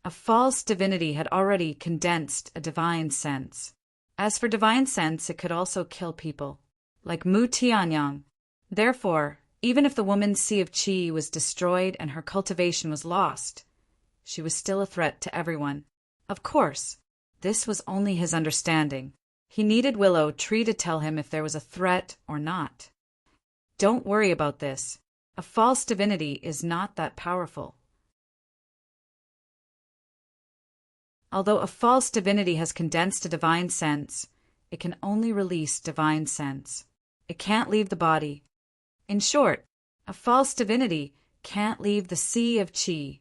A false divinity had already condensed a divine sense. As for divine sense, it could also kill people, like Mu Tianyang. Therefore, even if the woman's sea of qi was destroyed and her cultivation was lost, she was still a threat to everyone. Of course, this was only his understanding. He needed Willow Tree to tell him if there was a threat or not. Don't worry about this. A false divinity is not that powerful. Although a false divinity has condensed a divine sense, it can only release divine sense. It can't leave the body. In short, a false divinity can't leave the sea of qi.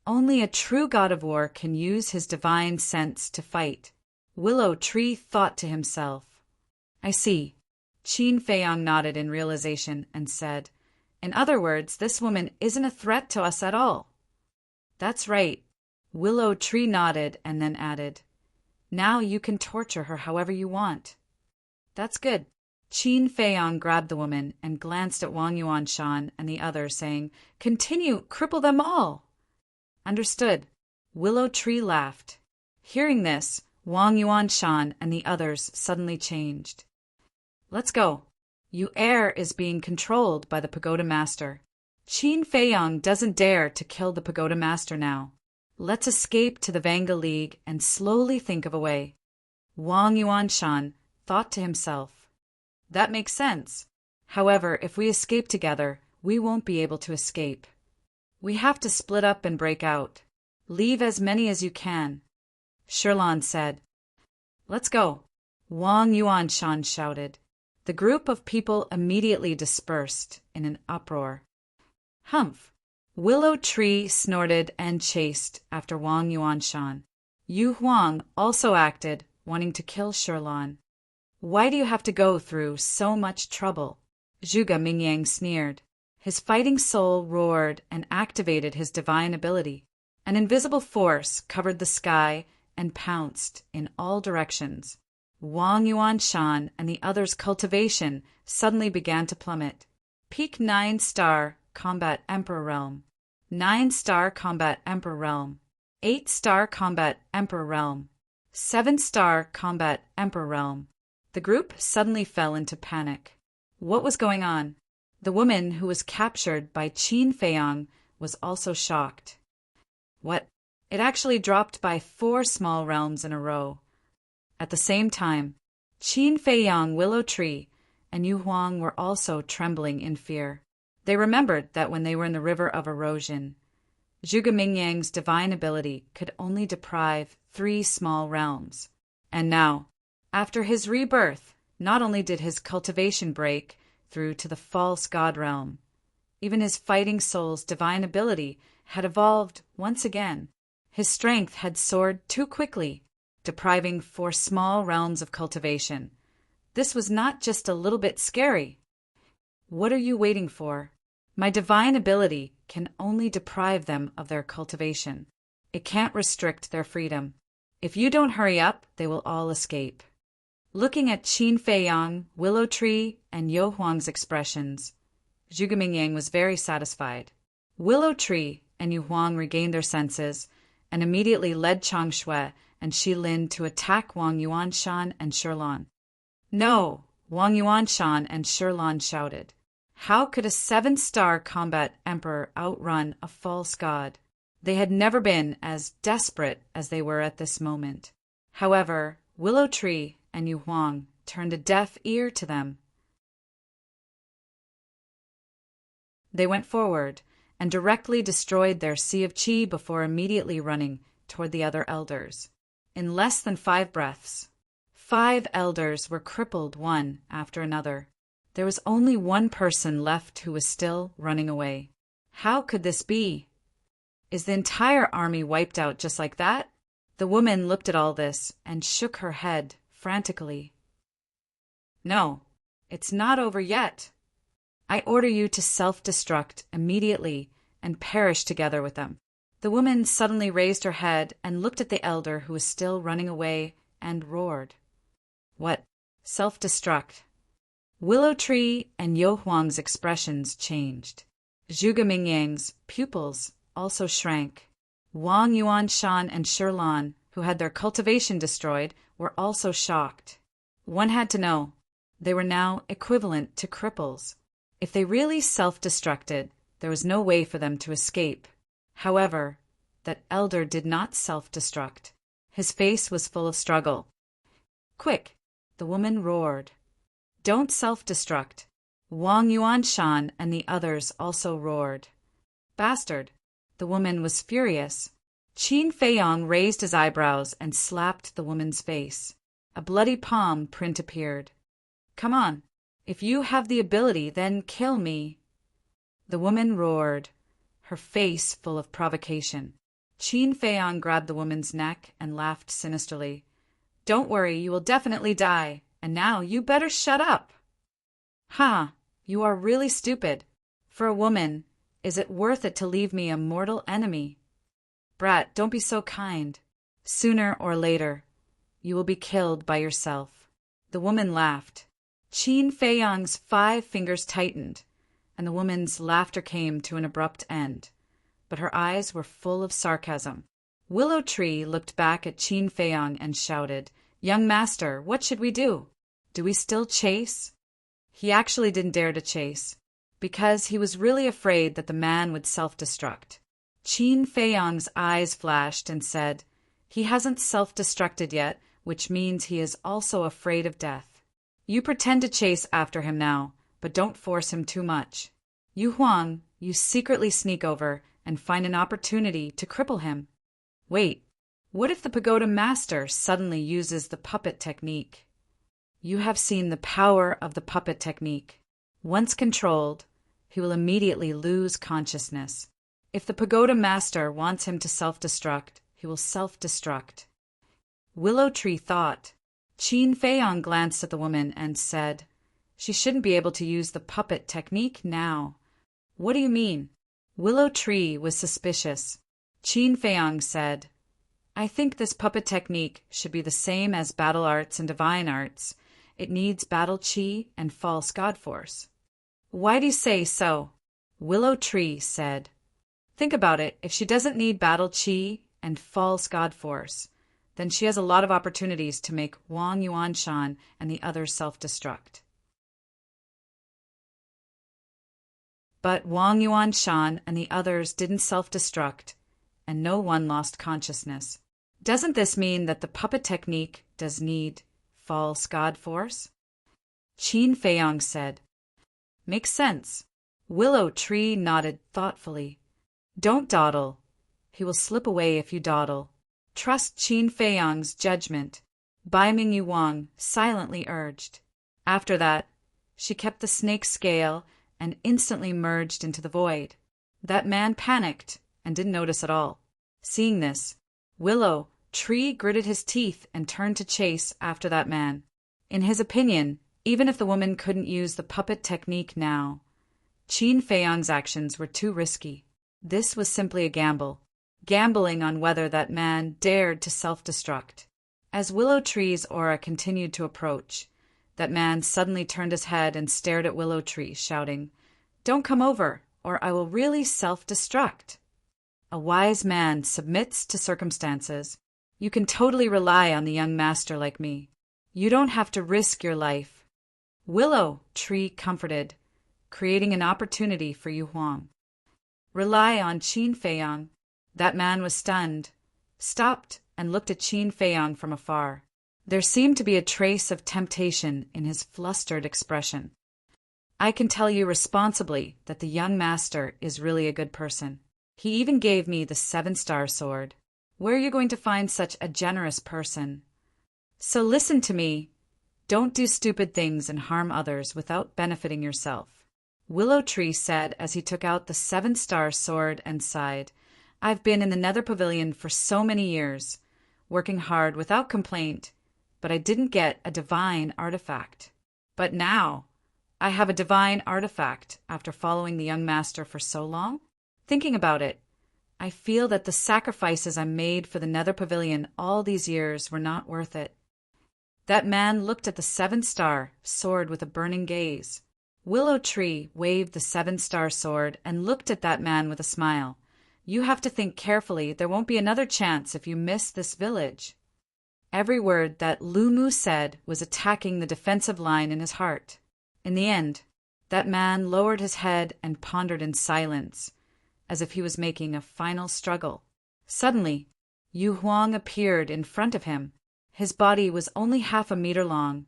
Only a true god of war can use his divine sense to fight. Willow Tree thought to himself. I see. Qin Feiyong nodded in realization and said, In other words, this woman isn't a threat to us at all. That's right. Willow Tree nodded and then added, Now you can torture her however you want. That's good. Qin Feiyong grabbed the woman and glanced at Wang Yuanshan and the others, saying, Continue, cripple them all. Understood. Willow Tree laughed. Hearing this, Wang Yuanshan and the others suddenly changed. Let's go. Yu Er is being controlled by the pagoda master. Qin Feiyong doesn't dare to kill the pagoda master now. Let's escape to the Vanga League and slowly think of a way. Wang Yuanshan thought to himself. That makes sense. However, if we escape together, we won't be able to escape. We have to split up and break out. Leave as many as you can. Shirlan said. Let's go. Wang Yuanshan shouted. The group of people immediately dispersed in an uproar. Humph! Willow Tree snorted and chased after Wang Yuanshan. Yu Huang also acted, wanting to kill Shirlan. Why do you have to go through so much trouble? Zhuge Mingyang sneered. His fighting soul roared and activated his divine ability. An invisible force covered the sky and pounced in all directions. Wang Yuanshan and the others' cultivation suddenly began to plummet. Peak 9-star Combat Emperor Realm. 9-star Combat Emperor Realm. 8-star Combat Emperor Realm. 7-star Combat Emperor Realm. The group suddenly fell into panic. What was going on? The woman who was captured by Qin Feiyong was also shocked. What? It actually dropped by 4 small realms in a row. At the same time, Qin Feiyong, Willow Tree, and Yu Huang were also trembling in fear. They remembered that when they were in the River of Erosion, Zhuge Mingyang's divine ability could only deprive 3 small realms. And now, after his rebirth, not only did his cultivation break through to the false god realm, even his fighting soul's divine ability had evolved once again. His strength had soared too quickly, depriving 4 small realms of cultivation. This was not just a little bit scary. What are you waiting for? My divine ability can only deprive them of their cultivation. It can't restrict their freedom. If you don't hurry up, they will all escape. Looking at Qin Feiyong, Willow Tree, and Yu Huang's expressions, Zhuge Mingyang was very satisfied. Willow Tree and Yu Huang regained their senses and immediately led Chang Shui and Shi Lin to attack Wang Yuanshan and Shirlan. No! Wang Yuanshan and Shirlan shouted. How could a 7-star combat emperor outrun a false god? They had never been as desperate as they were at this moment. However, Willow Tree and Yu Huang turned a deaf ear to them. They went forward and directly destroyed their sea of qi before immediately running toward the other elders. In less than 5 breaths, 5 elders were crippled one after another. There was only one person left who was still running away. How could this be? Is the entire army wiped out just like that? The woman looked at all this and shook her head frantically. No, it's not over yet. I order you to self-destruct immediately and perish together with them. The woman suddenly raised her head and looked at the elder who was still running away and roared. What? Self-destruct? Willow Tree and Yo Huang's expressions changed. Zhuge Mingyang's pupils also shrank. Wang Yuanshan and Shilan, who had their cultivation destroyed, were also shocked. One had to know. They were now equivalent to cripples. If they really self-destructed, there was no way for them to escape. However, that elder did not self-destruct. His face was full of struggle. Quick, the woman roared. Don't self-destruct. Wang Yuanshan and the others also roared. Bastard! The woman was furious. Qin Feiyang raised his eyebrows and slapped the woman's face. A bloody palm print appeared. Come on. If you have the ability, then kill me. The woman roared, her face full of provocation. Qin Feiyang grabbed the woman's neck and laughed sinisterly. Don't worry, you will definitely die. And now you better shut up. Ha! You are really stupid. For a woman, is it worth it to leave me a mortal enemy? Brat, don't be so kind. Sooner or later, you will be killed by yourself. The woman laughed. Qin Feiyang's 5 fingers tightened, and the woman's laughter came to an abrupt end. But her eyes were full of sarcasm. Willow Tree looked back at Qin Feiyang and shouted, Young master, what should we do? Do we still chase? He actually didn't dare to chase, because he was really afraid that the man would self-destruct. Qin Feiyang's eyes flashed and said, He hasn't self-destructed yet, which means he is also afraid of death. You pretend to chase after him now, but don't force him too much. Yu Huang, you secretly sneak over and find an opportunity to cripple him. Wait, what if the pagoda master suddenly uses the puppet technique? You have seen the power of the puppet technique. Once controlled, he will immediately lose consciousness. If the pagoda master wants him to self-destruct, he will self-destruct. Willow Tree thought. Qin Feiyang glanced at the woman and said, She shouldn't be able to use the puppet technique now. What do you mean? Willow Tree was suspicious. Qin Feiyang said, I think this puppet technique should be the same as battle arts and divine arts. It needs battle chi and false god force. Why do you say so? Willow Tree said, Think about it. If she doesn't need battle chi and false god force, then she has a lot of opportunities to make Wang Yuanshan and the others self-destruct. But Wang Yuanshan and the others didn't self-destruct, and no one lost consciousness. Doesn't this mean that the puppet technique does need false god force? Qin Feiyang said. Makes sense. Willow Tree nodded thoughtfully. Don't dawdle. He will slip away if you dawdle. Trust Qin Feiyang's judgment, Bai Mingyu Wang silently urged. After that, she kept the snake scale and instantly merged into the void. That man panicked and didn't notice at all. Seeing this, Willow Tree gritted his teeth and turned to chase after that man. In his opinion, even if the woman couldn't use the puppet technique now, Qin Feiyang's actions were too risky. This was simply a gamble. Gambling on whether that man dared to self-destruct. As Willow Tree's aura continued to approach, that man suddenly turned his head and stared at Willow Tree, shouting, Don't come over, or I will really self-destruct. A wise man submits to circumstances. You can totally rely on the young master like me. You don't have to risk your life. Willow Tree comforted, creating an opportunity for Yu Huang. Rely on Qin Feiyang. That man was stunned, stopped, and looked at Qin Feiyang from afar. There seemed to be a trace of temptation in his flustered expression. I can tell you responsibly that the young master is really a good person. He even gave me the 7-star sword. Where are you going to find such a generous person? So listen to me. Don't do stupid things and harm others without benefiting yourself. Willow Tree said as he took out the 7-star sword and sighed. I've been in the Nether Pavilion for so many years, working hard without complaint, but I didn't get a divine artifact. But now, I have a divine artifact after following the young master for so long. Thinking about it, I feel that the sacrifices I made for the Nether Pavilion all these years were not worth it. That man looked at the 7-star sword with a burning gaze. Willow Tree waved the 7-star sword and looked at that man with a smile. You have to think carefully. There won't be another chance if you miss this village. Every word that Lumu said was attacking the defensive line in his heart. In the end, that man lowered his head and pondered in silence, as if he was making a final struggle. Suddenly, Yu Huang appeared in front of him. His body was only half a meter long,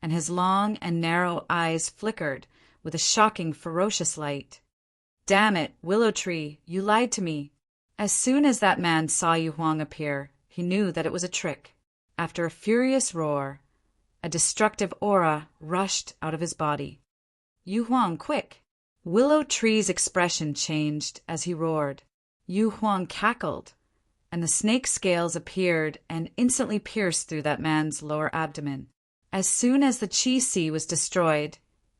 and his long and narrow eyes flickered with a shocking, ferocious light. Damn it, Willow Tree, you lied to me. As soon as that man saw Yu Huang appear, he knew that it was a trick. After a furious roar, a destructive aura rushed out of his body. Yu Huang, quick! Willow Tree's expression changed as he roared. Yu Huang cackled, and the snake scales appeared and instantly pierced through that man's lower abdomen. As soon as the Qi Sea was destroyed,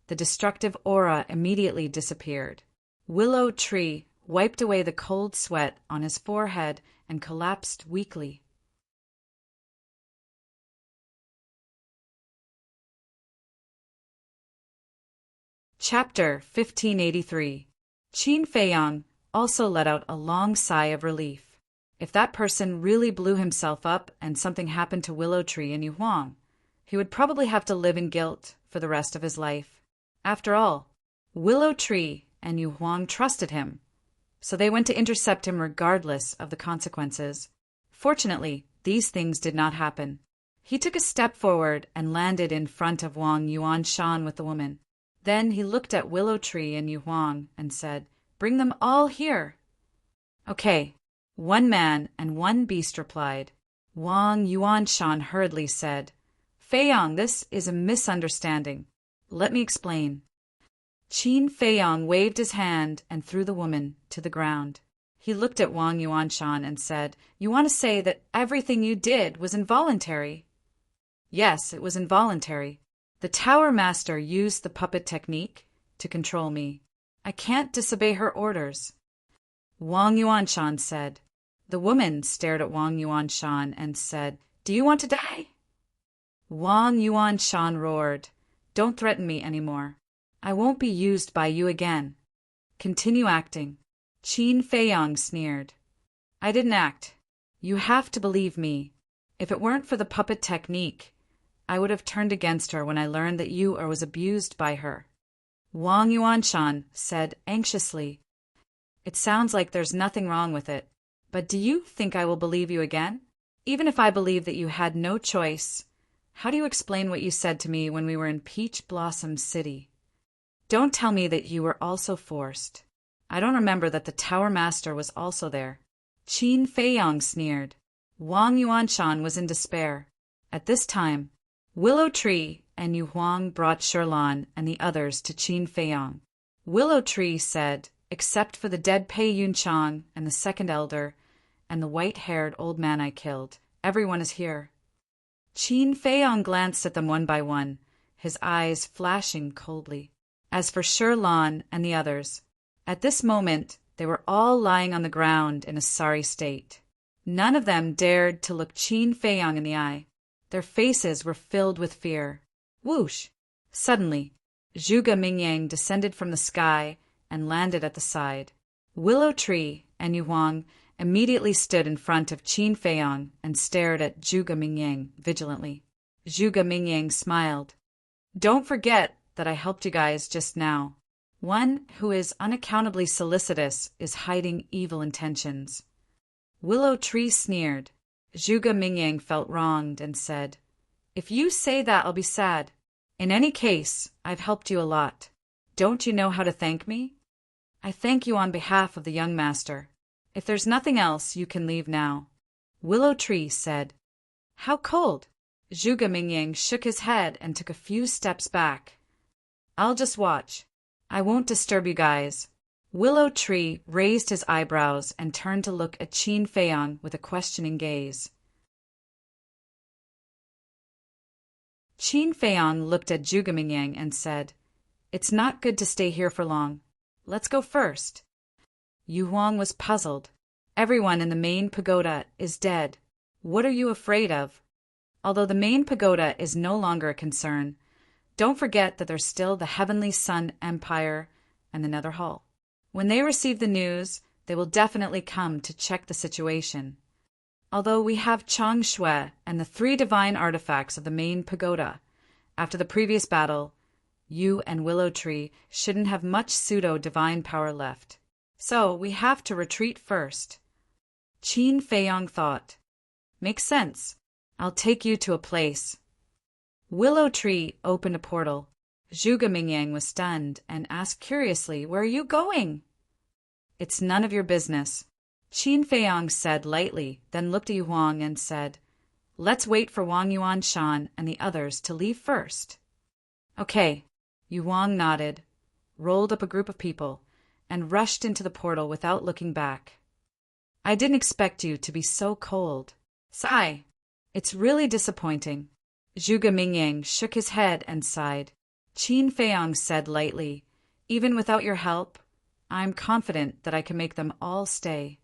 the destructive aura immediately disappeared. Willow Tree wiped away the cold sweat on his forehead and collapsed weakly. Chapter 1583. Qin Feiyang also let out a long sigh of relief. If that person really blew himself up and something happened to Willow Tree and Yu Huang, he would probably have to live in guilt for the rest of his life. After all, Willow Tree and Yu Huang trusted him, so they went to intercept him regardless of the consequences. Fortunately, these things did not happen. He took a step forward and landed in front of Wang Yuanshan with the woman. Then he looked at Willow Tree and Yu Huang and said, "Bring them all here." "Okay." One man and one beast replied. Wang Yuanshan hurriedly said, "Feiyang, this is a misunderstanding. Let me explain." Qin Feiyang waved his hand and threw the woman to the ground. He looked at Wang Yuanshan and said, "You want to say that everything you did was involuntary?" "Yes, it was involuntary. The Tower Master used the puppet technique to control me. I can't disobey her orders." Wang Yuanshan said. The woman stared at Wang Yuanshan and said, "Do you want to die?" Wang Yuanshan roared, "Don't threaten me anymore. I won't be used by you again. Continue acting." Qin Feiyang sneered. "I didn't act. You have to believe me. If it weren't for the puppet technique, I would have turned against her when I learned that you was abused by her." Wang Yuanshan said anxiously, "It sounds like there's nothing wrong with it, but do you think I will believe you again? Even if I believe that you had no choice, how do you explain what you said to me when we were in Peach Blossom City? Don't tell me that you were also forced. I don't remember that the Tower Master was also there." Qin Feiyang sneered. Wang Yuanshan was in despair. At this time, Willow Tree and Yu Huang brought Shirlan and the others to Qin Feiyang. Willow Tree said, "Except for the dead Pei Yunchang and the second elder and the white-haired old man I killed, everyone is here." Qin Feiyang glanced at them one by one, his eyes flashing coldly. As for Shirlan and the others, at this moment they were all lying on the ground in a sorry state. None of them dared to look Qin Feiyang in the eye. Their faces were filled with fear. Whoosh! Suddenly, Zhuge Mingyang descended from the sky and landed at the side. Willow Tree and Yu Huang immediately stood in front of Qin Feiyang and stared at Zhuge Mingyang vigilantly. Zhuge Mingyang smiled. "Don't forget that I helped you guys just now. One who is unaccountably solicitous is hiding evil intentions." Willow Tree sneered. Zhuge Mingyang felt wronged and said, "If you say that, I'll be sad. In any case, I've helped you a lot. Don't you know how to thank me? I thank you on behalf of the young master. If there's nothing else, you can leave now." Willow Tree said, "How cold!" Zhuge Mingyang shook his head and took a few steps back. I'll just watch. I won't disturb you guys. Willow Tree raised his eyebrows and turned to look at Qin Feiyang with a questioning gaze. Qin Feiyang looked at Zhuge Mingyang and said, It's not good to stay here for long. Let's go first. Yu Huang was puzzled. Everyone in the main pagoda is dead. What are you afraid of? Although the main pagoda is no longer a concern, don't forget that there's still the Heavenly Sun Empire and the Nether Hall. When they receive the news, they will definitely come to check the situation. Although we have Chang Shui and the 3 divine artifacts of the main pagoda, after the previous battle, you and Willow Tree shouldn't have much pseudo-divine power left. So we have to retreat first. Qin Feiyang thought. Makes sense. I'll take you to a place. Willow Tree opened a portal. Zhuge Mingyang was stunned and asked curiously, Where are you going? It's none of your business. Qin Feiyang said lightly, then looked at Yu Huang and said, Let's wait for Wang Yuanshan and the others to leave first. Okay. Yu Huang nodded, rolled up a group of people, and rushed into the portal without looking back. I didn't expect you to be so cold. Sigh. It's really disappointing. Zhuge Mingyang shook his head and sighed. Qin Feiyang said lightly, Even without your help, I'm confident that I can make them all stay.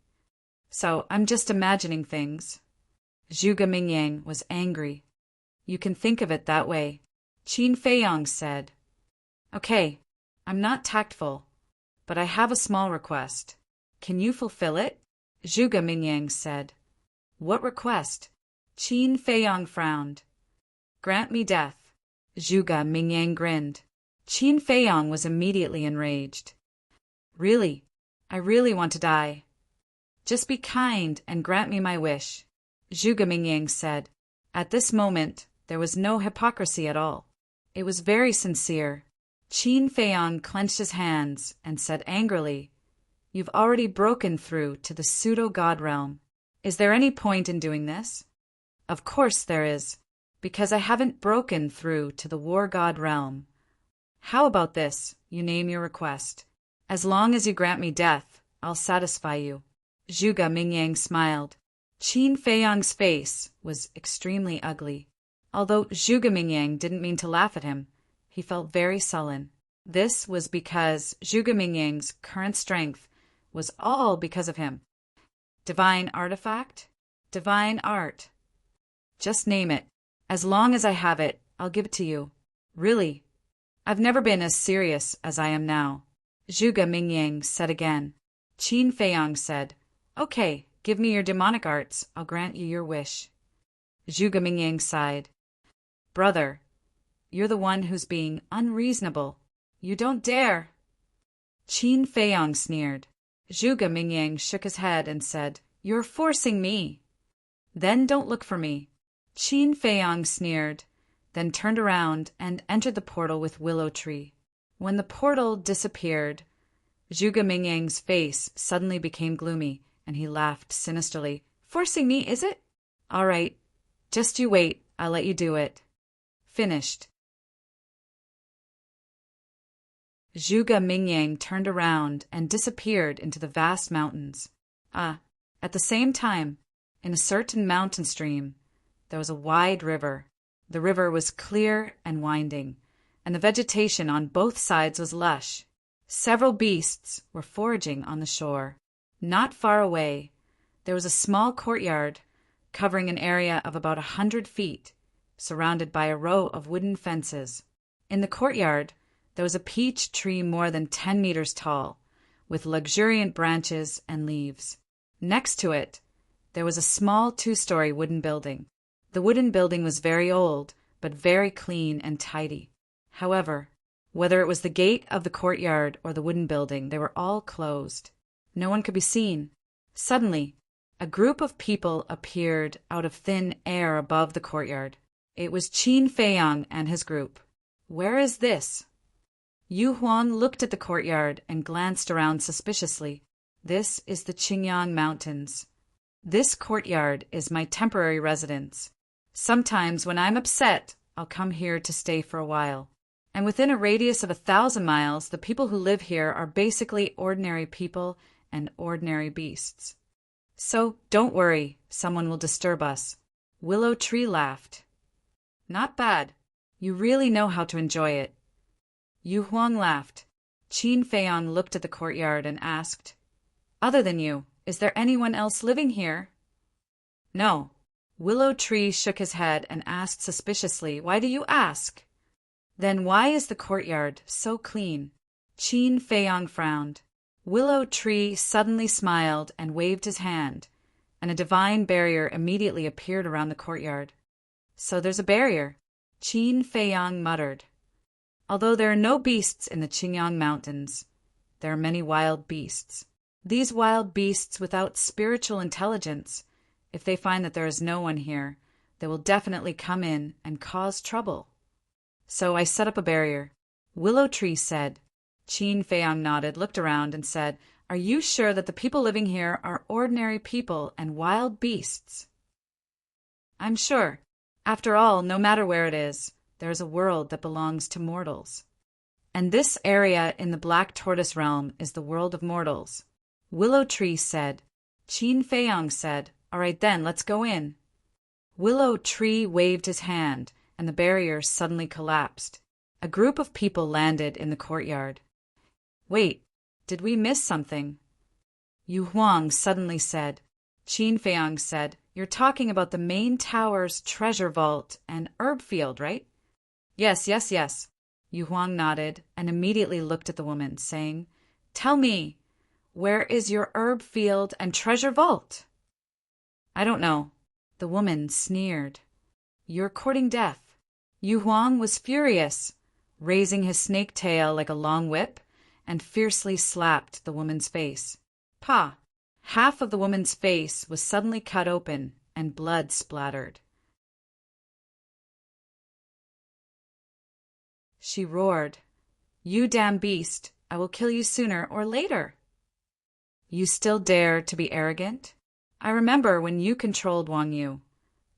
So I'm just imagining things. Zhuge Mingyang was angry. You can think of it that way. Qin Feiyang said. Okay, I'm not tactful, but I have a small request. Can you fulfill it? Zhuge Mingyang said. What request? Qin Feiyang frowned. Grant me death. Zhuge Mingyang grinned. Qin Feiyang was immediately enraged. Really? I really want to die. Just be kind and grant me my wish, Zhuge Mingyang said. At this moment, there was no hypocrisy at all. It was very sincere. Qin Feiyang clenched his hands and said angrily, You've already broken through to the pseudo-god realm. Is there any point in doing this? Of course there is, because I haven't broken through to the war god realm. How about this? You name your request. As long as you grant me death, I'll satisfy you. Zhuge Mingyang smiled. Qin Feiyang's face was extremely ugly. Although Zhuge Mingyang didn't mean to laugh at him, he felt very sullen. This was because Zhuge Mingyang's current strength was all because of him. Divine artifact? Divine art. Just name it. As long as I have it, I'll give it to you. Really. I've never been as serious as I am now. Zhuge Mingyang said again. Qin Feiyang said, Okay, give me your demonic arts. I'll grant you your wish. Zhuge Mingyang sighed. Brother, you're the one who's being unreasonable. You don't dare. Qin Feiyang sneered. Zhuge Mingyang shook his head and said, You're forcing me. Then don't look for me. Qin Feiyang sneered, then turned around and entered the portal with Willow Tree. When the portal disappeared, Zhuge Mingyang's face suddenly became gloomy, and he laughed sinisterly. Forcing me, is it? All right, just you wait, I'll let you do it. Finished. Zhuge Mingyang turned around and disappeared into the vast mountains. At the same time, in a certain mountain stream, there was a wide river. The river was clear and winding, and the vegetation on both sides was lush. Several beasts were foraging on the shore. Not far away, there was a small courtyard covering an area of about 100 feet, surrounded by a row of wooden fences. In the courtyard, there was a peach tree more than 10 meters tall, with luxuriant branches and leaves. Next to it, there was a small 2-story wooden building. The wooden building was very old, but very clean and tidy. However, whether it was the gate of the courtyard or the wooden building, they were all closed. No one could be seen. Suddenly, a group of people appeared out of thin air above the courtyard. It was Qin Feiyang and his group. Where is this? Yu Huang looked at the courtyard and glanced around suspiciously. This is the Qingyang Mountains. This courtyard is my temporary residence. Sometimes when I'm upset, I'll come here to stay for a while. And within a radius of 1,000 miles, the people who live here are basically ordinary people and ordinary beasts. So don't worry, someone will disturb us. Willow Tree laughed. Not bad. You really know how to enjoy it. Yu Huang laughed. Qin Feiyang looked at the courtyard and asked, Other than you, is there anyone else living here? No. Willow Tree shook his head and asked suspiciously, Why do you ask? Then why is the courtyard so clean? Qin Feiyang frowned. Willow Tree suddenly smiled and waved his hand, and a divine barrier immediately appeared around the courtyard. So there's a barrier, Qin Feiyang muttered. Although there are no beasts in the Qingyang Mountains, there are many wild beasts. These wild beasts without spiritual intelligence, if they find that there is no one here, they will definitely come in and cause trouble. So I set up a barrier. Willow Tree said. Qin Feiyang nodded, looked around, and said, Are you sure that the people living here are ordinary people and wild beasts? I'm sure. After all, no matter where it is, there is a world that belongs to mortals. And this area in the Black Tortoise realm is the world of mortals. Willow Tree said. Qin Feiyang said, All right then, let's go in. Willow Tree waved his hand, and the barrier suddenly collapsed. A group of people landed in the courtyard. Wait, did we miss something? Yu Huang suddenly said. Qin Feiyang said, You're talking about the main tower's treasure vault and herb field, right? Yes. Yu Huang nodded and immediately looked at the woman, saying, Tell me, where is your herb field and treasure vault? I don't know. The woman sneered. You're courting death. Yu Huang was furious, raising his snake tail like a long whip, and fiercely slapped the woman's face. Pah! Half of the woman's face was suddenly cut open, and blood splattered. She roared, You damn beast, I will kill you sooner or later. You still dare to be arrogant? I remember when you controlled Wang Yu.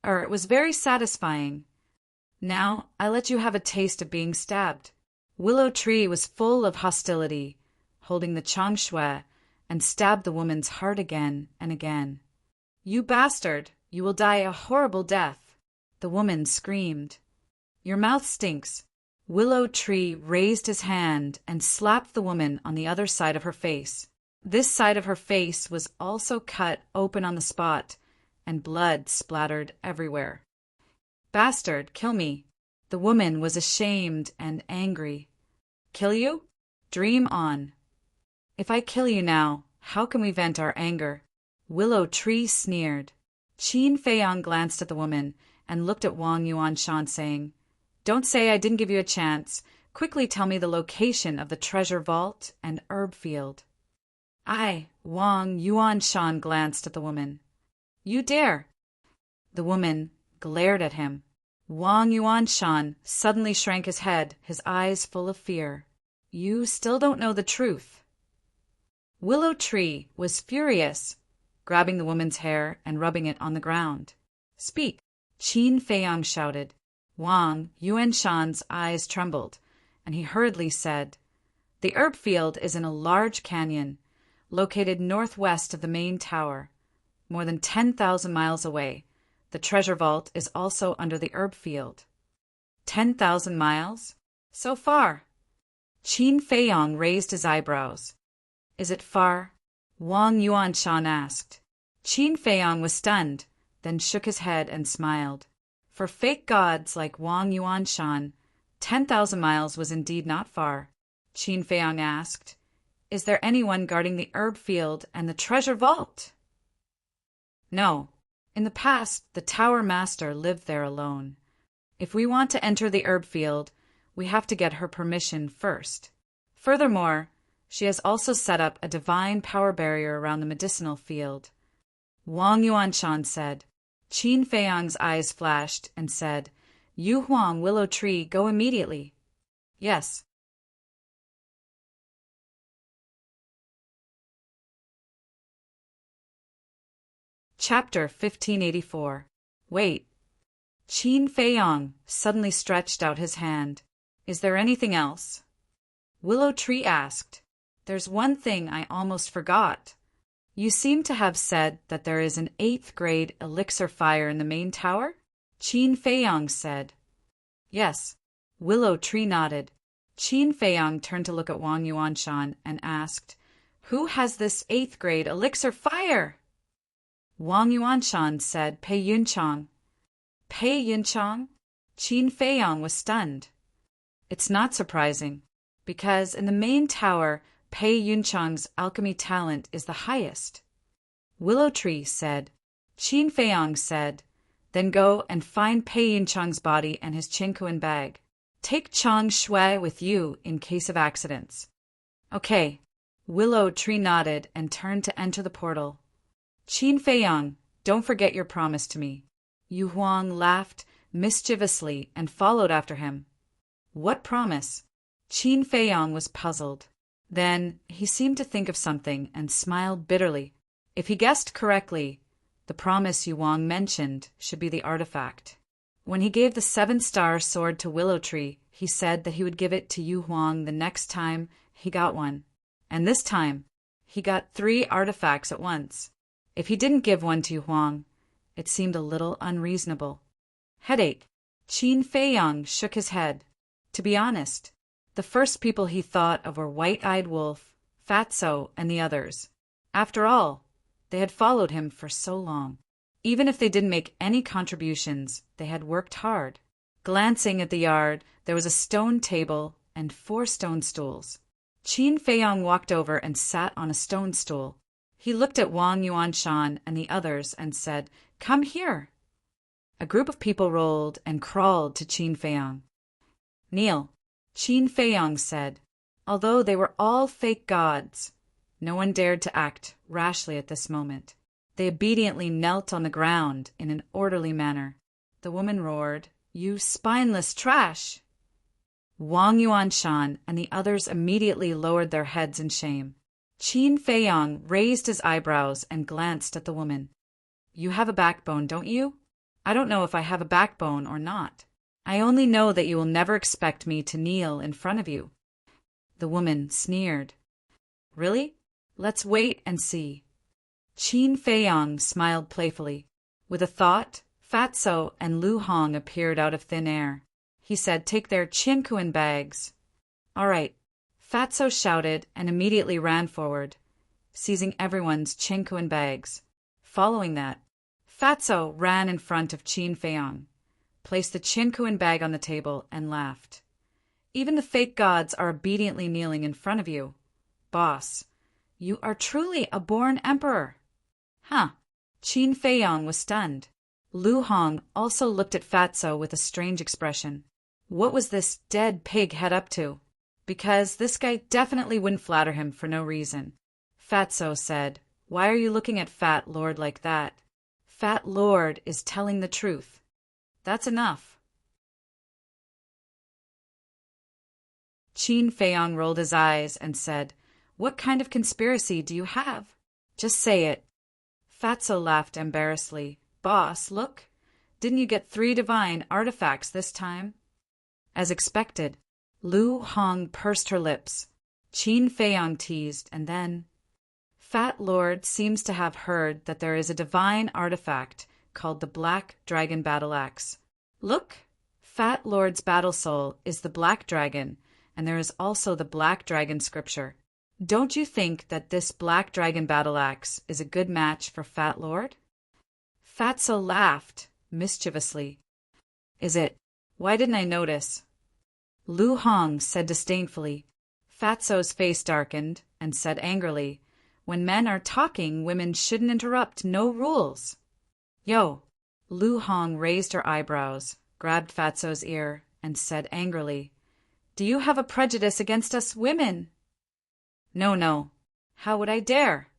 It was very satisfying. Now I let you have a taste of being stabbed. Willow Tree was full of hostility, holding the changshui, and stabbed the woman's heart again and again. You bastard, you will die a horrible death. The woman screamed. Your mouth stinks. Willow Tree raised his hand and slapped the woman on the other side of her face. This side of her face was also cut open on the spot, and blood splattered everywhere. Bastard, kill me. The woman was ashamed and angry. Kill you? Dream on. If I kill you now, how can we vent our anger? Willow Tree sneered. Qin Feiyang glanced at the woman and looked at Wang Yuanshan, saying, Don't say I didn't give you a chance. Quickly tell me the location of the treasure vault and herb field. Wang Yuanshan glanced at the woman. You dare. The woman glared at him. Wang Yuanshan suddenly shrank his head, his eyes full of fear. You still don't know the truth. Willow Tree was furious, grabbing the woman's hair and rubbing it on the ground. Speak, Qin Feiyang shouted. Wang Yuanshan's eyes trembled, and he hurriedly said, The herb field is in a large canyon, located northwest of the main tower, more than 10,000 miles away. The treasure vault is also under the herb field. 10,000 miles? So far. Qin Feiyang raised his eyebrows. Is it far? Wang Yuanshan asked. Qin Feiyang was stunned, then shook his head and smiled. For fake gods like Wang Yuanshan, 10,000 miles was indeed not far. Qin Feiyang asked, Is there anyone guarding the herb field and the treasure vault? No. In the past, the tower master lived there alone. If we want to enter the herb field, we have to get her permission first. Furthermore, she has also set up a divine power barrier around the medicinal field. Wang Yuanshan said. Qin Feiyang's eyes flashed and said, Yu Huang, Willow Tree, go immediately. Yes. Chapter 1584. Wait. Qin Feiyong suddenly stretched out his hand. Is there anything else? Willow Tree asked. There's one thing I almost forgot. You seem to have said that there is an 8th grade elixir fire in the main tower? Qin Feiyong said. Yes. Willow Tree nodded. Qin Feiyong turned to look at Wang Yuanshan and asked, Who has this 8th grade elixir fire? Wang Yuanshan said Pei Yunchang. Pei Yunchang? Qin Feiyong was stunned. It's not surprising, because in the main tower, Pei Yunchang's alchemy talent is the highest. Willow Tree said. Qin Feiyong said, Then go and find Pei Yunchang's body and his Qinkuan bag. Take Chang Shui with you in case of accidents. Okay. Willow Tree nodded and turned to enter the portal. Qin Feiyong, don't forget your promise to me. Yu Huang laughed mischievously and followed after him. What promise? Qin Feiyong was puzzled. Then he seemed to think of something and smiled bitterly. If he guessed correctly, the promise Yu Huang mentioned should be the artifact. When he gave the 7-star sword to Willow Tree, he said that he would give it to Yu Huang the next time he got one. And this time, he got 3 artifacts at once. If he didn't give one to Yu Huang, it seemed a little unreasonable. Headache. Qin Feiyong shook his head. To be honest, the first people he thought of were White-Eyed Wolf, Fatso, and the others. After all, they had followed him for so long. Even if they didn't make any contributions, they had worked hard. Glancing at the yard, there was a stone table and 4 stone stools. Qin Feiyong walked over and sat on a stone stool. He looked at Wang Yuanshan and the others and said, Come here. A group of people rolled and crawled to Qin Feiyong. Kneel, Qin Feiyong said. Although they were all fake gods, no one dared to act rashly at this moment. They obediently knelt on the ground in an orderly manner. The woman roared, You spineless trash! Wang Yuanshan and the others immediately lowered their heads in shame. Qin Feiyong raised his eyebrows and glanced at the woman. You have a backbone, don't you? I don't know if I have a backbone or not. I only know that you will never expect me to kneel in front of you. The woman sneered. Really? Let's wait and see. Qin Feiyong smiled playfully. With a thought, Fatso and Lu Hong appeared out of thin air. He said, Take their Qinkuan bags. All right. Fatso shouted and immediately ran forward, seizing everyone's Qinkuan bags. Following that, Fatso ran in front of Qin Feiyong, placed the Qinkuan bag on the table, and laughed. Even the fake gods are obediently kneeling in front of you. Boss, you are truly a born emperor. Huh. Qin Feiyong was stunned. Lu Hong also looked at Fatso with a strange expression. What was this dead pig head up to? Because this guy definitely wouldn't flatter him for no reason. Fatso said, Why are you looking at Fat Lord like that? Fat Lord is telling the truth. That's enough. Qin Feiyong rolled his eyes and said, What kind of conspiracy do you have? Just say it. Fatso laughed embarrassedly. Boss, look. Didn't you get 3 divine artifacts this time? As expected, Lu Hong pursed her lips. Qin Feiyong teased, and then, Fat Lord seems to have heard that there is a divine artifact called the Black Dragon Battle Axe. Look, Fat Lord's battle soul is the Black Dragon, and there is also the Black Dragon scripture. Don't you think that this Black Dragon Battle Axe is a good match for Fat Lord? Fatso laughed mischievously. Is it? Why didn't I notice? Lu Hong said disdainfully. Fatso's face darkened and said angrily, When men are talking, women shouldn't interrupt, no rules. Yo! Lu Hong raised her eyebrows, grabbed Fatso's ear, and said angrily, Do you have a prejudice against us women? No. How would I dare?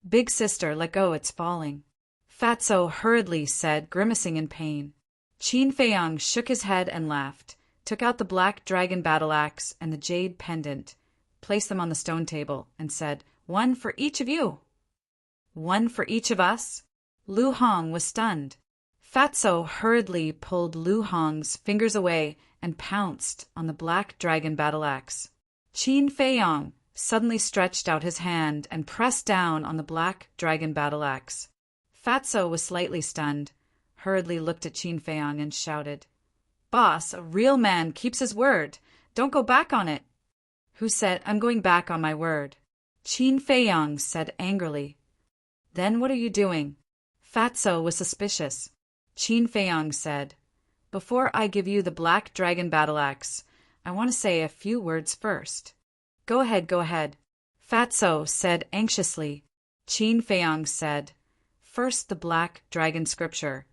Big sister, let go, it's falling. Fatso hurriedly said, grimacing in pain. Qin Feiyong shook his head and laughed, took out the Black Dragon Battle Axe and the jade pendant, placed them on the stone table, and said, One for each of you. One for each of us? Lu Hong was stunned. Fatso hurriedly pulled Lu Hong's fingers away and pounced on the black dragon battle axe. Qin Feiyong suddenly stretched out his hand and pressed down on the black dragon battle axe. Fatso was slightly stunned, hurriedly looked at Qin Feiyong and shouted, "Boss, a real man keeps his word. Don't go back on it." "Who said I'm going back on my word?" Qin Feiyong said angrily. "Then what are you doing?" Fatso was suspicious. Qin Feiyong said, "Before I give you the black dragon battle axe, I want to say a few words first." Go ahead, go ahead," Fatso said anxiously. Qin Feiyong said, "First the black dragon scripture,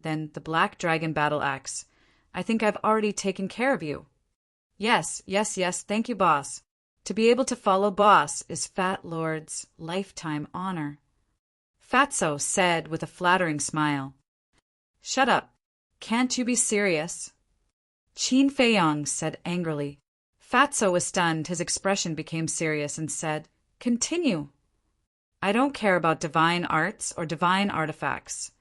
then the black dragon battle axe. I think I've already taken care of you." Yes, thank you, boss. To be able to follow boss is Fat Lord's lifetime honor," Fatso said with a flattering smile. "Shut up. Can't you be serious?" Qin Feiyong said angrily. Fatso was stunned. His expression became serious and said, "Continue." "I don't care about divine arts or divine artifacts.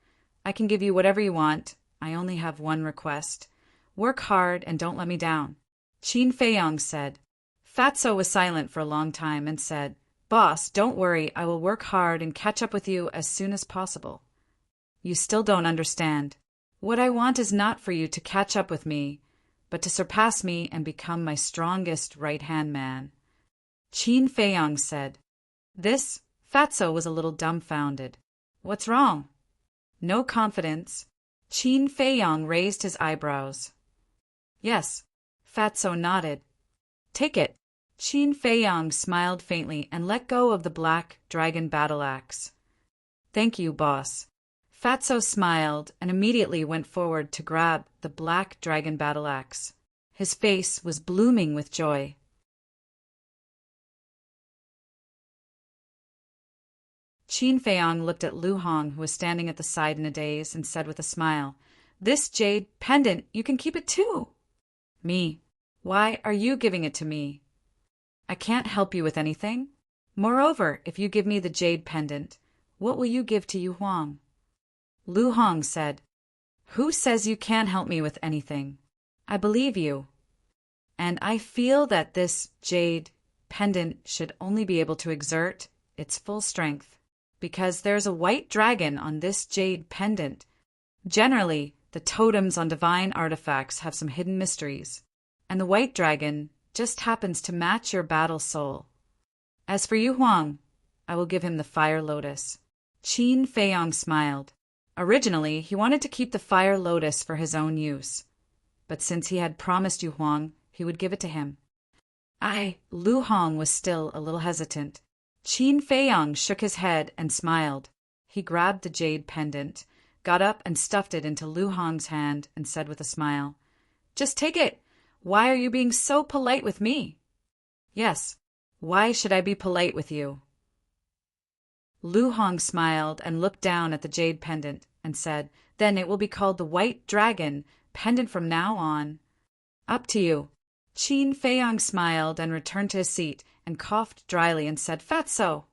I can give you whatever you want. I only have one request. Work hard and don't let me down," Qin Feiyong said. Fatso was silent for a long time and said, "Boss, don't worry. I will work hard and catch up with you as soon as possible." "You still don't understand. What I want is not for you to catch up with me, but to surpass me and become my strongest right-hand man," Qin Feiyong said. This, Fatso was a little dumbfounded. "What's wrong?" "No confidence." Qin Feiyong raised his eyebrows. "Yes," Fatso nodded. "Take it." Qin Feiyong smiled faintly and let go of the black dragon battle axe. "Thank you, boss." Fatso smiled and immediately went forward to grab the black dragon battle axe. His face was blooming with joy. Qin Feiyong looked at Lu Hong, who was standing at the side in a daze, and said with a smile, "This jade pendant, you can keep it too." "Me? Why are you giving it to me? I can't help you with anything. Moreover, if you give me the jade pendant, what will you give to Yu Huang?" Lu Hong said, "Who says you can't help me with anything? I believe you. And I feel that this jade pendant should only be able to exert its full strength, because there's a white dragon on this jade pendant. Generally, the totems on divine artifacts have some hidden mysteries, and the white dragon just happens to match your battle soul. As for Yu Huang, I will give him the fire lotus." Qin Feiyong smiled. Originally, he wanted to keep the fire lotus for his own use, but since he had promised Yu Huang, he would give it to him. Lu Hong was still a little hesitant. Qin Feiyong shook his head and smiled. He grabbed the jade pendant, got up and stuffed it into Lu Hong's hand, and said with a smile, "Just take it. Why are you being so polite with me?" "Yes, why should I be polite with you?" Lu Hong smiled and looked down at the jade pendant and said, "Then it will be called the White Dragon pendant from now on." "Up to you." Qin Feiyong smiled and returned to his seat and coughed dryly and said, "Fatso."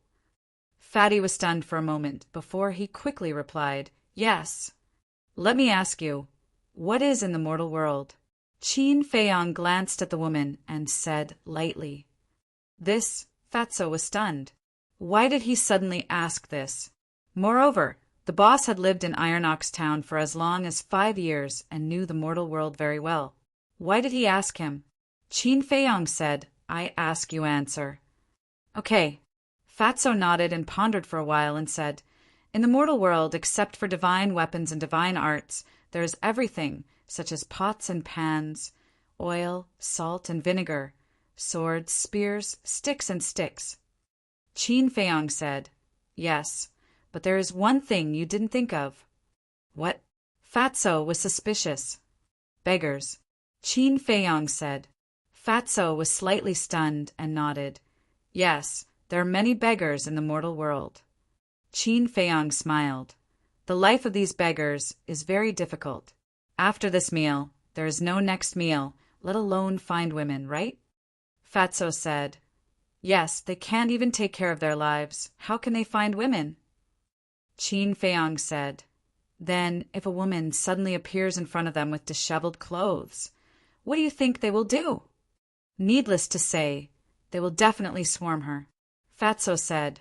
Fatty was stunned for a moment before he quickly replied, "Yes." "Let me ask you, what is in the mortal world?" Qin Feiyong glanced at the woman and said lightly. This, Fatso was stunned. Why did he suddenly ask this? Moreover, the boss had lived in Iron Ox Town for as long as 5 years and knew the mortal world very well. Why did he ask him? Qin Feiyong said, "I ask, you answer." "Okay." Fatso nodded and pondered for a while and said, "In the mortal world, except for divine weapons and divine arts, there is everything, such as pots and pans, oil, salt and vinegar, swords, spears, sticks and sticks." Qin Feiyong said, "Yes, but there is one thing you didn't think of." "What?" Fatso was suspicious. "Beggars," Qin Feiyong said. Fatso was slightly stunned and nodded. "Yes, there are many beggars in the mortal world." Qin Feiyong smiled. "The life of these beggars is very difficult. After this meal, there is no next meal, let alone find women, right?" Fatso said, "Yes, they can't even take care of their lives. How can they find women?" Qin Feiyong said, Then, if a woman suddenly appears in front of them with disheveled clothes, what do you think they will do? Needless to say, they will definitely swarm her. Fatso said,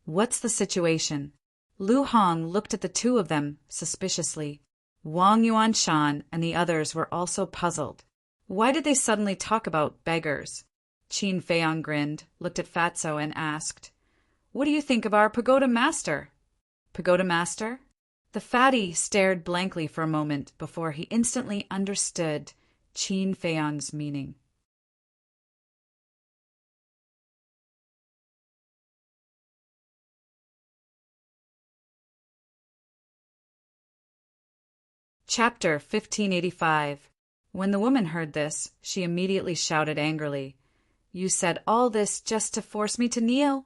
"What's the situation?" Lu Hong looked at the two of them suspiciously. Wang Yuanshan and the others were also puzzled. Why did they suddenly talk about beggars? Qin Feiyang grinned, looked at Fatso, and asked, "What do you think of our pagoda master?" Pagoda master? The fatty stared blankly for a moment before he instantly understood Qin Feiyang's meaning. Chapter 1585. When the woman heard this, she immediately shouted angrily, "You said all this just to force me to kneel?"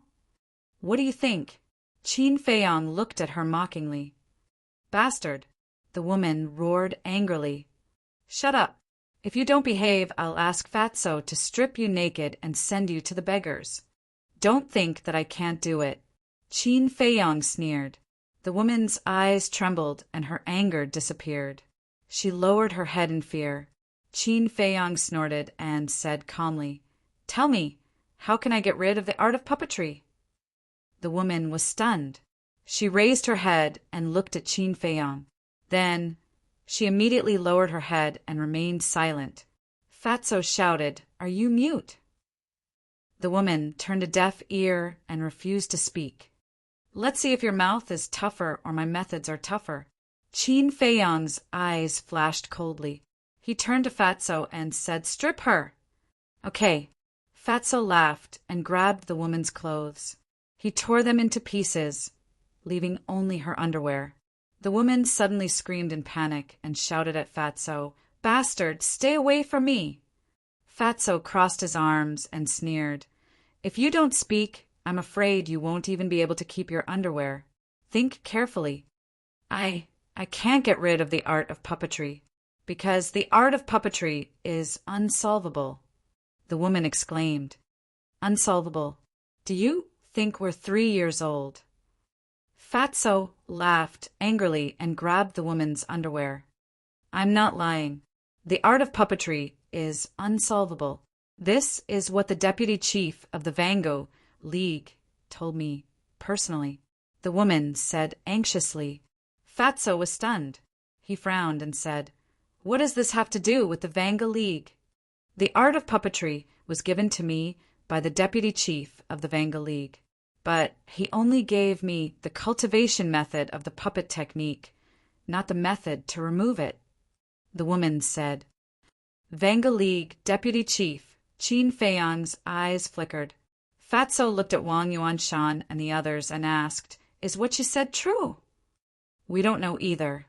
"What do you think?" Qin Feiyang looked at her mockingly. "Bastard!" The woman roared angrily. "Shut up! If you don't behave, I'll ask Fatso to strip you naked and send you to the beggars." "Don't think that I can't do it," Qin Feiyang sneered. The woman's eyes trembled and her anger disappeared. She lowered her head in fear. Qin Feiyang snorted and said calmly, "Tell me, how can I get rid of the art of puppetry?" The woman was stunned. She raised her head and looked at Qin Feiyang. Then she immediately lowered her head and remained silent. Fatso shouted, "Are you mute?" The woman turned a deaf ear and refused to speak. "Let's see if your mouth is tougher or my methods are tougher." Qin Feiyang's eyes flashed coldly. He turned to Fatso and said, "Strip her." "Okay." Fatso laughed and grabbed the woman's clothes. He tore them into pieces, leaving only her underwear. The woman suddenly screamed in panic and shouted at Fatso, "Bastard, stay away from me!" Fatso crossed his arms and sneered, "If you don't speak, I'm afraid you won't even be able to keep your underwear. Think carefully. I can't get rid of the art of puppetry, because the art of puppetry is unsolvable," the woman exclaimed. "Unsolvable? Do you think we're 3 years old?" Fatso laughed angrily and grabbed the woman's underwear. "I'm not lying. The art of puppetry is unsolvable. This is what the deputy chief of the Vango League told me personally," the woman said anxiously. Fatso was stunned. He frowned and said, "What does this have to do with the Vanga League?" "The art of puppetry was given to me by the deputy chief of the Vanga League, but he only gave me the cultivation method of the puppet technique, not the method to remove it," the woman said. Vanga League deputy chief Qin Feiyang's eyes flickered. Fatso looked at Wang Yuanshan and the others and asked, "Is what you said true?" "We don't know either.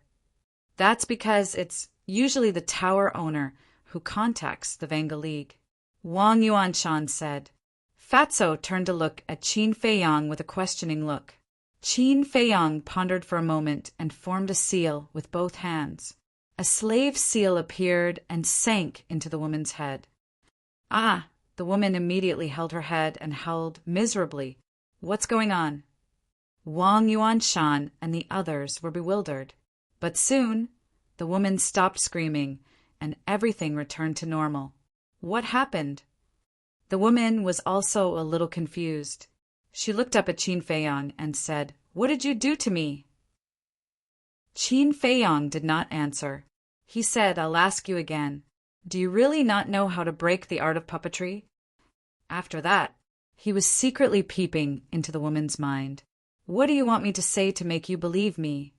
That's because it's usually the tower owner who contacts the Vanga League," Wang Yuanshan said. Fatso turned to look at Qin Feiyang with a questioning look. Qin Feiyang pondered for a moment and formed a seal with both hands. A slave seal appeared and sank into the woman's head. "Ah!" The woman immediately held her head and howled miserably. "What's going on?" Wang Yuanshan and the others were bewildered. But soon the woman stopped screaming and everything returned to normal. What happened? The woman was also a little confused. She looked up at Qin Feiyang and said, "What did you do to me?" Qin Feiyang did not answer. He said, "I'll ask you again. Do you really not know how to break the art of puppetry?" After that, he was secretly peeping into the woman's mind. "What do you want me to say to make you believe me?"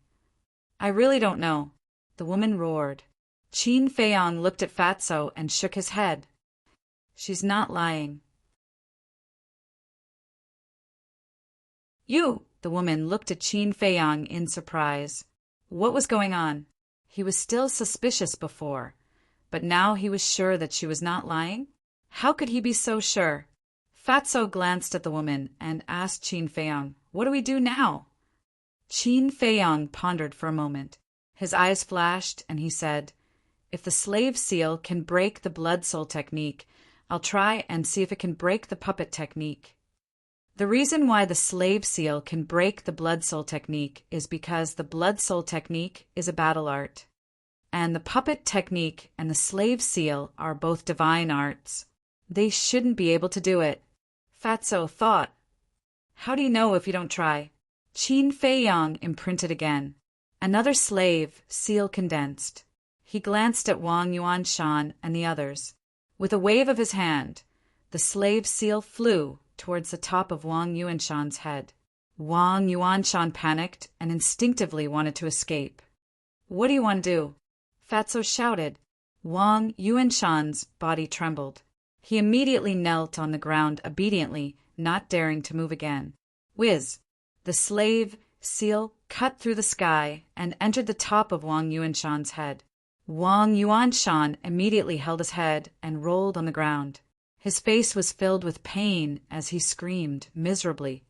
"I really don't know," the woman roared. Qin Feiyang looked at Fatso and shook his head. "She's not lying." "You!" The woman looked at Qin Feiyang in surprise. What was going on? He was still suspicious before, but now he was sure that she was not lying? How could he be so sure? Fatso glanced at the woman and asked Qin Feiyang, "What do we do now?" Qin Feiyang pondered for a moment. His eyes flashed and he said, "If the slave seal can break the blood soul technique, I'll try and see if it can break the puppet technique." The reason why the slave seal can break the blood soul technique is because the blood soul technique is a battle art. And the puppet technique and the slave seal are both divine arts. They shouldn't be able to do it. Fatso thought. How do you know if you don't try? Qin Fei Yang imprinted again. Another slave seal condensed. He glanced at Wang Yuanshan and the others. With a wave of his hand, the slave seal flew towards the top of Wang Yuanshan's head. Wang Yuanshan panicked and instinctively wanted to escape. What do you want to do? Fatso shouted. Wang Yuanshan's body trembled. He immediately knelt on the ground obediently, not daring to move again. Whiz! The slave seal cut through the sky and entered the top of Wang Yuanshan's head. Wang Yuanshan immediately held his head and rolled on the ground. His face was filled with pain as he screamed miserably.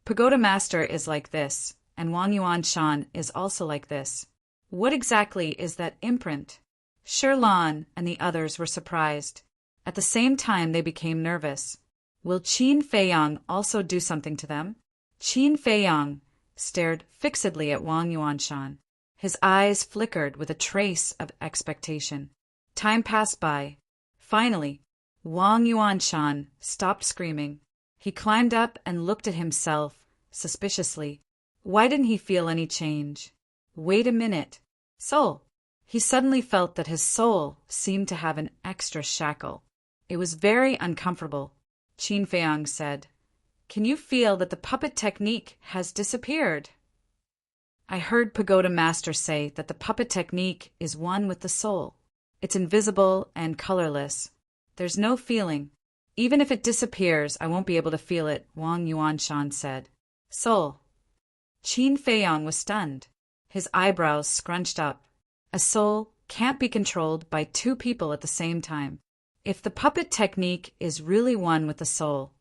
Pagoda Master is like this, and Wang Yuanshan is also like this. What exactly is that imprint? Sherlan and the others were surprised. At the same time they became nervous. Will Qin Feiyang also do something to them? Qin Feiyang stared fixedly at Wang Yuanshan. His eyes flickered with a trace of expectation. Time passed by. Finally, Wang Yuanshan stopped screaming. He climbed up and looked at himself suspiciously. Why didn't he feel any change? Wait a minute. Soul. He suddenly felt that his soul seemed to have an extra shackle. It was very uncomfortable. Qin Feiyang said, Can you feel that the puppet technique has disappeared? I heard Pagoda Master say that the puppet technique is one with the soul. It's invisible and colorless. There's no feeling. Even if it disappears, I won't be able to feel it, Wang Yuanshan said. Soul. Qin Feiyang was stunned. His eyebrows scrunched up. A soul can't be controlled by two people at the same time. If the puppet technique is really one with the soul,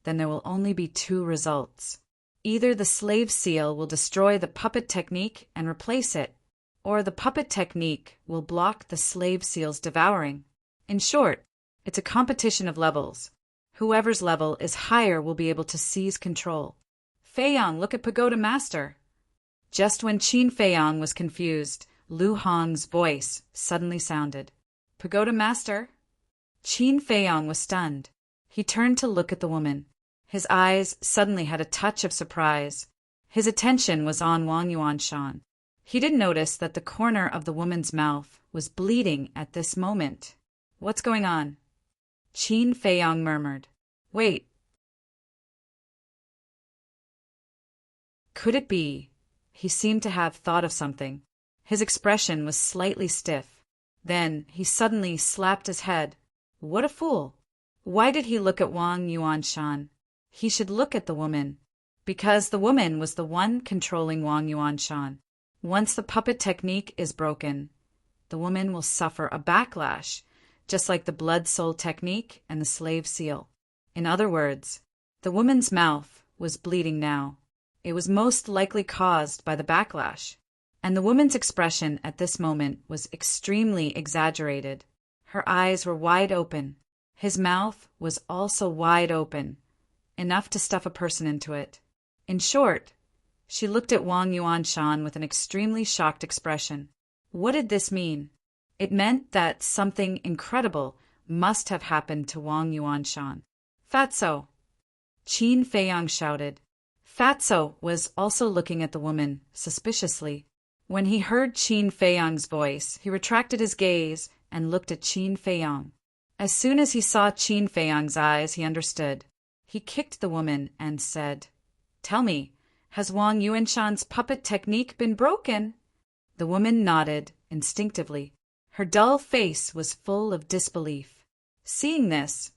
then there will only be two results. Either the slave seal will destroy the puppet technique and replace it, or the puppet technique will block the slave seal's devouring. In short, it's a competition of levels. Whoever's level is higher will be able to seize control. Feiyang, look at Pagoda Master. Just when Qin Feiyang was confused, Lu Hong's voice suddenly sounded. Pagoda Master? Qin Feiyang was stunned. He turned to look at the woman. His eyes suddenly had a touch of surprise. His attention was on Wang Yuanshan. He didn't notice that the corner of the woman's mouth was bleeding at this moment. What's going on? Qin Feiyang murmured. Wait. Could it be? He seemed to have thought of something. His expression was slightly stiff. Then he suddenly slapped his head. What a fool! Why did he look at Wang Yuanshan? He should look at the woman, because the woman was the one controlling Wang Yuanshan. Once the puppet technique is broken, the woman will suffer a backlash, just like the blood soul technique and the slave seal. In other words, the woman's mouth was bleeding now. It was most likely caused by the backlash, and the woman's expression at this moment was extremely exaggerated. Her eyes were wide open. His mouth was also wide open, enough to stuff a person into it. In short, she looked at Wang Yuanshan with an extremely shocked expression. What did this mean? It meant that something incredible must have happened to Wang Yuanshan. Fatso! Qin Feiyang shouted. Fatso was also looking at the woman suspiciously. When he heard Qin Feiyang's voice, he retracted his gaze and looked at Qin Feiyang. As soon as he saw Qin Feiyang's eyes, he understood. He kicked the woman and said, Tell me, has Wang Yuanshan's puppet technique been broken? The woman nodded instinctively. Her dull face was full of disbelief. Seeing this,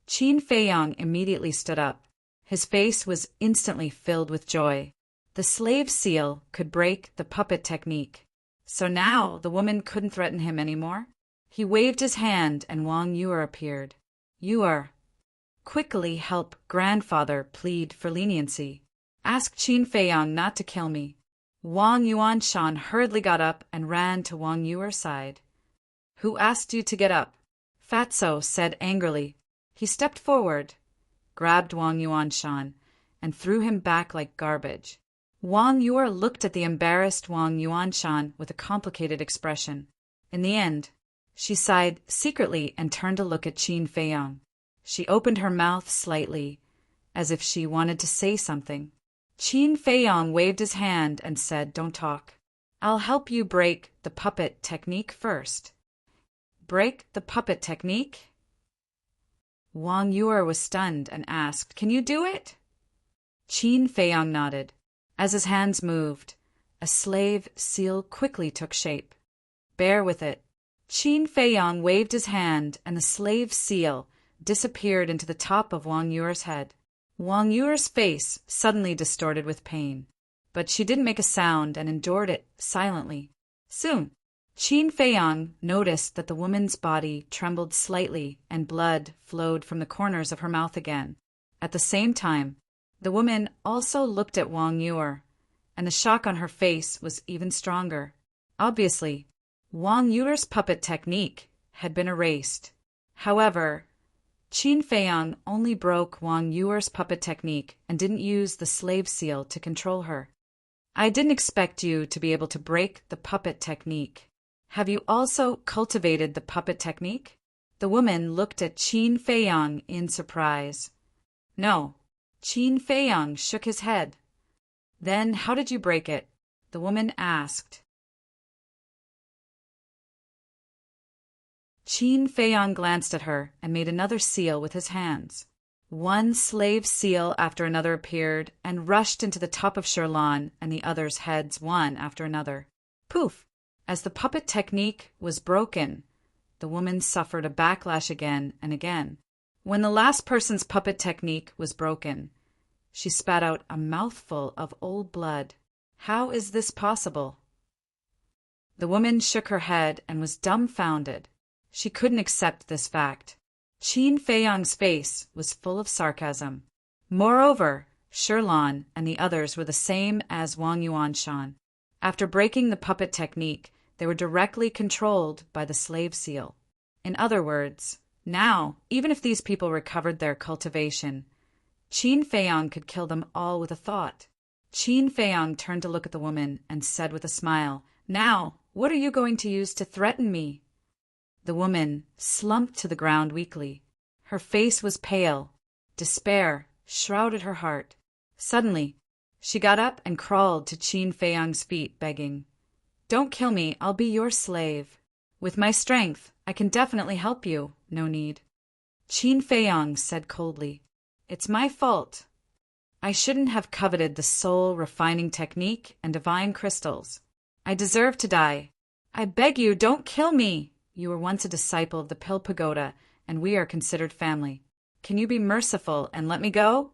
Qin Feiyang immediately stood up. His face was instantly filled with joy. The slave seal could break the puppet technique. So now the woman couldn't threaten him anymore. He waved his hand and Wang Yuer appeared. Yuer, quickly help grandfather plead for leniency. Ask Qin Feiyang not to kill me. Wang Yuanshan hurriedly got up and ran to Wang Yuer's side. Who asked you to get up? Fatso said angrily. He stepped forward, grabbed Wang Yuanshan, and threw him back like garbage. Wang Yue looked at the embarrassed Wang Yuanshan with a complicated expression. In the end, she sighed secretly and turned to look at Qin Feiyang. She opened her mouth slightly, as if she wanted to say something. Qin Feiyang waved his hand and said, "Don't talk. I'll help you break the puppet technique first." Break the puppet technique? Wang Yue was stunned and asked, "Can you do it?" Qin Feiyang nodded. As his hands moved, a slave seal quickly took shape. "Bear with it." Qin Feiyang waved his hand, and the slave seal disappeared into the top of Wang Yue's head. Wang Yue's face suddenly distorted with pain, but she didn't make a sound and endured it silently. Soon, Qin Feiyang noticed that the woman's body trembled slightly and blood flowed from the corners of her mouth again. At the same time, the woman also looked at Wang Yue, and the shock on her face was even stronger. Obviously, Wang Yue's puppet technique had been erased. However, Qin Feiyang only broke Wang Yue's puppet technique and didn't use the slave seal to control her. "I didn't expect you to be able to break the puppet technique. Have you also cultivated the puppet technique?" The woman looked at Qin Feiyang in surprise. "No." Qin Feiyang shook his head. "Then how did you break it?" the woman asked. Qin Feiyang glanced at her and made another seal with his hands. One slave seal after another appeared and rushed into the top of Sherlan and the others' heads one after another. Poof! As the puppet technique was broken, the woman suffered a backlash again and again. When the last person's puppet technique was broken, she spat out a mouthful of old blood. "How is this possible?" The woman shook her head and was dumbfounded. She couldn't accept this fact. Qin Feiyang's face was full of sarcasm. Moreover, Sherlan and the others were the same as Wang Yuanshan. After breaking the puppet technique, they were directly controlled by the slave seal. In other words, now, even if these people recovered their cultivation, Qin Feiyang could kill them all with a thought. Qin Feiyang turned to look at the woman and said with a smile, "Now, what are you going to use to threaten me?" The woman slumped to the ground weakly. Her face was pale. Despair shrouded her heart. Suddenly, she got up and crawled to Qin Feiyang's feet, begging, "Don't kill me, I'll be your slave. With my strength, I can definitely help you, no need." Qin Feiyang said coldly, "It's my fault. I shouldn't have coveted the soul-refining technique and divine crystals. I deserve to die. I beg you, don't kill me. You were once a disciple of the Pill Pagoda, and we are considered family. Can you be merciful and let me go?"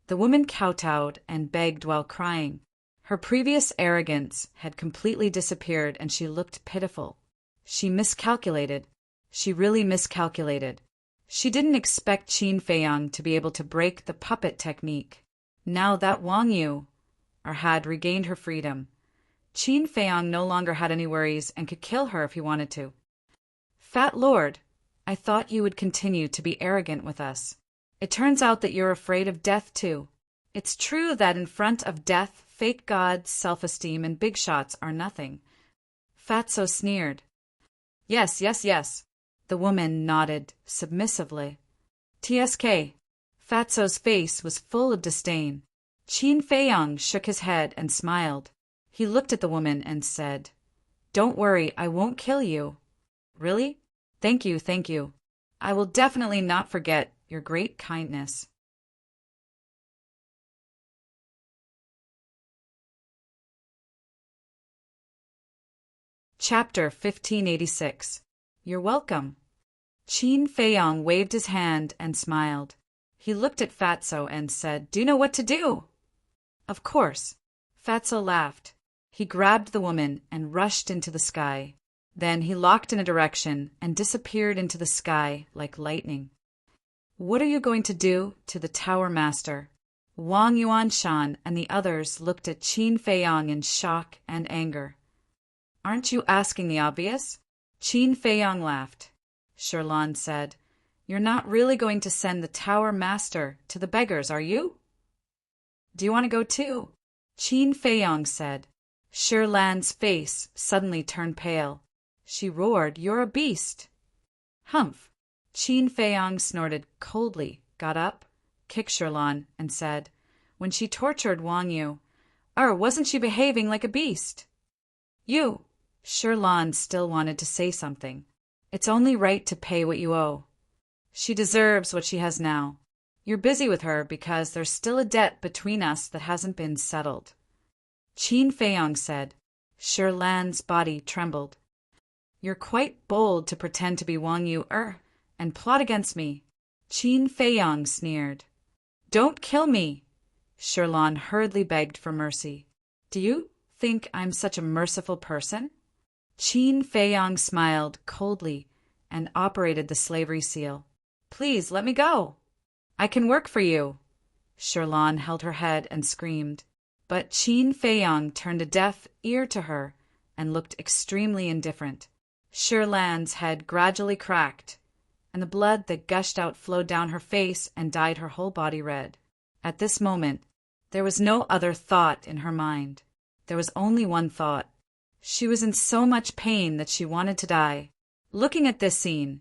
The woman kowtowed and begged while crying. Her previous arrogance had completely disappeared and she looked pitiful. She miscalculated. She really miscalculated. She didn't expect Qin Feiyang to be able to break the puppet technique. Now that Wang Yu had regained her freedom, Qin Feiyang no longer had any worries and could kill her if he wanted to. "Fat Lord, I thought you would continue to be arrogant with us. It turns out that you're afraid of death too. It's true that in front of death, fake gods, self-esteem, and big shots are nothing." Fatso sneered. Yes. The woman nodded submissively. "TSK." Fatso's face was full of disdain. Qin Feiyang shook his head and smiled. He looked at the woman and said, "Don't worry, I won't kill you." "Really? Thank you. I will definitely not forget your great kindness." Chapter 1586. You're welcome. Qin Feiyang waved his hand and smiled. He looked at Fatso and said, "Do you know what to do?" "Of course." Fatso laughed. He grabbed the woman and rushed into the sky. Then he locked in a direction and disappeared into the sky like lightning. "What are you going to do to the Tower Master?" Wang Yuanshan and the others looked at Qin Feiyang in shock and anger. "Aren't you asking the obvious?" Qin Feiyang laughed. Sherlan said, "You're not really going to send the Tower Master to the beggars, are you?" Do you want to go too? Qin Feiyong said. Shi Lan's face suddenly turned pale. She roared, "You're a beast!" Humph! Qin Feiyong snorted coldly, got up, kicked Shi Lan, and said, "When she tortured Wang Yu, wasn't she behaving like a beast?" You! Shi Lan still wanted to say something. It's only right to pay what you owe. She deserves what she has now. You're busy with her because there's still a debt between us that hasn't been settled. Qin Feiyong said. Shi Lan's body trembled. You're quite bold to pretend to be Wang Yu and plot against me. Qin Feiyong sneered. Don't kill me. Shi Lan hurriedly begged for mercy. Do you think I'm such a merciful person? Qin Feiyong smiled coldly and operated the slavery seal. Please let me go. I can work for you. Shi Lan held her head and screamed. But Qin Feiyong turned a deaf ear to her and looked extremely indifferent. Shi Lan's head gradually cracked, and the blood that gushed out flowed down her face and dyed her whole body red. At this moment, there was no other thought in her mind. There was only one thought. She was in so much pain that she wanted to die. Looking at this scene,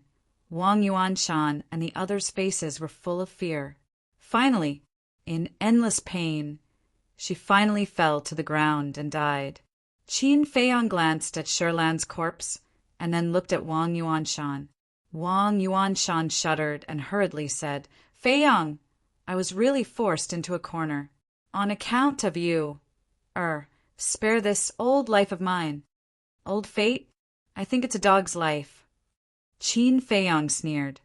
Wang Yuanshan and the others' faces were full of fear. Finally, in endless pain, she finally fell to the ground and died. Qin Feiyong glanced at Shi Lan's corpse and then looked at Wang Yuanshan. Wang Yuanshan shuddered and hurriedly said, Feiyong, I was really forced into a corner. On account of you. Spare this old life of mine. Old fate? I think it's a dog's life. Qin Feiyong sneered.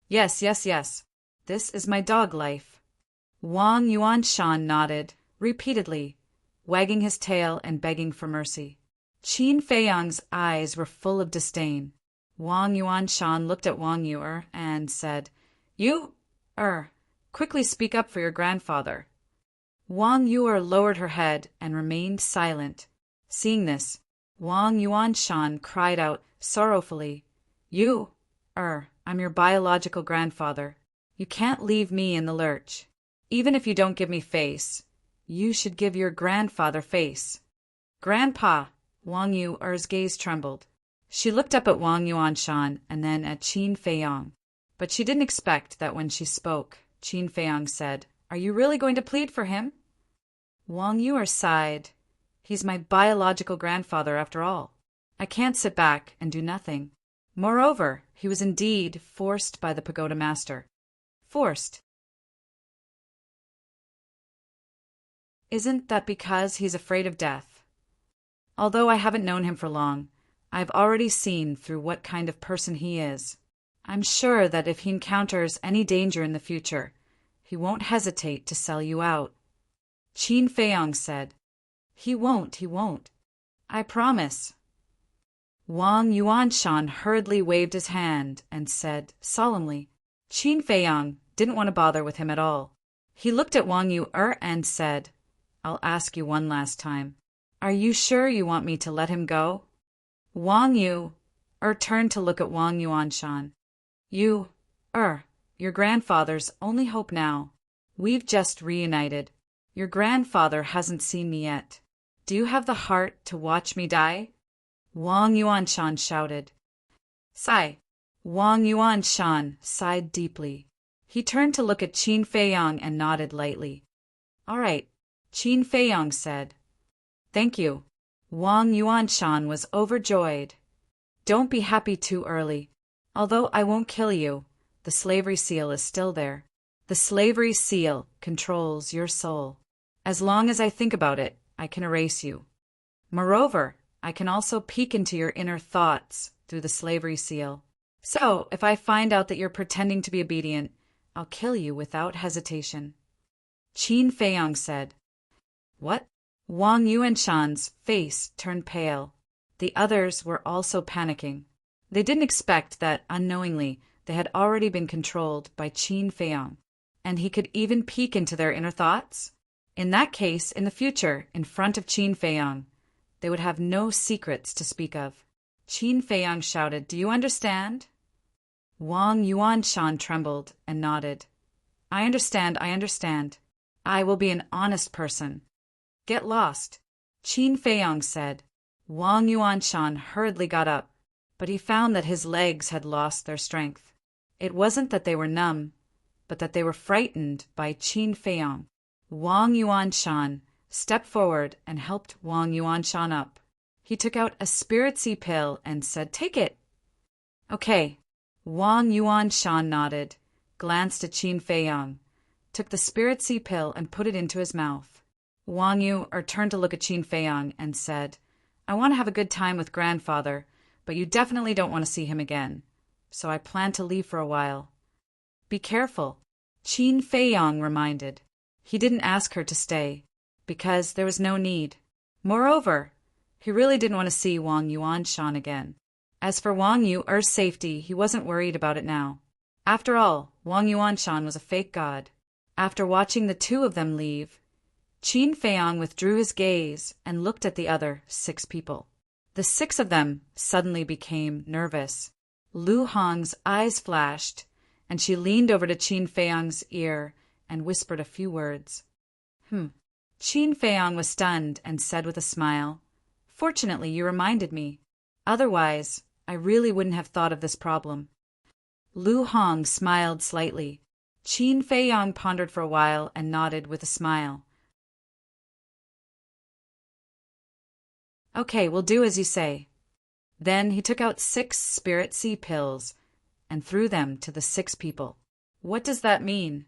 Yes. This is my dog life. Wang Yuanshan nodded, repeatedly, wagging his tail and begging for mercy. Qin Feiyong's eyes were full of disdain. Wang Yuanshan looked at Wang Yu and said, You, quickly speak up for your grandfather. Wang Yu lowered her head and remained silent. Seeing this, Wang Yuanshan cried out sorrowfully, You, I'm your biological grandfather. You can't leave me in the lurch. Even if you don't give me face, you should give your grandfather face. Grandpa! Wang Yu's gaze trembled. She looked up at Wang Yuanshan and then at Qin Feiyong. But she didn't expect that when she spoke, Qin Feiyong said, Are you really going to plead for him? Wang Yu sighed. He's my biological grandfather after all. I can't sit back and do nothing. Moreover, he was indeed forced by the pagoda master. Forced. Isn't that because he's afraid of death? Although I haven't known him for long, I've already seen through what kind of person he is. I'm sure that if he encounters any danger in the future, he won't hesitate to sell you out. Qin Feiyong said, He won't. I promise. Wang Yuanshan hurriedly waved his hand and said solemnly, Qin Feiyong didn't want to bother with him at all. He looked at Wang Yu and said, I'll ask you one last time. Are you sure you want me to let him go? Wang Yu turned to look at Wang Yuanshan. You, your grandfather's only hope now. We've just reunited. Your grandfather hasn't seen me yet. Do you have the heart to watch me die? Wang Yuanshan shouted. Sigh. Wang Yuanshan sighed deeply. He turned to look at Qin Feiyong and nodded lightly. All right, Qin Feiyong said. Thank you. Wang Yuanshan was overjoyed. Don't be happy too early. Although I won't kill you, the slavery seal is still there. The slavery seal controls your soul. As long as I think about it, I can erase you. Moreover, I can also peek into your inner thoughts through the slavery seal. So, if I find out that you're pretending to be obedient, I'll kill you without hesitation. Qin Feiyong said. What? Wang Yuanshan's face turned pale. The others were also panicking. They didn't expect that, unknowingly, they had already been controlled by Qin Feiyong, and he could even peek into their inner thoughts. In that case, in the future, in front of Qin Feiyong, they would have no secrets to speak of. Qin Feiyong shouted, Do you understand? Wang Yuanshan trembled and nodded. I understand. I will be an honest person. Get lost, Qin Feiyong said. Wang Yuanshan hurriedly got up, but he found that his legs had lost their strength. It wasn't that they were numb, but that they were frightened by Qin Feiyong. Wang Yuanshan stepped forward and helped Wang Yuanshan up. He took out a spirit sea pill and said, "Take it." "Okay." Wang Yuanshan nodded, glanced at Qin Feiyong, took the spirit sea pill and put it into his mouth. Wang Yu turned to look at Qin Feiyong and said, "I want to have a good time with grandfather, but you definitely don't want to see him again. So I plan to leave for a while." "Be careful," Qin Feiyong reminded. He didn't ask her to stay, because there was no need. Moreover, he really didn't want to see Wang Yuanshan again. As for Wang Yu's safety, he wasn't worried about it now. After all, Wang Yuanshan was a fake god. After watching the two of them leave, Qin Feiyong withdrew his gaze and looked at the other 6 people. The 6 of them suddenly became nervous. Lu Hong's eyes flashed, and she leaned over to Qin Feiyong's ear and whispered a few words. Qin Feiyong was stunned and said with a smile, "Fortunately, you reminded me. Otherwise, I really wouldn't have thought of this problem." Lu Hong smiled slightly. Qin Feiyong pondered for a while and nodded with a smile. "Okay, we'll do as you say." Then he took out 6 spirit sea pills and threw them to the 6 people. "What does that mean?"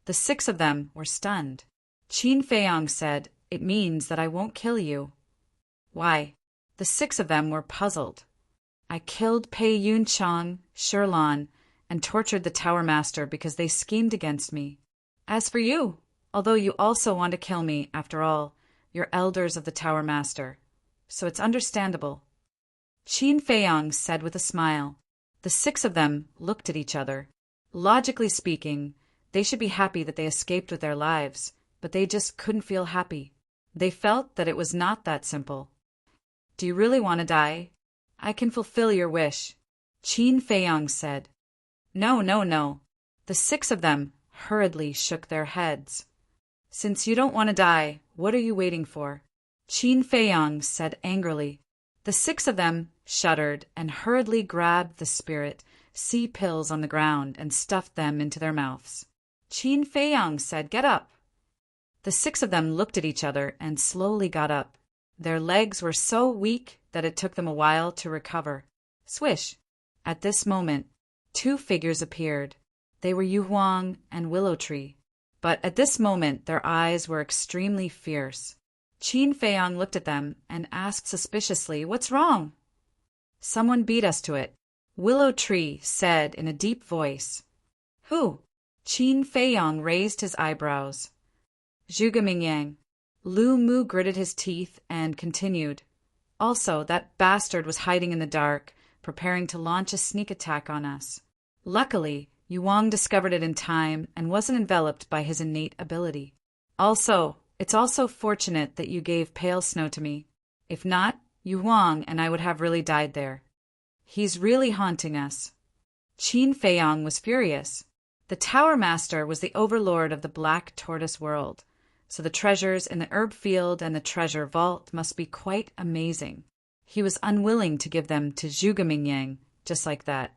The 6 of them were stunned. Qin Feiyong said, "It means that I won't kill you." "Why?" The 6 of them were puzzled. "I killed Pei Yunchang, Shirlan, and tortured the Tower Master because they schemed against me. As for you, although you also want to kill me, after all, you're elders of the Tower Master, so it's understandable." Qin Feiyong said with a smile. The 6 of them looked at each other. Logically speaking, they should be happy that they escaped with their lives, but they just couldn't feel happy. They felt that it was not that simple. "Do you really want to die? I can fulfill your wish," Qin Feiyong said. "No, no, no." The 6 of them hurriedly shook their heads. "Since you don't want to die, what are you waiting for?" Qin Feiyong said angrily. The 6 of them shuddered and hurriedly grabbed the spirit sea pills on the ground and stuffed them into their mouths. Qin Feiyong said, "Get up." The 6 of them looked at each other and slowly got up. Their legs were so weak that it took them a while to recover. Swish! At this moment, 2 figures appeared. They were Yu Huang and Willow Tree. But at this moment, their eyes were extremely fierce. Qin Feiyong looked at them and asked suspiciously, "What's wrong?" "Someone beat us to it," Willow Tree said in a deep voice. "Who?" Qin Feiyong raised his eyebrows. "Zhuge Mingyang." Lu Mu gritted his teeth and continued. "Also, that bastard was hiding in the dark, preparing to launch a sneak attack on us. Luckily, Yu Wang discovered it in time and wasn't enveloped by his innate ability. It's also fortunate that you gave Pale Snow to me. If not, Yu Huang and I would have really died there. He's really haunting us." Qin Feiyong was furious. The Tower Master was the overlord of the Black Tortoise world, so the treasures in the herb field and the treasure vault must be quite amazing. He was unwilling to give them to Zhuge Mingyang just like that.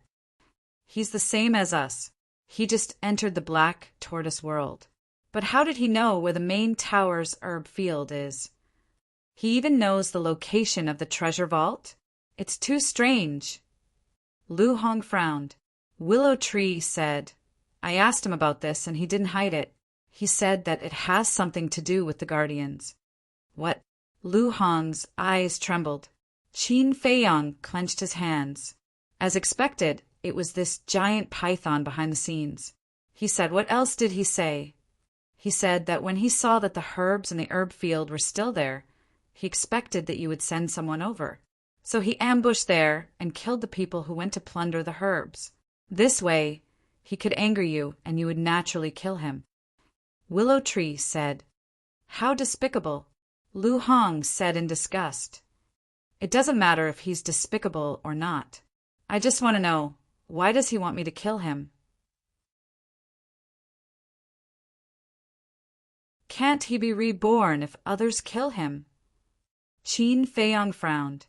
He's the same as us. He just entered the Black Tortoise world. But how did he know where the main tower's herb field is? He even knows the location of the treasure vault? It's too strange. Lu Hong frowned. Willow Tree said, "I asked him about this and he didn't hide it. He said that it has something to do with the Guardians." "What?" Lu Hong's eyes trembled. Qin Feiyong clenched his hands. As expected, it was this giant python behind the scenes. He said, "What else did he say?" "He said that when he saw that the herbs in the herb field were still there, he expected that you would send someone over. So he ambushed there and killed the people who went to plunder the herbs. This way, he could anger you and you would naturally kill him." Willow Tree said, "How despicable." Lu Hong said in disgust, "It doesn't matter if he's despicable or not. I just want to know, why does he want me to kill him?" can't he be reborn if others kill him? Qin Feiyang frowned.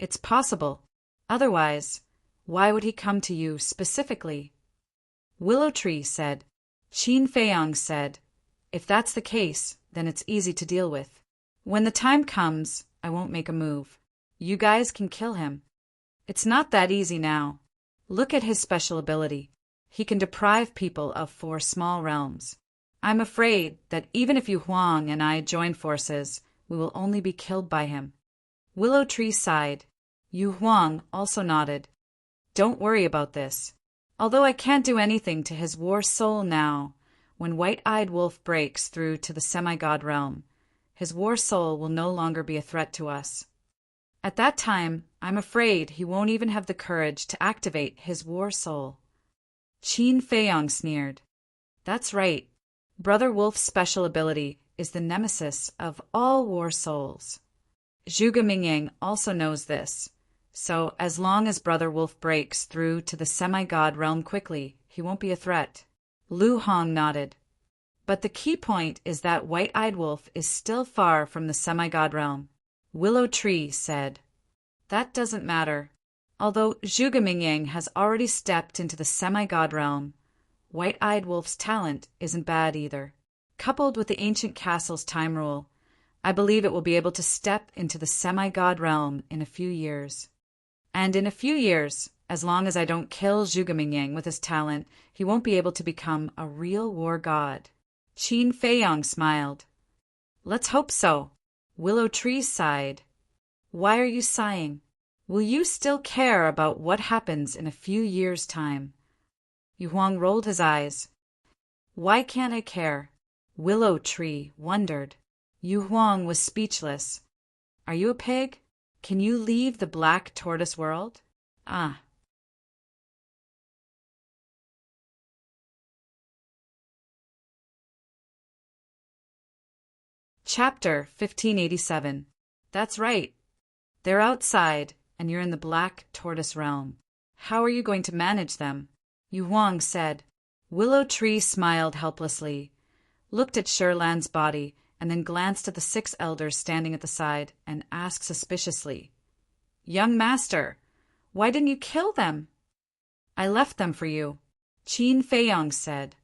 It's possible. Otherwise, why would he come to you specifically? Willow Tree said. Qin Feiyang said, if that's the case, then it's easy to deal with. When the time comes, I won't make a move. You guys can kill him. It's not that easy now. Look at his special ability. He can deprive people of 4 small realms. I'm afraid that even if Yu Huang and I join forces, we will only be killed by him. Willow Tree sighed. Yu Huang also nodded. Don't worry about this. Although I can't do anything to his war soul now, when White-Eyed Wolf breaks through to the semi-god realm, his war soul will no longer be a threat to us. At that time, I'm afraid he won't even have the courage to activate his war soul. Qin Feiyang sneered. That's right. Brother Wolf's special ability is the nemesis of all war souls. Zhuge Mingyang also knows this, so as long as Brother Wolf breaks through to the semi-god realm quickly, he won't be a threat. Lu Hong nodded. But the key point is that White-Eyed Wolf is still far from the semi-god realm. Willow Tree said. That doesn't matter. Although Zhuge Mingyang has already stepped into the semi-god realm, White-Eyed Wolf's talent isn't bad either. Coupled with the ancient castle's time rule, I believe it will be able to step into the semi-god realm in a few years. And in a few years, as long as I don't kill Zhuge Mingyang with his talent, he won't be able to become a real war god. Qin Feiyang smiled. Let's hope so. Willow Tree sighed. Why are you sighing? Will you still care about what happens in a few years' time? Yu Huang rolled his eyes. Why can't I care? Willow Tree wondered. Yu Huang was speechless. Are you a pig? Can you leave the black tortoise world? Ah. Chapter 1587. That's right. They're outside, and you're in the black tortoise realm. How are you going to manage them? Yu Huang said. Willow Tree smiled helplessly, looked at Sherlan's body, and then glanced at the 6 elders standing at the side and asked suspiciously, Young master, why didn't you kill them? I left them for you, Qin Feiyang said.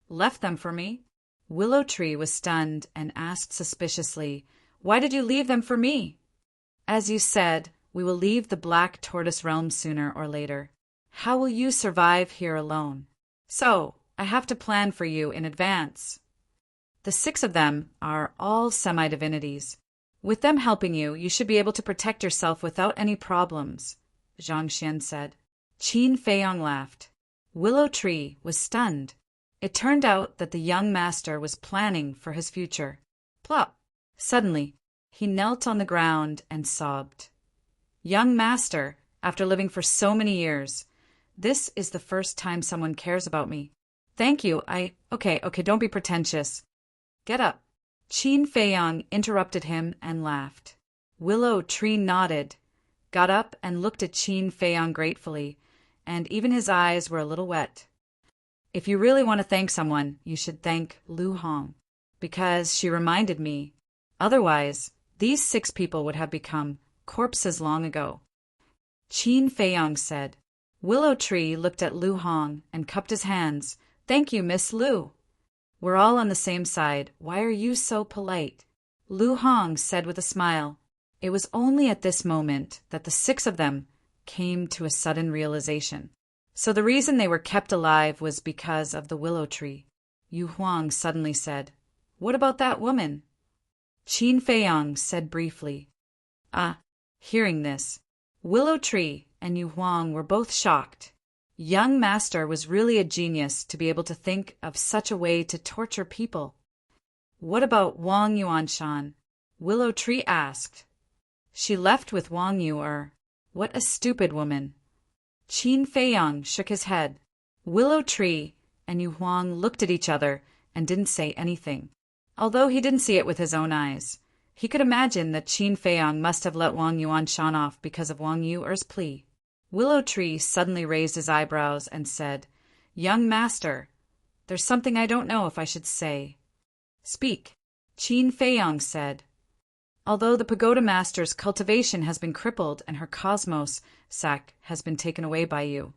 Left them for me? Willow Tree was stunned and asked suspiciously, Why did you leave them for me? As you said, we will leave the black tortoise realm sooner or later. How will you survive here alone? So, I have to plan for you in advance. The 6 of them are all semi-divinities. With them helping you, you should be able to protect yourself without any problems, Zhang Xian said. Qin Feiyang laughed. Willow Tree was stunned. It turned out that the young master was planning for his future. Plop! Suddenly, he knelt on the ground and sobbed. Young master, after living for so many years, this is the first time someone cares about me. Thank you, Okay, don't be pretentious. Get up. Qin Feiyang interrupted him and laughed. Willow Tree nodded, got up and looked at Qin Feiyang gratefully, and even his eyes were a little wet. If you really want to thank someone, you should thank Lu Hong, because she reminded me. Otherwise, these 6 people would have become corpses long ago. Qin Feiyang said. Willow Tree looked at Lu Hong and cupped his hands. Thank you, Miss Lu. We're all on the same side. Why are you so polite? Lu Hong said with a smile. It was only at this moment that the 6 of them came to a sudden realization. So the reason they were kept alive was because of the Willow Tree. Yu Huang suddenly said, What about that woman? Qin Feiyang said briefly. Hearing this, Willow Tree and Yu Huang were both shocked. Young master was really a genius to be able to think of such a way to torture people. What about Wang Yuanshan? Willow Tree asked. She left with Wang Yu. What a stupid woman. Qin Feiyang shook his head. Willow Tree and Yu Huang looked at each other and didn't say anything. Although he didn't see it with his own eyes, he could imagine that Qin Feiyang must have let Wang Yuanshan off because of Wang Yu's plea. Willow Tree suddenly raised his eyebrows and said, Young master, there's something I don't know if I should say. Speak, Qin Feiyang said. Although the pagoda master's cultivation has been crippled and her cosmos sac has been taken away by you,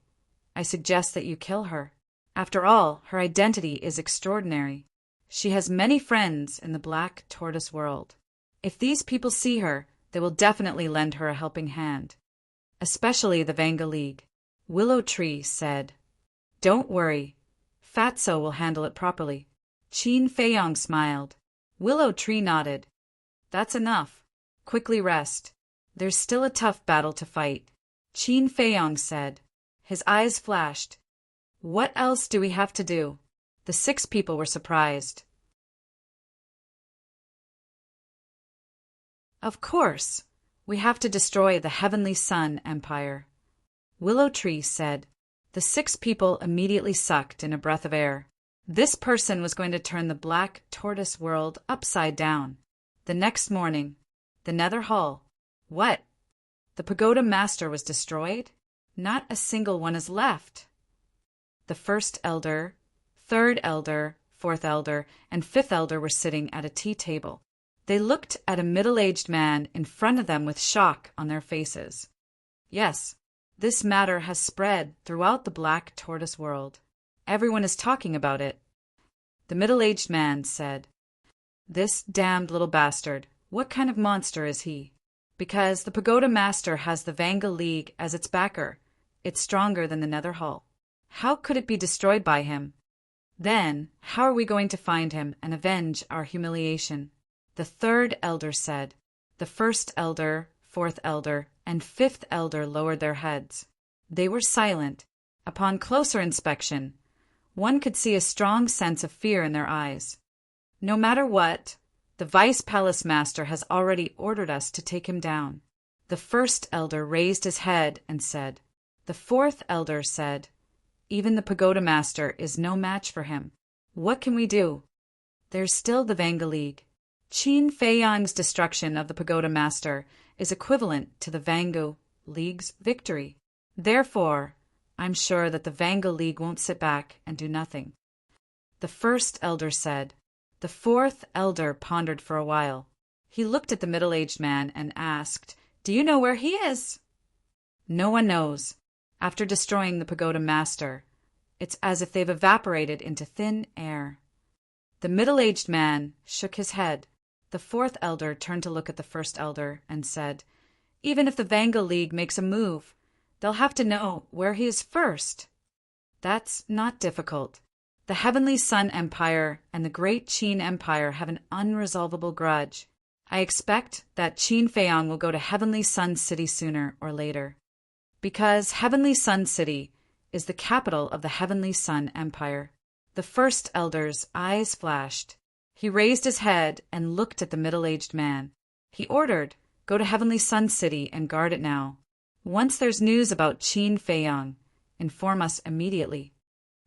I suggest that you kill her. After all, her identity is extraordinary. She has many friends in the Black Tortoise world. If these people see her, they will definitely lend her a helping hand. Especially the Vanga League. Willow Tree said. Don't worry. Fatso will handle it properly. Qin Feiyang smiled. Willow Tree nodded. That's enough. Quickly rest. There's still a tough battle to fight. Qin Feiyang said. His eyes flashed. What else do we have to do? The 6 people were surprised. Of course, we have to destroy the Heavenly Sun Empire. Willow Tree said. The 6 people immediately sucked in a breath of air. This person was going to turn the Black Tortoise world upside down. The next morning, the Nether Hall. What? The pagoda master was destroyed? Not a single one is left. The first elder, third elder, fourth elder, and fifth elder were sitting at a tea table. They looked at a middle-aged man in front of them with shock on their faces. Yes, this matter has spread throughout the Black Tortoise world. Everyone is talking about it. The middle-aged man said, This damned little bastard, what kind of monster is he? Because the pagoda master has the Vanga League as its backer. It's stronger than the Nether Hall. How could it be destroyed by him? Then, how are we going to find him and avenge our humiliation? The third elder said. The first elder, fourth elder, and fifth elder lowered their heads. They were silent. Upon closer inspection, one could see a strong sense of fear in their eyes. No matter what, the Vice Palace Master has already ordered us to take him down. The first elder raised his head and said. The fourth elder said, Even the Pagoda Master is no match for him. What can we do? There's still the Vanga League. Qin Feiyang's destruction of the Pagoda Master is equivalent to the Vanga League's victory. Therefore, I'm sure that the Vanga League won't sit back and do nothing. The first elder said. The fourth elder pondered for a while. He looked at the middle-aged man and asked, Do you know where he is? No one knows. After destroying the Pagoda Master, it's as if they've evaporated into thin air. The middle-aged man shook his head. The fourth elder turned to look at the first elder and said, Even if the Vanga League makes a move, they'll have to know where he is first. That's not difficult. The Heavenly Sun Empire and the Great Qin Empire have an unresolvable grudge. I expect that Qin Feiyang will go to Heavenly Sun City sooner or later. Because Heavenly Sun City is the capital of the Heavenly Sun Empire. The first elder's eyes flashed. He raised his head and looked at the middle-aged man. He ordered, Go to Heavenly Sun City and guard it now. Once there's news about Qin Feiyang, inform us immediately.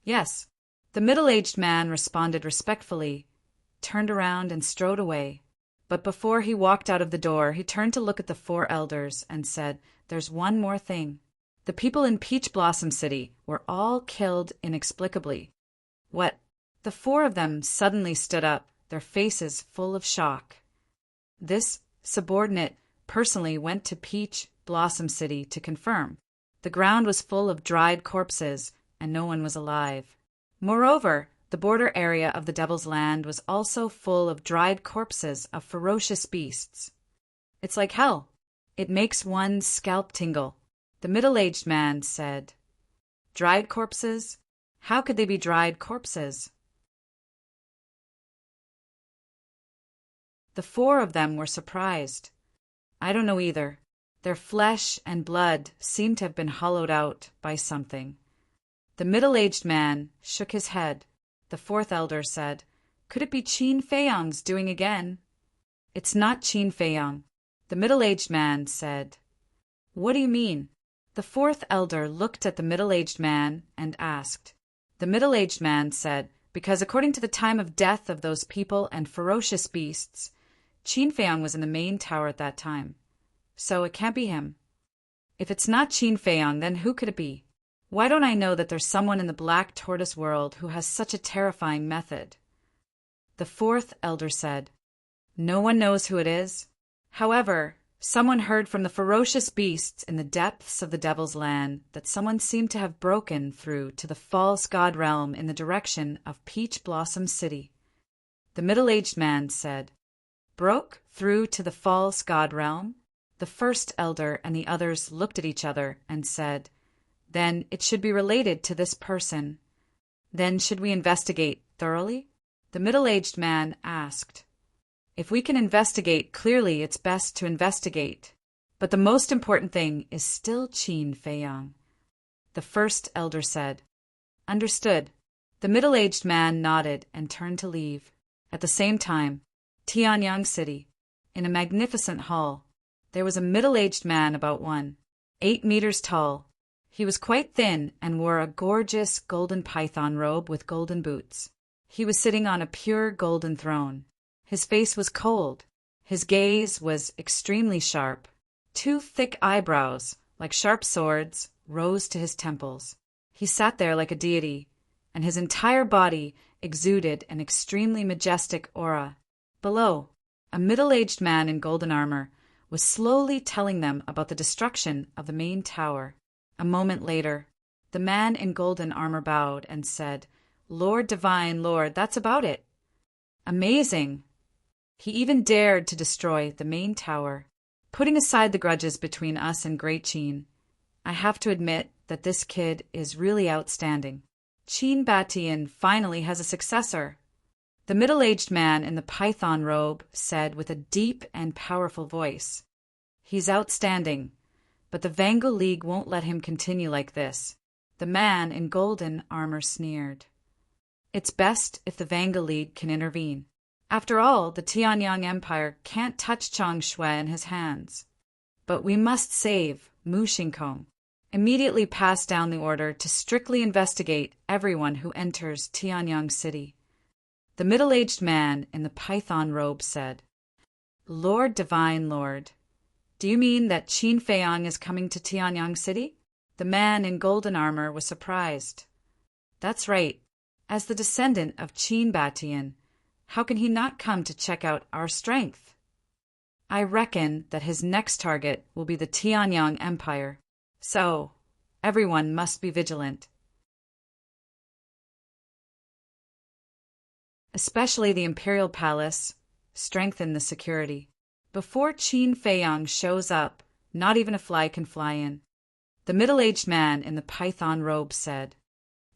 Yes. The middle-aged man responded respectfully, turned around and strode away. But before he walked out of the door, he turned to look at the 4 elders and said, There's one more thing. The people in Peach Blossom City were all killed inexplicably. What? The 4 of them suddenly stood up, their faces full of shock. This subordinate personally went to Peach Blossom City to confirm. The ground was full of dried corpses, and no one was alive. Moreover, the border area of the Devil's Land was also full of dried corpses of ferocious beasts. It's like hell. It makes one's scalp tingle. The middle-aged man said, Dried corpses? How could they be dried corpses? The 4 of them were surprised. I don't know either. Their flesh and blood seemed to have been hollowed out by something. The middle-aged man shook his head. The 4th elder said, Could it be Qin Feiyang's doing again? It's not Qin Feiyang. The middle-aged man said, What do you mean? The 4th elder looked at the middle-aged man and asked. The middle-aged man said, Because according to the time of death of those people and ferocious beasts, Qin Feiyang was in the main tower at that time. So it can't be him. If it's not Qin Feiyang, then who could it be? Why don't I know that there's someone in the Black Tortoise world who has such a terrifying method? The fourth elder said, "No one knows who it is. However, someone heard from the ferocious beasts in the depths of the Devil's Land that someone seemed to have broken through to the false god realm in the direction of Peach Blossom City." The middle-aged man said, "Broke through to the false god realm?" The first elder and the others looked at each other and said, "Then it should be related to this person. Then should we investigate thoroughly?" The middle-aged man asked, "If we can investigate clearly, it's best to investigate. But the most important thing is still Qin Feiyang." The first elder said, "Understood." The middle-aged man nodded and turned to leave. At the same time, Tianyang City, in a magnificent hall, there was a middle-aged man about 8 meters tall. He was quite thin and wore a gorgeous golden python robe with golden boots. He was sitting on a pure golden throne. His face was cold. His gaze was extremely sharp. 2 thick eyebrows, like sharp swords, rose to his temples. He sat there like a deity, and his entire body exuded an extremely majestic aura. Below, a middle-aged man in golden armor was slowly telling them about the destruction of the main tower. A moment later, the man in golden armor bowed and said, "Lord Divine Lord, that's about it." Amazing! He even dared to destroy the main tower. Putting aside the grudges between us and Great Qin, I have to admit that this kid is really outstanding. Qin Batian finally has a successor. The middle-aged man in the python robe said with a deep and powerful voice, "He's outstanding, but the Vango League won't let him continue like this." The man in golden armor sneered. "It's best if the Vango League can intervene. After all, the Tianyang Empire can't touch Chang Shui in his hands. But we must save Mu Xingkong. Immediately pass down the order to strictly investigate everyone who enters Tianyang City." The middle-aged man in the python robe said, "Lord Divine Lord, do you mean that Qin Feiyang is coming to Tianyang City?" The man in golden armor was surprised. "That's right. As the descendant of Qin Batian, how can he not come to check out our strength? I reckon that his next target will be the Tianyang Empire. So, everyone must be vigilant. Especially the Imperial Palace. Strengthen the security. Before Qin Feiyang shows up, not even a fly can fly in." The middle-aged man in the python robe said,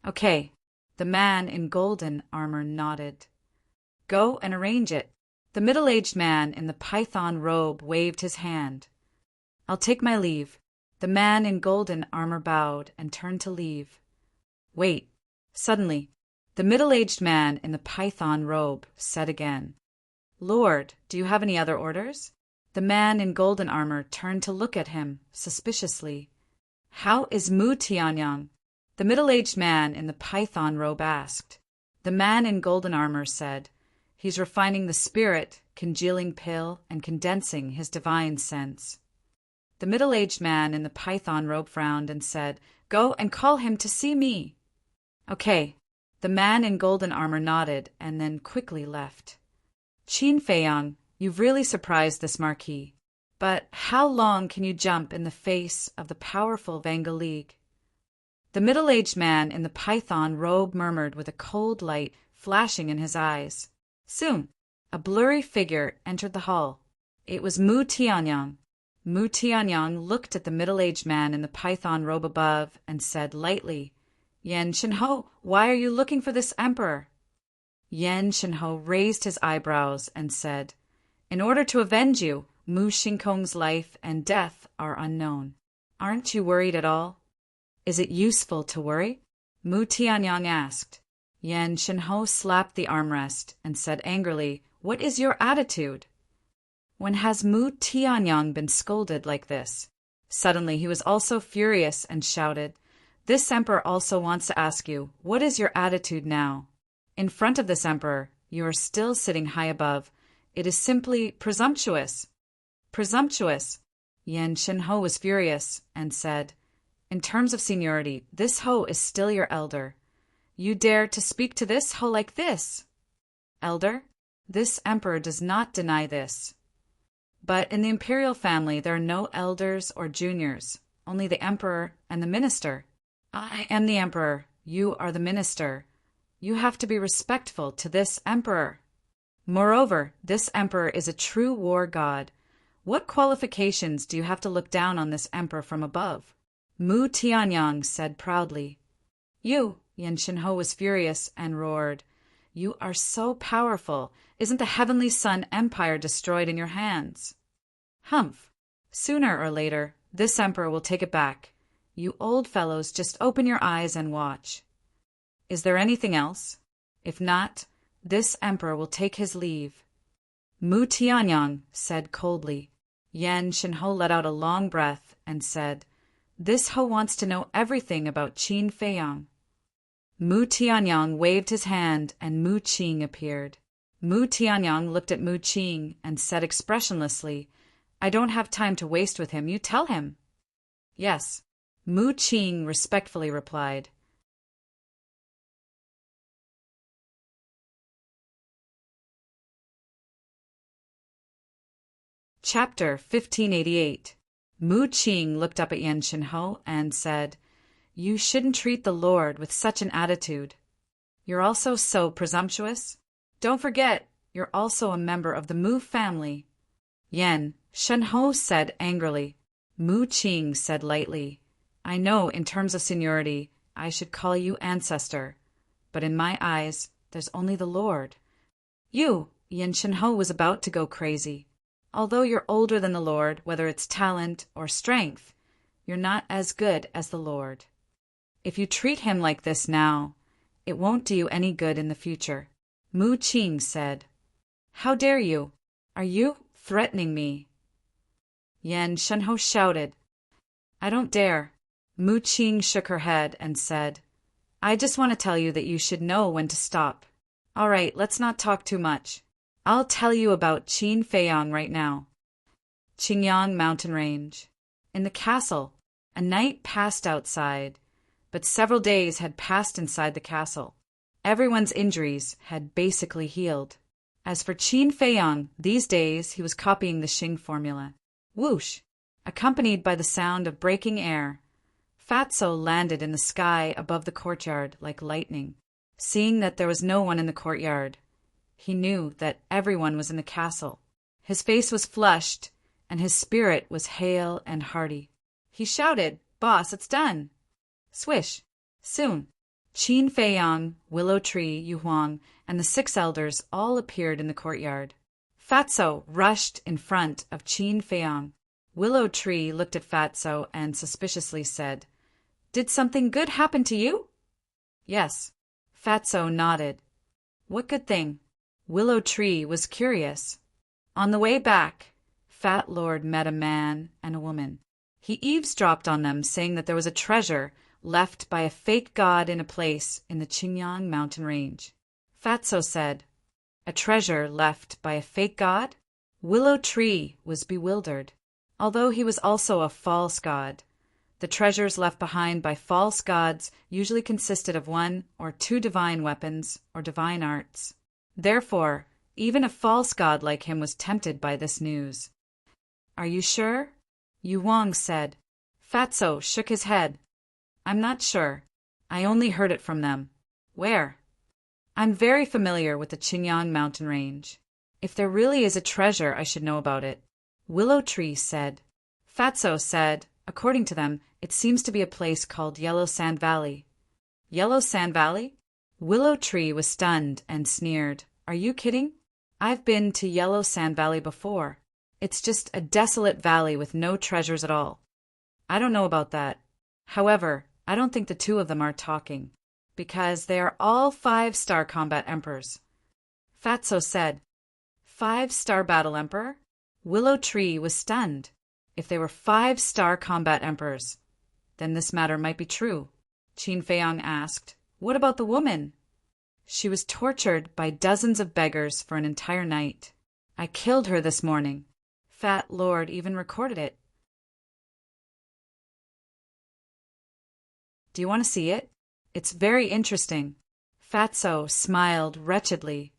"Okay." The man in golden armor nodded. "Go and arrange it." The middle-aged man in the python robe waved his hand. "I'll take my leave." The man in golden armor bowed and turned to leave. "Wait." Suddenly, the middle-aged man in the python robe said again, "Lord, do you have any other orders?" The man in golden armor turned to look at him suspiciously. "How is Mu Tianyang?" The middle-aged man in the python robe asked. The man in golden armor said, "He's refining the spirit, congealing pill, and condensing his divine sense." The middle-aged man in the python robe frowned and said, "Go and call him to see me." "Okay." The man in golden armor nodded and then quickly left. "Qin Feiyang, you've really surprised this marquis. But how long can you jump in the face of the powerful Vango League?" The middle-aged man in the python robe murmured with a cold light flashing in his eyes. Soon, a blurry figure entered the hall. It was Mu Tianyang. Mu Tianyang looked at the middle-aged man in the python robe above and said lightly, "Yan Shenho, why are you looking for this emperor?" Yan Shenho raised his eyebrows and said, "In order to avenge you, Mu Xingkong's life and death are unknown. Aren't you worried at all?" "Is it useful to worry?" Mu Tianyang asked. Yan Shenho slapped the armrest and said angrily, "What is your attitude? When has Mu Tianyang been scolded like this?" Suddenly he was also furious and shouted, "This emperor also wants to ask you, what is your attitude now? In front of this emperor, you are still sitting high above. It is simply presumptuous." "Presumptuous?" Yan Shenho was furious and said, "In terms of seniority, this Ho is still your elder. You dare to speak to this Ho like this?" "Elder?" This emperor does not deny this. But in the imperial family there are no elders or juniors, only the emperor and the minister. I am the emperor, you are the minister. You have to be respectful to this emperor. Moreover, this emperor is a true war god. What qualifications do you have to look down on this emperor from above? Mu Tianyang said proudly. You, Yan Shinho was furious and roared. You are so powerful. Isn't the heavenly sun empire destroyed in your hands? Humph. Sooner or later, this emperor will take it back. You old fellows just open your eyes and watch. Is there anything else? If not, this emperor will take his leave. Mu Tianyang said coldly. Yan Shinho let out a long breath and said, This Ho wants to know everything about Qin Feiyang. Mu Tianyang waved his hand and Mu Qing appeared. Mu Tianyang looked at Mu Qing and said expressionlessly, I don't have time to waste with him, you tell him. Yes, Mu Qing respectfully replied. Chapter 1588. Mu Qing looked up at Yan Shinho and said, You shouldn't treat the Lord with such an attitude. You're also so presumptuous. Don't forget, you're also a member of the Mu family. Yan Shinho said angrily. Mu Qing said lightly, I know in terms of seniority, I should call you ancestor, but in my eyes, there's only the Lord. You, Yan Shinho was about to go crazy. Although you're older than the Lord, whether it's talent or strength, you're not as good as the Lord. If you treat him like this now, it won't do you any good in the future. Mu Qing said, How dare you? Are you threatening me? Yan Shinho shouted, I don't dare. Mu Qing shook her head and said, I just want to tell you that you should know when to stop. All right, let's not talk too much. I'll tell you about Qin Feiyang right now. Qingyang Mountain Range. In the castle, a night passed outside, but several days had passed inside the castle. Everyone's injuries had basically healed. As for Qin Feiyang, these days he was copying the Xing formula. Whoosh! Accompanied by the sound of breaking air, Fatso landed in the sky above the courtyard like lightning. Seeing that there was no one in the courtyard, he knew that everyone was in the castle. His face was flushed, and his spirit was hale and hearty. He shouted, Boss, it's done! Swish! Soon, Qin Feiyang, Willow Tree, Yu Huang, and the 6 elders all appeared in the courtyard. Fatso rushed in front of Qin Feiyang. Willow Tree looked at Fatso and suspiciously said, Did something good happen to you? Yes. Fatso nodded. What good thing? Willow Tree was curious. On the way back, Fat Lord met a man and a woman. He eavesdropped on them, saying that there was a treasure left by a fake god in a place in the Qingyang mountain range. Fatso said, A treasure left by a fake god? Willow Tree was bewildered. Although he was also a false god, the treasures left behind by false gods usually consisted of 1 or 2 divine weapons or divine arts. Therefore, even a false god like him was tempted by this news. Are you sure? Yu Wang said. Fatso shook his head. I'm not sure. I only heard it from them. Where? I'm very familiar with the Qingyang mountain range. If there really is a treasure, I should know about it. Willow Tree said. Fatso said, according to them, it seems to be a place called Yellow Sand Valley. Yellow Sand Valley? Willow Tree was stunned and sneered. Are you kidding? I've been to Yellow Sand Valley before. It's just a desolate valley with no treasures at all. I don't know about that. However, I don't think the 2 of them are talking, because they are all 5-star combat emperors. Fatso said, 5-star battle emperor? Willow Tree was stunned. If they were 5-star combat emperors, then this matter might be true. Qin Feiyang asked, What about the woman? She was tortured by dozens of beggars for an entire night. I killed her this morning. Fat Lord even recorded it. Do you want to see it? It's very interesting. Fatso smiled wretchedly.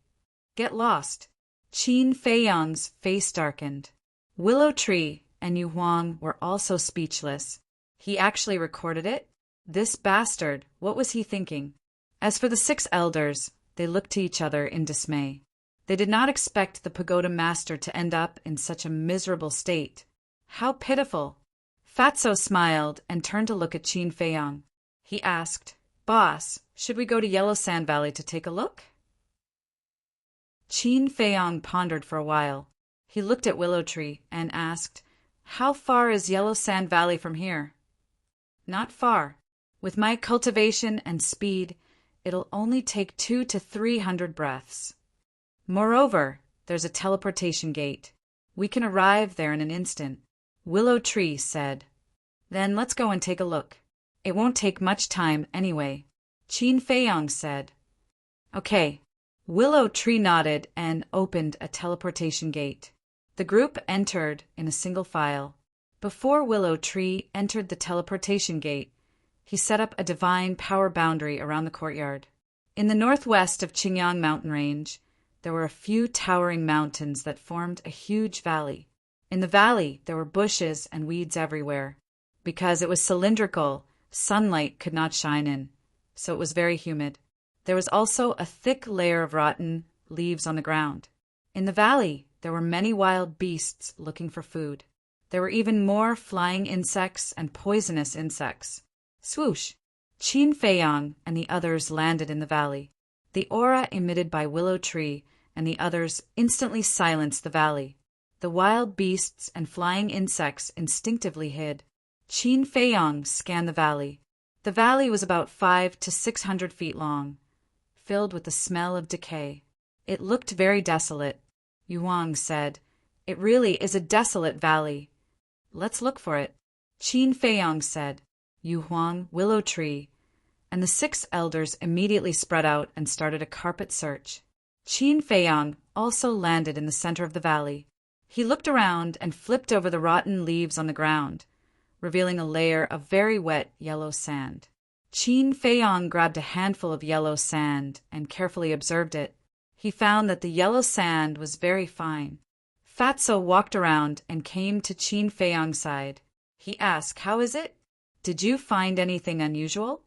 Get lost. Qin Feiyang's face darkened. Willow Tree and Yu Huang were also speechless. He actually recorded it? This bastard, what was he thinking? As for the 6 elders, they looked to each other in dismay. They did not expect the pagoda master to end up in such a miserable state. How pitiful! Fatso smiled and turned to look at Qin Feiyang. He asked, "Boss, should we go to Yellow Sand Valley to take a look?" Qin Feiyang pondered for a while. He looked at Willow Tree and asked, "How far is Yellow Sand Valley from here?" "Not far. With my cultivation and speed, it'll only take 200 to 300 breaths. Moreover, there's a teleportation gate. We can arrive there in an instant," Willow Tree said. "Then let's go and take a look. It won't take much time anyway," Qin Feiyang said. "Okay." Willow Tree nodded and opened a teleportation gate. The group entered in a single file. Before Willow Tree entered the teleportation gate, he set up a divine power boundary around the courtyard. In the northwest of Qingyang mountain range, there were a few towering mountains that formed a huge valley. In the valley, there were bushes and weeds everywhere. Because it was cylindrical, sunlight could not shine in, so it was very humid. There was also a thick layer of rotten leaves on the ground. In the valley, there were many wild beasts looking for food. There were even more flying insects and poisonous insects. Swoosh! Qin Feiyang and the others landed in the valley. The aura emitted by Willow Tree and the others instantly silenced the valley. The wild beasts and flying insects instinctively hid. Qin Feiyang scanned the valley. The valley was about 500 to 600 feet long, filled with the smell of decay. It looked very desolate. Yu Huang said, "It really is a desolate valley. Let's look for it." Qin Feiyang said, Yu Huang, Willow Tree, and the 6 elders immediately spread out and started a carpet search. Qin Feiyang also landed in the center of the valley. He looked around and flipped over the rotten leaves on the ground, revealing a layer of very wet yellow sand. Qin Feiyang grabbed a handful of yellow sand and carefully observed it. He found that the yellow sand was very fine. Fatso walked around and came to Qin Feiyang's side. He asked, "How is it? Did you find anything unusual?"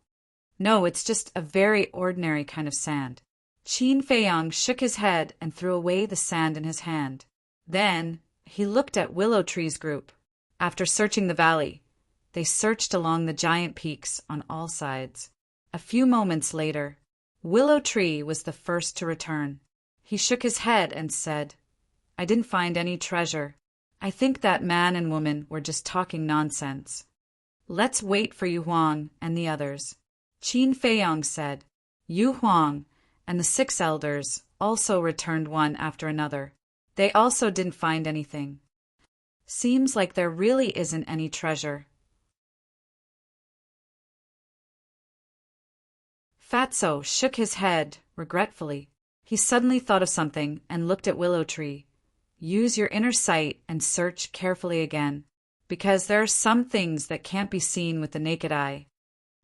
"No, it's just a very ordinary kind of sand." Qin Feiyang shook his head and threw away the sand in his hand. Then he looked at Willow Tree's group. After searching the valley, they searched along the giant peaks on all sides. A few moments later, Willow Tree was the first to return. He shook his head and said, "I didn't find any treasure. I think that man and woman were just talking nonsense. Let's wait for Yu Huang and the others." Qin Feiyang said. Yu Huang and the 6 elders also returned one after another. They also didn't find anything. Seems like there really isn't any treasure. Fatso shook his head regretfully. He suddenly thought of something and looked at Willow Tree. "Use your inner sight and search carefully again, because there are some things that can't be seen with the naked eye.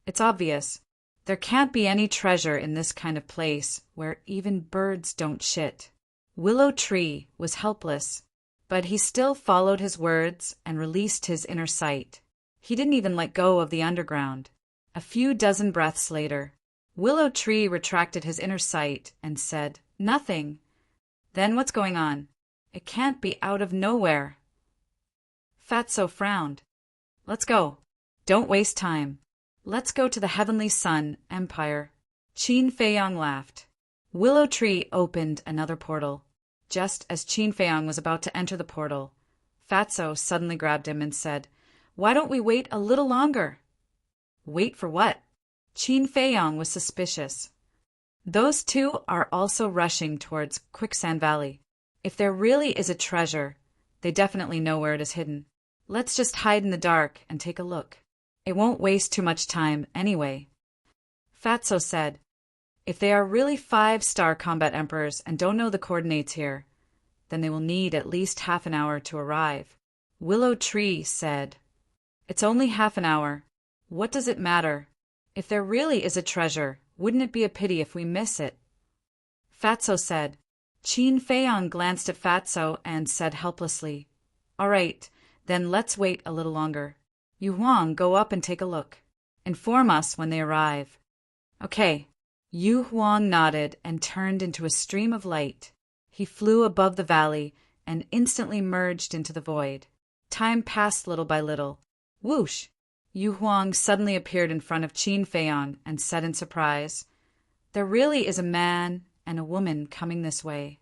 It's obvious. There can't be any treasure in this kind of place where even birds don't shit." Willow Tree was helpless, but he still followed his words and released his inner sight. He didn't even let go of the underground. A few dozen breaths later, Willow Tree retracted his inner sight and said, "Nothing." "Then what's going on? It can't be out of nowhere." Fatso frowned. "Let's go. Don't waste time. Let's go to the Heavenly Sun Empire." Qin Feiyang laughed. Willow Tree opened another portal. Just as Qin Feiyang was about to enter the portal, Fatso suddenly grabbed him and said, "Why don't we wait a little longer?" "Wait for what?" Qin Feiyang was suspicious. "Those 2 are also rushing towards Quicksand Valley. If there really is a treasure, they definitely know where it is hidden. Let's just hide in the dark and take a look. It won't waste too much time anyway." Fatso said, "If they are really 5-star combat emperors and don't know the coordinates here, then they will need at least half an hour to arrive." Willow Tree said, "It's only half an hour. What does it matter? If there really is a treasure, wouldn't it be a pity if we miss it?" Fatso said, Qin Feiyang glanced at Fatso and said helplessly, "All right, then let's wait a little longer. Yu Huang, go up and take a look. Inform us when they arrive." "Okay." Yu Huang nodded and turned into a stream of light. He flew above the valley and instantly merged into the void. Time passed little by little. Whoosh! Yu Huang suddenly appeared in front of Qin Feiyang and said in surprise, "There really is a man and a woman coming this way."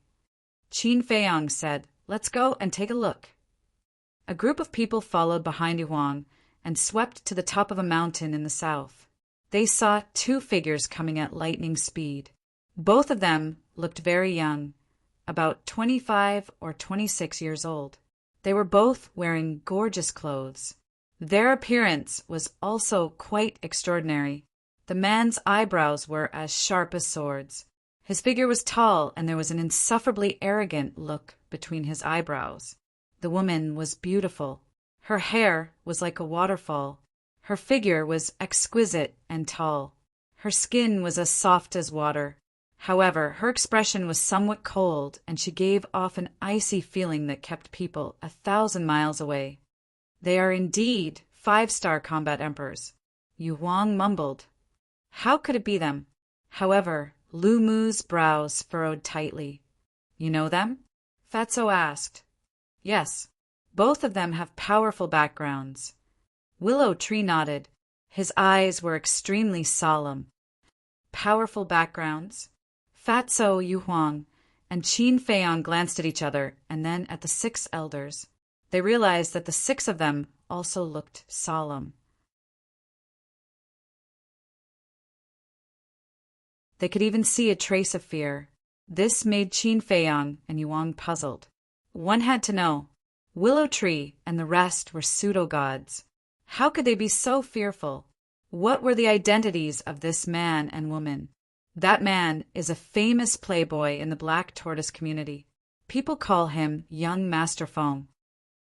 Qin Feiyang said, "Let's go and take a look." A group of people followed behind Yu Huang and swept to the top of a mountain in the south. They saw two figures coming at lightning speed. Both of them looked very young, about 25 or 26 years old. They were both wearing gorgeous clothes. Their appearance was also quite extraordinary. The man's eyebrows were as sharp as swords. His figure was tall, and there was an insufferably arrogant look between his eyebrows. The woman was beautiful. Her hair was like a waterfall. Her figure was exquisite and tall. Her skin was as soft as water. However, her expression was somewhat cold, and she gave off an icy feeling that kept people 1,000 miles away. "They are indeed 5-star combat emperors," Yu Huang mumbled. How could it be them? However, Lu Mu's brows furrowed tightly. "You know them?" Fatso asked. "Yes. Both of them have powerful backgrounds." Willow Tree nodded. His eyes were extremely solemn. Powerful backgrounds? Fatso, Yu Huang, and Qin Feiyang glanced at each other and then at the 6 elders. They realized that the 6 of them also looked solemn. They could even see a trace of fear. This made Qin Feiyang and Yu Huang puzzled. One had to know. Willow Tree and the rest were pseudo-gods. How could they be so fearful? What were the identities of this man and woman? That man is a famous playboy in the Black Tortoise community. People call him Young Master Feng.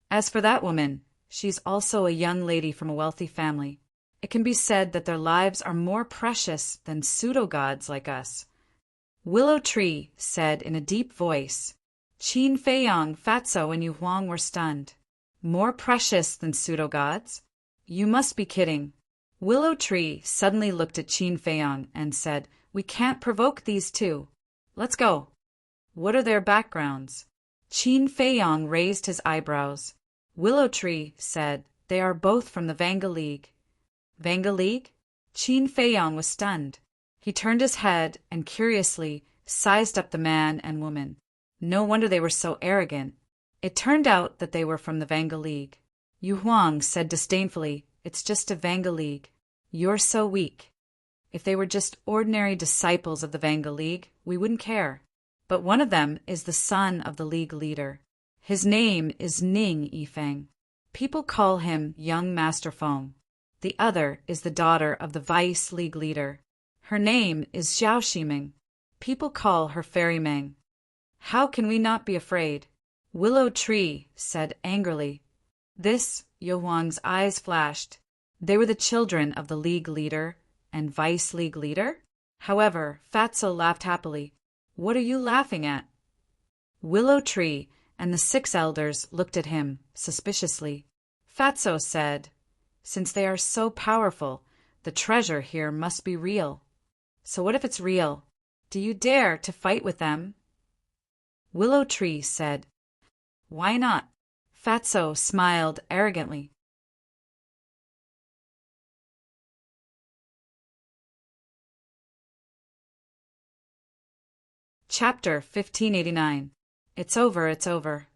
As for that woman, she's also a young lady from a wealthy family. It can be said that their lives are more precious than pseudo-gods like us. Willow Tree said in a deep voice. Qin Feiyang, Fatso, and Yu Huang were stunned. More precious than pseudo-gods? You must be kidding. Willow Tree suddenly looked at Qin Feiyang and said, "We can't provoke these two. Let's go." "What are their backgrounds?" Qin Feiyang raised his eyebrows. Willow Tree said, "They are both from the Vanga League." Vanga League? Qin Feiyang was stunned. He turned his head and curiously sized up the man and woman. No wonder they were so arrogant. It turned out that they were from the Vanga League. Yu Huang said disdainfully, "It's just a Vanga League. You're so weak. If they were just ordinary disciples of the Vanga League, we wouldn't care. But one of them is the son of the League leader. His name is Ning Yifeng. People call him Young Master Feng. The other is the daughter of the Vice League leader. Her name is Xiao Shiming. People call her Fairy Meng. How can we not be afraid?" Willow Tree said angrily. This, Yu Huang's eyes flashed. They were the children of the League leader and Vice League leader? However, Fatso laughed happily. "What are you laughing at?" Willow Tree and the 6 elders looked at him suspiciously. Fatso said, "Since they are so powerful, the treasure here must be real. So what if it's real? Do you dare to fight with them?" Willow Tree said, "Why not?" Fatso smiled arrogantly. Chapter 1589. It's over, it's over.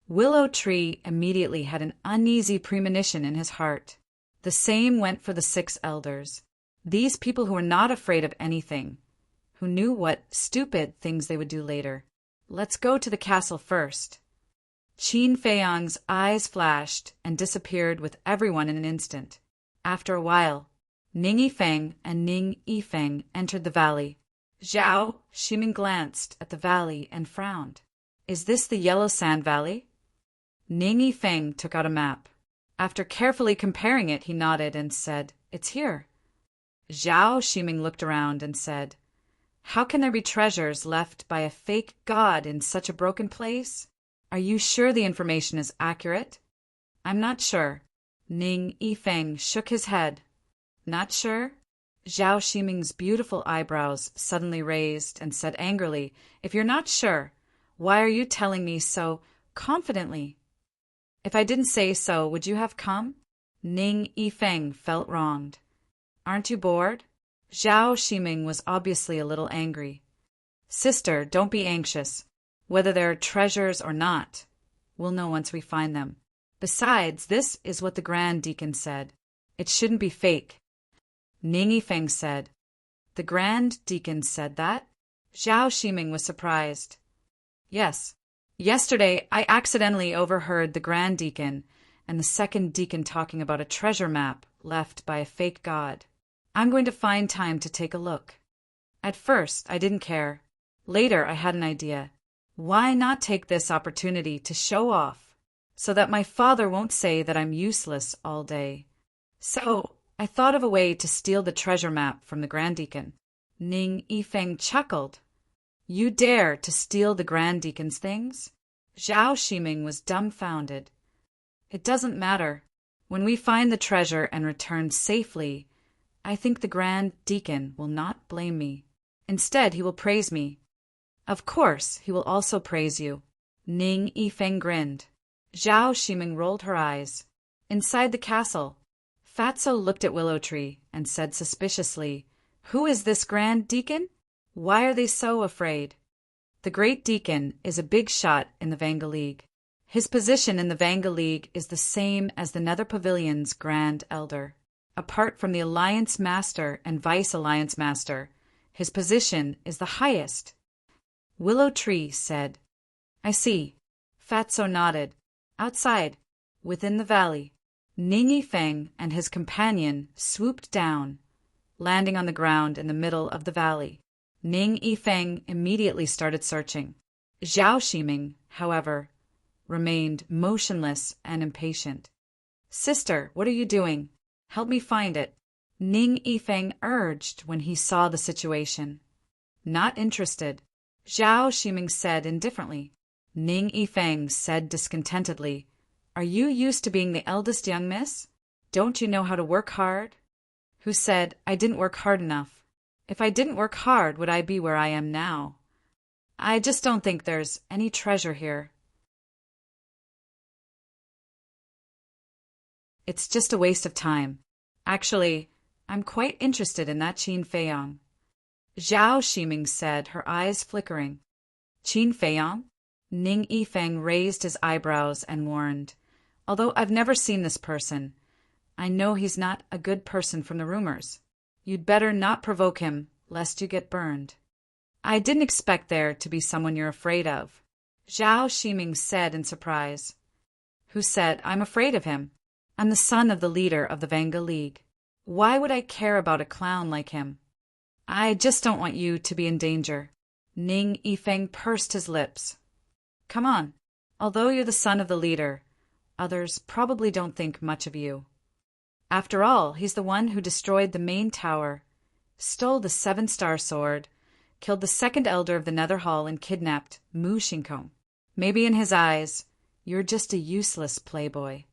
Willow Tree immediately had an uneasy premonition in his heart. The same went for the 6 elders. These people who were not afraid of anything, who knew what stupid things they would do later. Let's go to the castle first. Qin Feiyang's eyes flashed and disappeared with everyone in an instant. After a while, Ning Yifeng and Ning Yifeng entered the valley. Xiao Shiming glanced at the valley and frowned. "Is this the Yellow Sand Valley?" Ning Yifeng took out a map. After carefully comparing it, he nodded and said, "It's here." Xiao Shiming looked around and said, How can there be treasures left by a fake god in such a broken place? Are you sure the information is accurate? I'm not sure. Ning Yifeng shook his head. Not sure? Zhao Ximing's beautiful eyebrows suddenly raised and said angrily, If you're not sure, why are you telling me so confidently? If I didn't say so, would you have come? Ning Yifeng felt wronged. Aren't you bored? Zhao Ximing was obviously a little angry. Sister, don't be anxious. Whether there are treasures or not, we'll know once we find them. Besides, this is what the Grand Deacon said. It shouldn't be fake. Ning Yifeng said. The Grand Deacon said that? Zhao Ximing was surprised. Yes. Yesterday, I accidentally overheard the Grand Deacon and the Second Deacon talking about a treasure map left by a fake god. I'm going to find time to take a look. At first, I didn't care. Later, I had an idea. Why not take this opportunity to show off, so that my father won't say that I'm useless all day? So, I thought of a way to steal the treasure map from the Grand Deacon. Ning Yifeng chuckled. You dare to steal the Grand Deacon's things? Zhao Ximing was dumbfounded. It doesn't matter. When we find the treasure and return safely, I think the Grand Deacon will not blame me. Instead, he will praise me. Of course, he will also praise you. Ning Yifeng grinned. Zhao Ximing rolled her eyes. Inside the castle, Fatso looked at Willow Tree and said suspiciously, Who is this Grand Deacon? Why are they so afraid? The Great Deacon is a big shot in the Vanga League. His position in the Vanga League is the same as the Nether Pavilion's Grand Elder. Apart from the Alliance Master and Vice Alliance Master, his position is the highest. Willow Tree said, I see. Fatso nodded. Outside, within the valley, Ning Yifeng and his companion swooped down, landing on the ground in the middle of the valley. Ning Yifeng immediately started searching. Zhao Ximing, however, remained motionless and impatient. Sister, what are you doing? Help me find it, Ning Yifeng urged when he saw the situation. Not interested, Zhao Ximing said indifferently. Ning Yifeng said discontentedly, Are you used to being the eldest young miss? Don't you know how to work hard? Who said, I didn't work hard enough. If I didn't work hard, would I be where I am now? I just don't think there's any treasure here. It's just a waste of time. Actually, I'm quite interested in that Qin Feiyong. Zhao Ximing said, her eyes flickering. Qin Feiyong? Ning Yifeng raised his eyebrows and warned, Although I've never seen this person, I know he's not a good person from the rumors. You'd better not provoke him, lest you get burned. I didn't expect there to be someone you're afraid of, Zhao Ximing said in surprise. Who said, I'm afraid of him? I'm the son of the leader of the Vanga League. Why would I care about a clown like him? I just don't want you to be in danger. Ning Yifeng pursed his lips. Come on. Although you're the son of the leader, others probably don't think much of you. After all, he's the one who destroyed the main tower, stole the 7-star sword, killed the second elder of the Nether Hall, and kidnapped Mu Shinkong. Maybe in his eyes, you're just a useless playboy.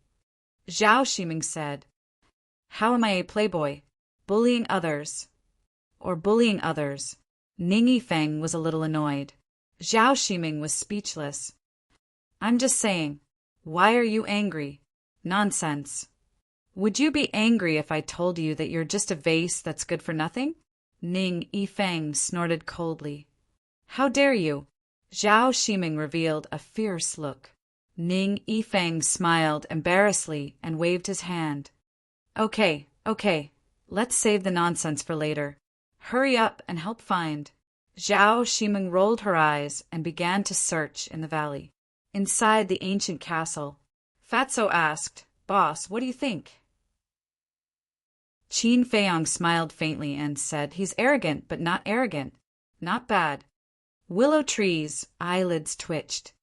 Zhao Ximing said, How am I a playboy? Bullying others. Ning Yifeng was a little annoyed. Zhao Ximing was speechless. I'm just saying. Why are you angry? Nonsense. Would you be angry if I told you that you're just a vase that's good for nothing? Ning Yifeng snorted coldly. How dare you? Zhao Ximing revealed a fierce look. Ning Yifeng smiled embarrassedly and waved his hand. Okay. Let's save the nonsense for later. Hurry up and help find. Zhao Ximing rolled her eyes and began to search in the valley. Inside the ancient castle, Fatso asked, Boss, what do you think? Qin Feiyong smiled faintly and said, He's arrogant, but not arrogant. Not bad. Willow Tree's eyelids twitched.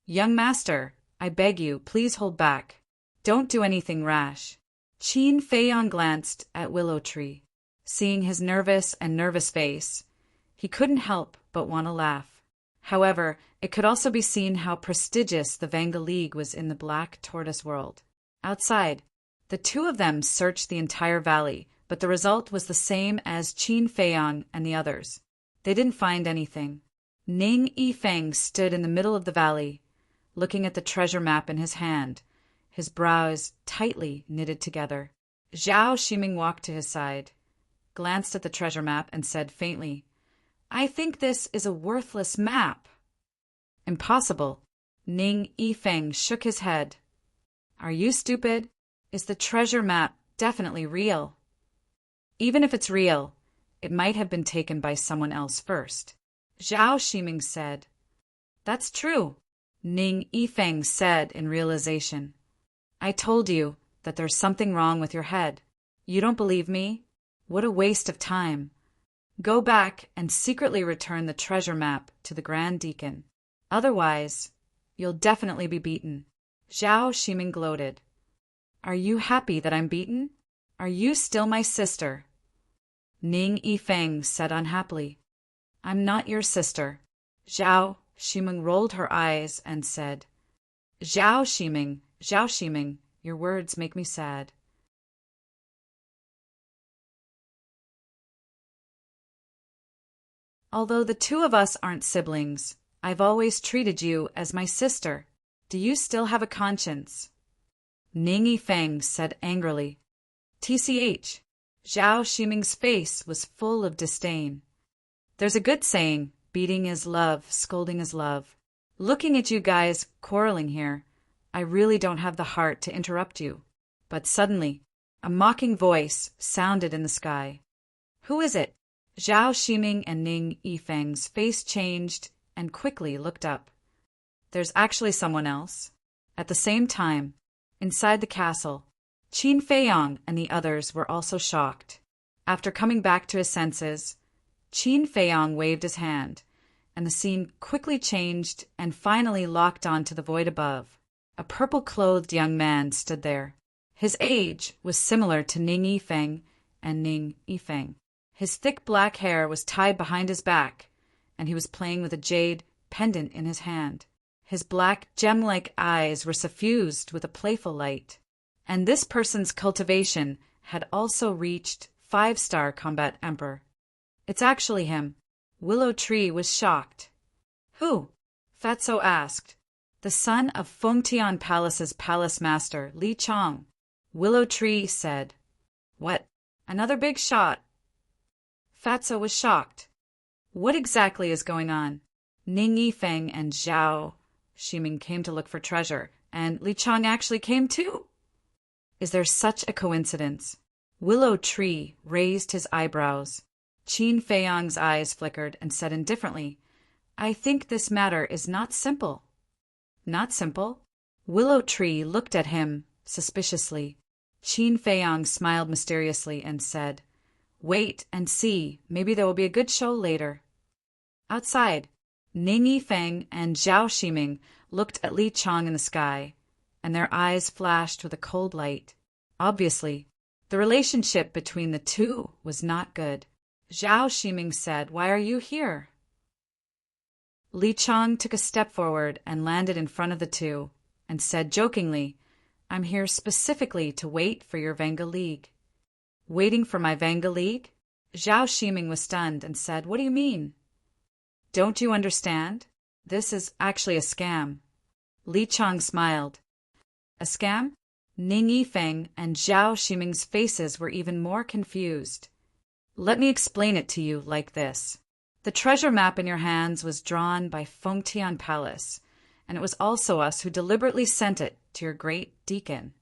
Young master, I beg you, please hold back. Don't do anything rash. Qin Feiyong glanced at Willow Tree. Seeing his nervous face, He couldn't help but want to laugh. However, it could also be seen how prestigious the Vanga League was in the Black Tortoise world. Outside, the two of them searched the entire valley, but the result was the same as Qin Feiyang and the others. They didn't find anything. Ning Yifeng stood in the middle of the valley, looking at the treasure map in his hand, his brows tightly knitted together. Zhao Ximing walked to his side, glanced at the treasure map, and said faintly, "I think this is a worthless map." "Impossible." Ning Yifeng shook his head. "Are you stupid? Is the treasure map definitely real? Even if it's real, it might have been taken by someone else first." Zhao Ximing said. "That's true," Ning Yifeng said in realization. "I told you that there's something wrong with your head. You don't believe me? What a waste of time. Go back and secretly return the treasure map to the Grand Deacon. Otherwise, you'll definitely be beaten." Zhao Ximing gloated. "Are you happy that I'm beaten? Are you still my sister?" Ning Yifeng said unhappily, "I'm not your sister." Zhao Ximing rolled her eyes and said, Zhao Ximing, your words make me sad." "Although the two of us aren't siblings, I've always treated you as my sister. Do you still have a conscience?" Ning Yifeng said angrily. "TCH." Zhao Ximing's face was full of disdain. "There's a good saying, beating is love, scolding is love. Looking at you guys quarreling here, I really don't have the heart to interrupt you." But suddenly, a mocking voice sounded in the sky. "Who is it?" Zhao Ximing and Ning Yifeng's face changed and quickly looked up. "There's actually someone else." At the same time, inside the castle, Qin Feiyang and the others were also shocked. After coming back to his senses, Qin Feiyang waved his hand, and the scene quickly changed and finally locked on to the void above. A purple-clothed young man stood there. His age was similar to Ning Yifeng and Ning Yifeng. His thick black hair was tied behind his back, and he was playing with a jade pendant in his hand. His black, gem-like eyes were suffused with a playful light. And this person's cultivation had also reached 5-star combat emperor. "It's actually him." Willow Tree was shocked. "Who?" Fatso asked. "The son of Fengtian Palace's palace master, Li Chong." Willow Tree said. "What? Another big shot?" Fatso was shocked. What exactly is going on? Ning Yifeng and Zhao Ximing came to look for treasure, and Li Chong actually came too. Is there such a coincidence? Willow Tree raised his eyebrows. Qin Feiyang's eyes flickered and said indifferently, "I think this matter is not simple." "Not simple?" Willow Tree looked at him suspiciously. Qin Feiyang smiled mysteriously and said, "Wait and see. Maybe there will be a good show later." Outside, Ning Yifeng and Zhao Ximing looked at Li Chong in the sky, and their eyes flashed with a cold light. Obviously, the relationship between the two was not good. Zhao Ximing said, "Why are you here?" Li Chong took a step forward and landed in front of the two, and said jokingly, "I'm here specifically to wait for your Vanga League." "Waiting for my Vanga League?" Zhao Ximing was stunned and said, "What do you mean?" "Don't you understand? This is actually a scam." Li Chong smiled. "A scam?" Ning Yifeng and Zhao Ximing's faces were even more confused. "Let me explain it to you like this. The treasure map in your hands was drawn by Fengtian Palace, and it was also us who deliberately sent it to your great deacon.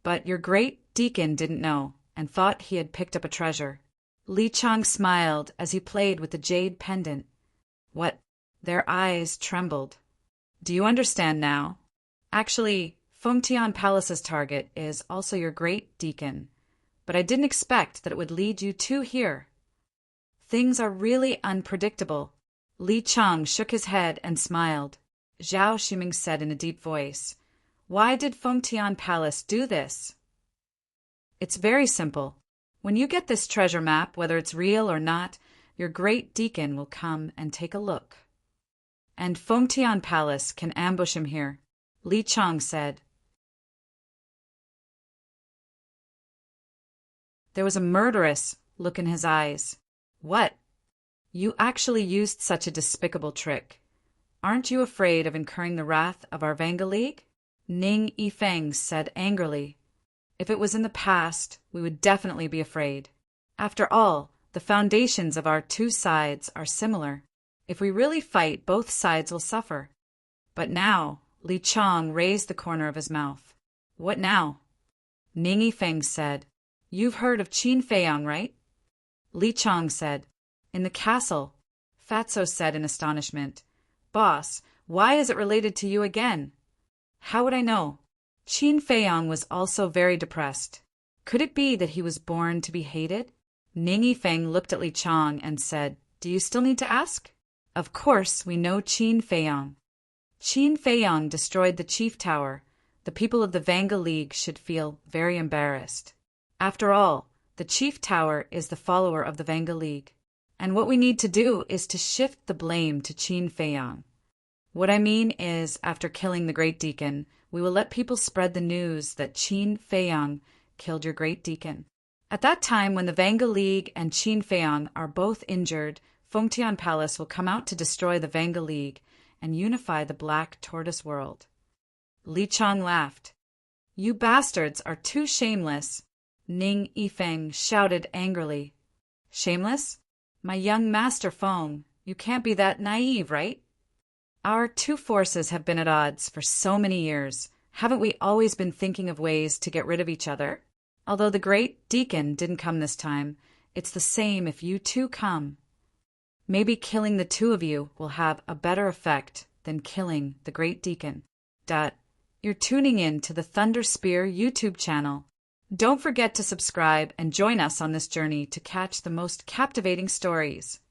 But your great deacon didn't know, and thought he had picked up a treasure." Li Chong smiled as he played with the jade pendant. "What?" Their eyes trembled. "Do you understand now? Actually, Fengtian Palace's target is also your great deacon, but I didn't expect that it would lead you two here. Things are really unpredictable." Li Chong shook his head and smiled. Zhao Ximing said in a deep voice, "Why did Fengtian Palace do this?" "It's very simple. When you get this treasure map, whether it's real or not, your great deacon will come and take a look. And Fengtian Palace can ambush him here, Li Chang said. There was a murderous look in his eyes. What? You actually used such a despicable trick. Aren't you afraid of incurring the wrath of our Vanga League? Ning Yifeng said angrily. If it was in the past, we would definitely be afraid. After all, the foundations of our two sides are similar. If we really fight, both sides will suffer. But now, Li Chang raised the corner of his mouth. What now? Ning Yifeng said. You've heard of Qin Feiyang, right? Li Chang said. In the castle, Fatso said in astonishment. Boss, why is it related to you again? How would I know? Qin Feiyang was also very depressed. Could it be that he was born to be hated? Ning Yifeng looked at Li Chang and said, Do you still need to ask? Of course, we know Qin Feiyang. Qin Feiyang destroyed the Chief Tower. The people of the Vanga League should feel very embarrassed. After all, the Chief Tower is the follower of the Vanga League. And what we need to do is to shift the blame to Qin Feiyang. What I mean is, after killing the Great Deacon, we will let people spread the news that Qin Feiyang killed your Great Deacon. At that time, when the Vanga League and Qin Feiyang are both injured, Fengtian Palace will come out to destroy the Vanga League and unify the Black Tortoise world. Li Chang laughed. You bastards are too shameless, Ning Yifeng shouted angrily. Shameless? My young master Feng, you can't be that naive, right? Our two forces have been at odds for so many years. Haven't we always been thinking of ways to get rid of each other? Although the Great Deacon didn't come this time, it's the same if you two come. Maybe killing the two of you will have a better effect than killing the Great Deacon. You're tuning in to the Thunder Spear YouTube channel. Don't forget to subscribe and join us on this journey to catch the most captivating stories.